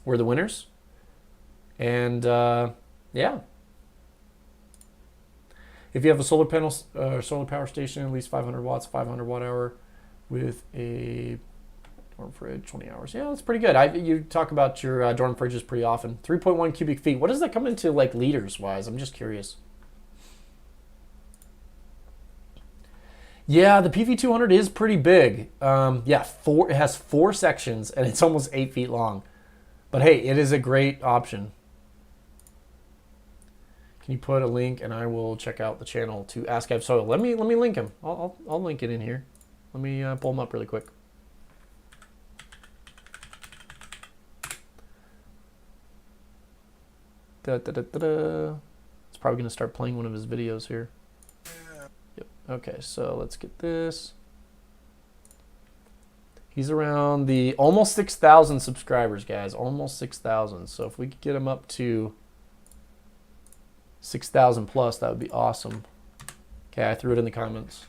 were the winners. And yeah. If you have a solar panel or solar power station, at least 500 watts, 500 watt hour with a dorm fridge, 20 hours. Yeah, that's pretty good. You talk about your dorm fridges pretty often. 3.1 cubic feet. What does that come into like liters wise? I'm just curious. Yeah, the PV200 is pretty big. Yeah, it has 4 sections and it's almost 8 feet long. But hey, it is a great option. Can you put a link and I will check out the channel to Ask I've Soil. Let me link him. I'll link it in here. Let me pull him up really quick. It's probably going to start playing one of his videos here. Yep. Okay, so let's get this. He's around the almost 6,000 subscribers, guys. Almost 6,000. So if we could get him up to 6,000 plus, that would be awesome. Okay, I threw it in the comments.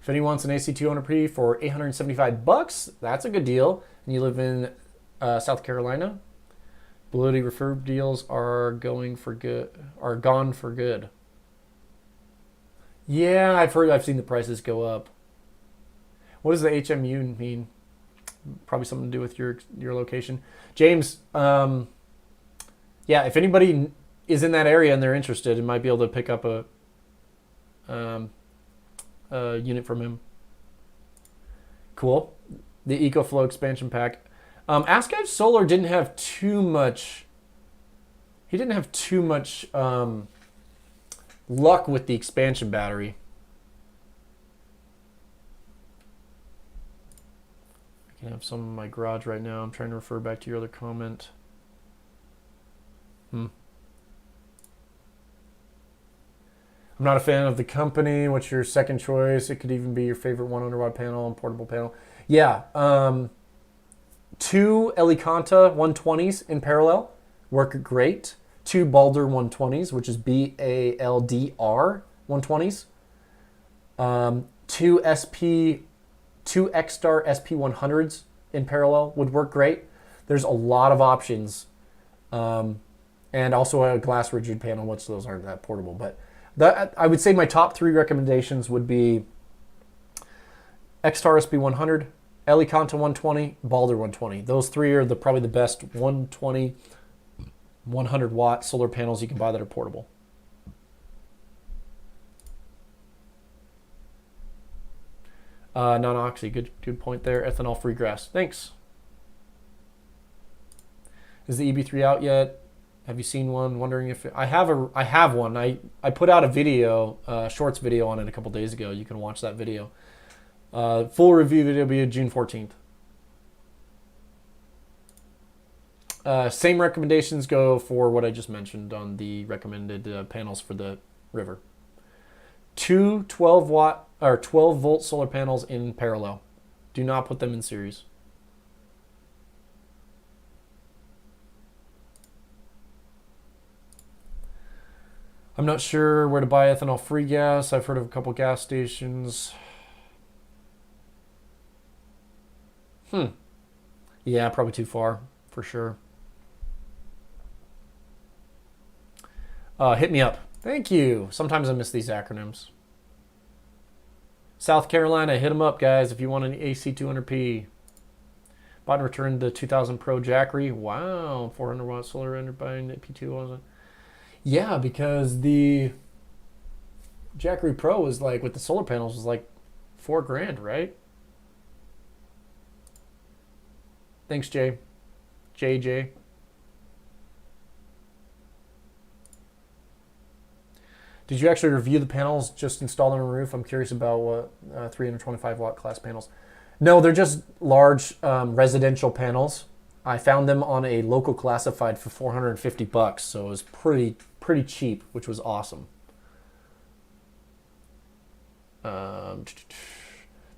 If anyone wants an AC200P for $875, that's a good deal. And you live in South Carolina, Blue refurb deals are gone for good. Yeah, I've seen the prices go up. What does the HMU mean? Probably something to do with your location. James, yeah, if anybody is in that area and they're interested and might be able to pick up a unit from him. Cool. The EcoFlow expansion pack. Ask Guy Solar didn't have too much. He didn't have too much luck with the expansion battery. I can have some in my garage right now. I'm trying to refer back to your other comment. I'm not a fan of the company. What's your second choice? It could even be your favorite 100 watt panel and portable panel. Yeah, 2 Elecanta 120s in parallel work great. 2 Balder 120s, which is BALDR 120s. 2 X-Star SP100s in parallel would work great. There's a lot of options. And also a glass rigid panel, which those aren't that portable. But I would say my top 3 recommendations would be X-Star SP100, Elecanta 120, Balder 120. Those 3 are probably the best 120, 100 watt solar panels you can buy that are portable. Non-oxy, good point there. Ethanol-free grass. Thanks. Is the EB3 out yet? Have you seen one? Wondering if I have one. I put out a video, shorts video on it a couple days ago. You can watch that video. Full review video will be June 14th. Same recommendations go for what I just mentioned on the recommended panels for the river. 2 12 volt solar panels in parallel. Do not put them in series. I'm not sure where to buy ethanol-free gas. I've heard of a couple gas stations. Yeah, probably too far, for sure. Hit me up. Thank you. Sometimes I miss these acronyms. South Carolina, hit them up, guys, if you want an AC 200p. Bought and returned the 2000 Pro Jackery. Wow, 400 watt solar rendered by P2 wasn't. Yeah, because the Jackery Pro was like, with the solar panels, was like $4,000, right? Thanks, Jay. JJ. Did you actually review the panels, just install them on the roof? I'm curious about what 325 watt class panels. No, they're just large residential panels. I found them on a local classified for $450, so it was pretty cheap, which was awesome.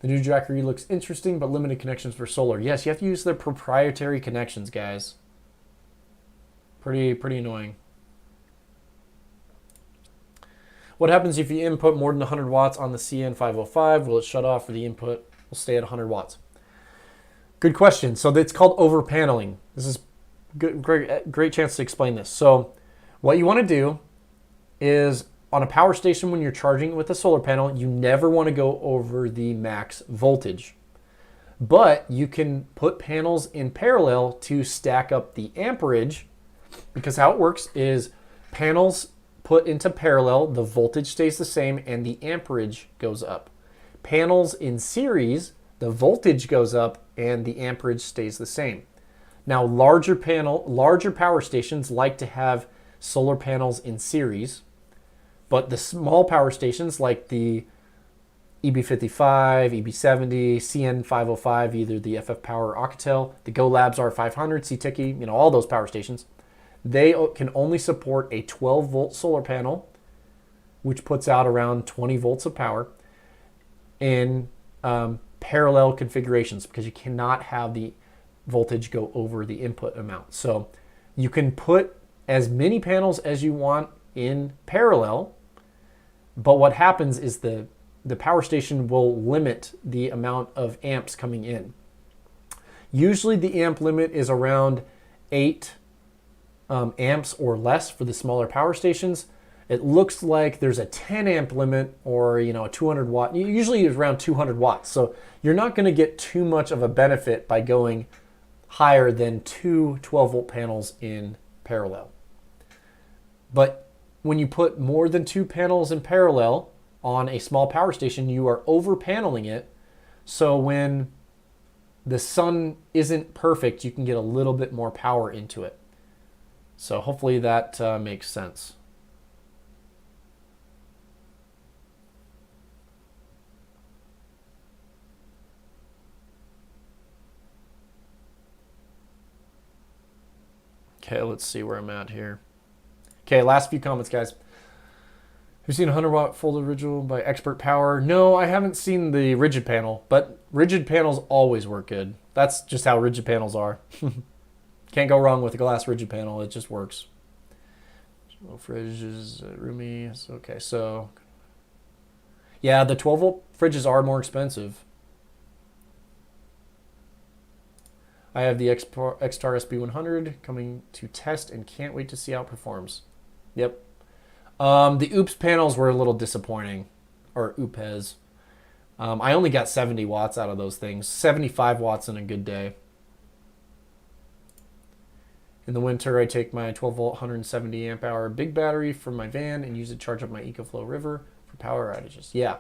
The new Jackery looks interesting, but limited connections for solar. Yes, you have to use their proprietary connections, guys. Pretty annoying. What happens if you input more than 100 watts on the CN505? Will it shut off, or the input will stay at 100 watts? Good question. So it's called over paneling. This is good, great chance to explain this. So what you want to do is, on a power station, when you're charging with a solar panel, you never want to go over the max voltage. But you can put panels in parallel to stack up the amperage, because how it works is panels put into parallel, the voltage stays the same and the amperage goes up. Panels in series, the voltage goes up and the amperage stays the same. Now, larger power stations like to have solar panels in series, but the small power stations like the EB55, EB70, CN505, either the FFpower or Alcatel, the Go Labs R500, C-Tiki, all those power stations, they can only support a 12 volt solar panel, which puts out around 20 volts of power in parallel configurations, because you cannot have the voltage go over the input amount. So you can put as many panels as you want in parallel, but what happens is the power station will limit the amount of amps coming in. Usually the amp limit is around 8 amps or less for the smaller power stations. It looks like there's a 10 amp limit, or a 200 watt. Usually it's around 200 watts. So you're not going to get too much of a benefit by going higher than two 12 volt panels in parallel. But when you put more than 2 panels in parallel on a small power station, you are over paneling it. So when the sun isn't perfect, you can get a little bit more power into it. So hopefully that makes sense. Okay, let's see where I'm at here. Okay, last few comments, guys. Have you seen a 100 watt full original by Expert Power? No, I haven't seen the rigid panel, but rigid panels always work good. That's just how rigid panels are. Can't go wrong with a glass rigid panel. It just works. Low fridge is roomy. Okay, so yeah, the 12 volt fridges are more expensive. I have the X-Star SB100 coming to test and can't wait to see how it performs. Yep. The OOPS panels were a little disappointing, or OOPES. I only got 70 watts out of those things. 75 watts in a good day. In the winter, I take my 12 volt 170 amp hour big battery from my van and use it to charge up my EcoFlow River for power outages. Yeah,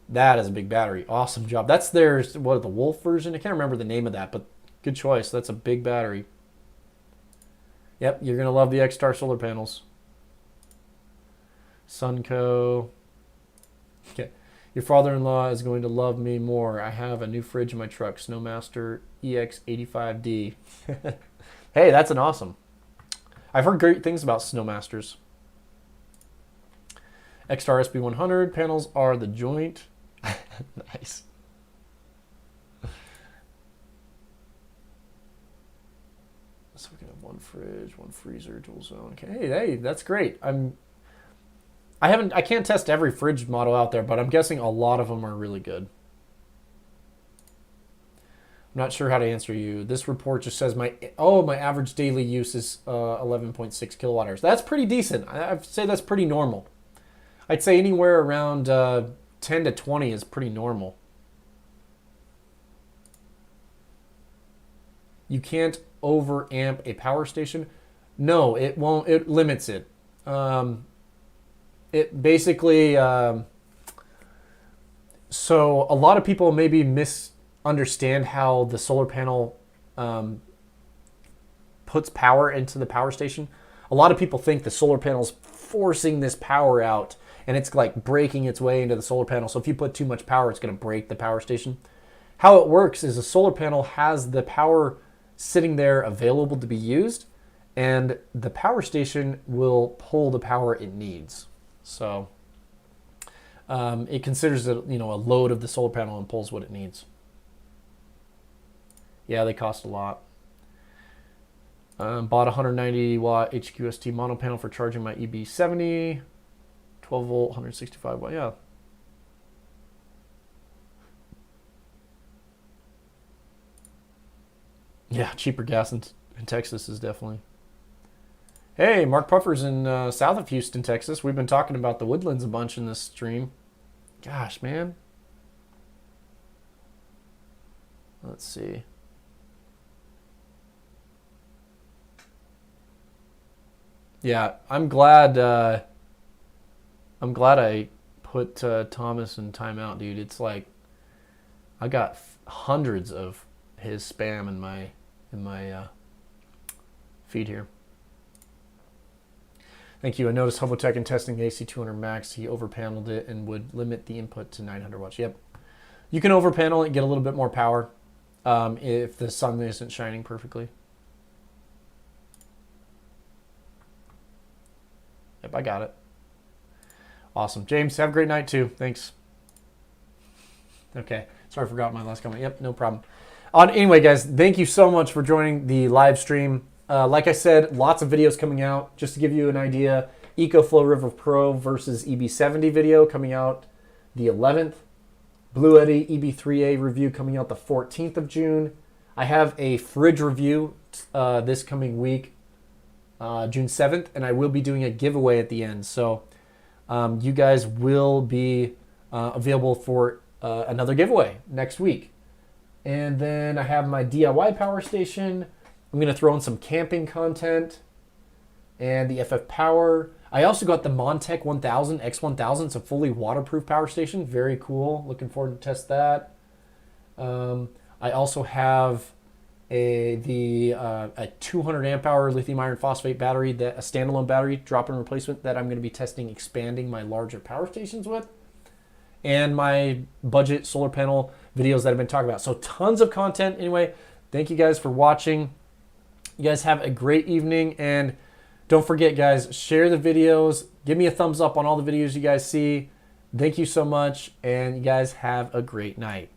that is a big battery. Awesome job. That's their, the Wolf version? I can't remember the name of that, but good choice. That's a big battery. Yep, you're going to love the X-Star solar panels. Sunco. Okay. Your father-in-law is going to love me more. I have a new fridge in my truck, Snowmaster EX85D. Hey, that's an awesome. I've heard great things about Snowmasters. X-Star SB100 panels are the joint. Nice. So we can have one fridge, one freezer, dual zone. Okay, hey, that's great. I can't test every fridge model out there, but I'm guessing a lot of them are really good. not sure how to answer you. This report just says my average daily use is 11.6 kilowatt hours. That's pretty decent. I'd say that's pretty normal. I'd say anywhere around 10 to 20 is pretty normal. You can't overamp a power station. No, it won't. It limits it. It basically, so a lot of people maybe misunderstand how the solar panel puts power into the power station. A lot of people think the solar panel's forcing this power out and it's like breaking its way into the solar panel. So if you put too much power, it's going to break the power station. How it works is a solar panel has the power sitting there available to be used, and the power station will pull the power it needs. So it considers it, a load of the solar panel and pulls what it needs. Yeah, they cost a lot. Bought a 190 watt HQST mono panel for charging my EB70, 12 volt, 165 watt. Yeah. Yeah, cheaper gas in Texas is definitely. Hey, Mark Puffer's in south of Houston, Texas. We've been talking about the Woodlands a bunch in this stream. Gosh, man. Let's see. Yeah, I'm glad I put Thomas in timeout, dude. It's like I got hundreds of his spam in my feed here. Thank you. I noticed Hobotech in testing the AC200 Max, he overpaneled it and would limit the input to 900 watts. Yep. You can overpanel it and get a little bit more power if the sun isn't shining perfectly. Yep, I got it. Awesome. James, have a great night too. Thanks. Okay. Sorry, I forgot my last comment. Yep, no problem. Anyway, guys, thank you so much for joining the live stream. Like I said, lots of videos coming out. Just to give you an idea, EcoFlow River Pro versus EB70 video coming out the 11th. Blue Eddy EB3A review coming out the 14th of June. I have a fridge review this coming week, June 7th, and I will be doing a giveaway at the end. So you guys will be available for another giveaway next week. And then I have my DIY power station. I'm going to throw in some camping content and the FFpower. I also got the Montech 1000 X1000. It's a fully waterproof power station. Very cool. Looking forward to test that. I also have a 200 amp hour lithium iron phosphate battery, a standalone battery drop-in replacement that I'm going to be testing, expanding my larger power stations with. And my budget solar panel videos that I've been talking about. So tons of content. Anyway, thank you guys for watching. You guys have a great evening. And don't forget, guys, share the videos. Give me a thumbs up on all the videos you guys see. Thank you so much. And you guys have a great night.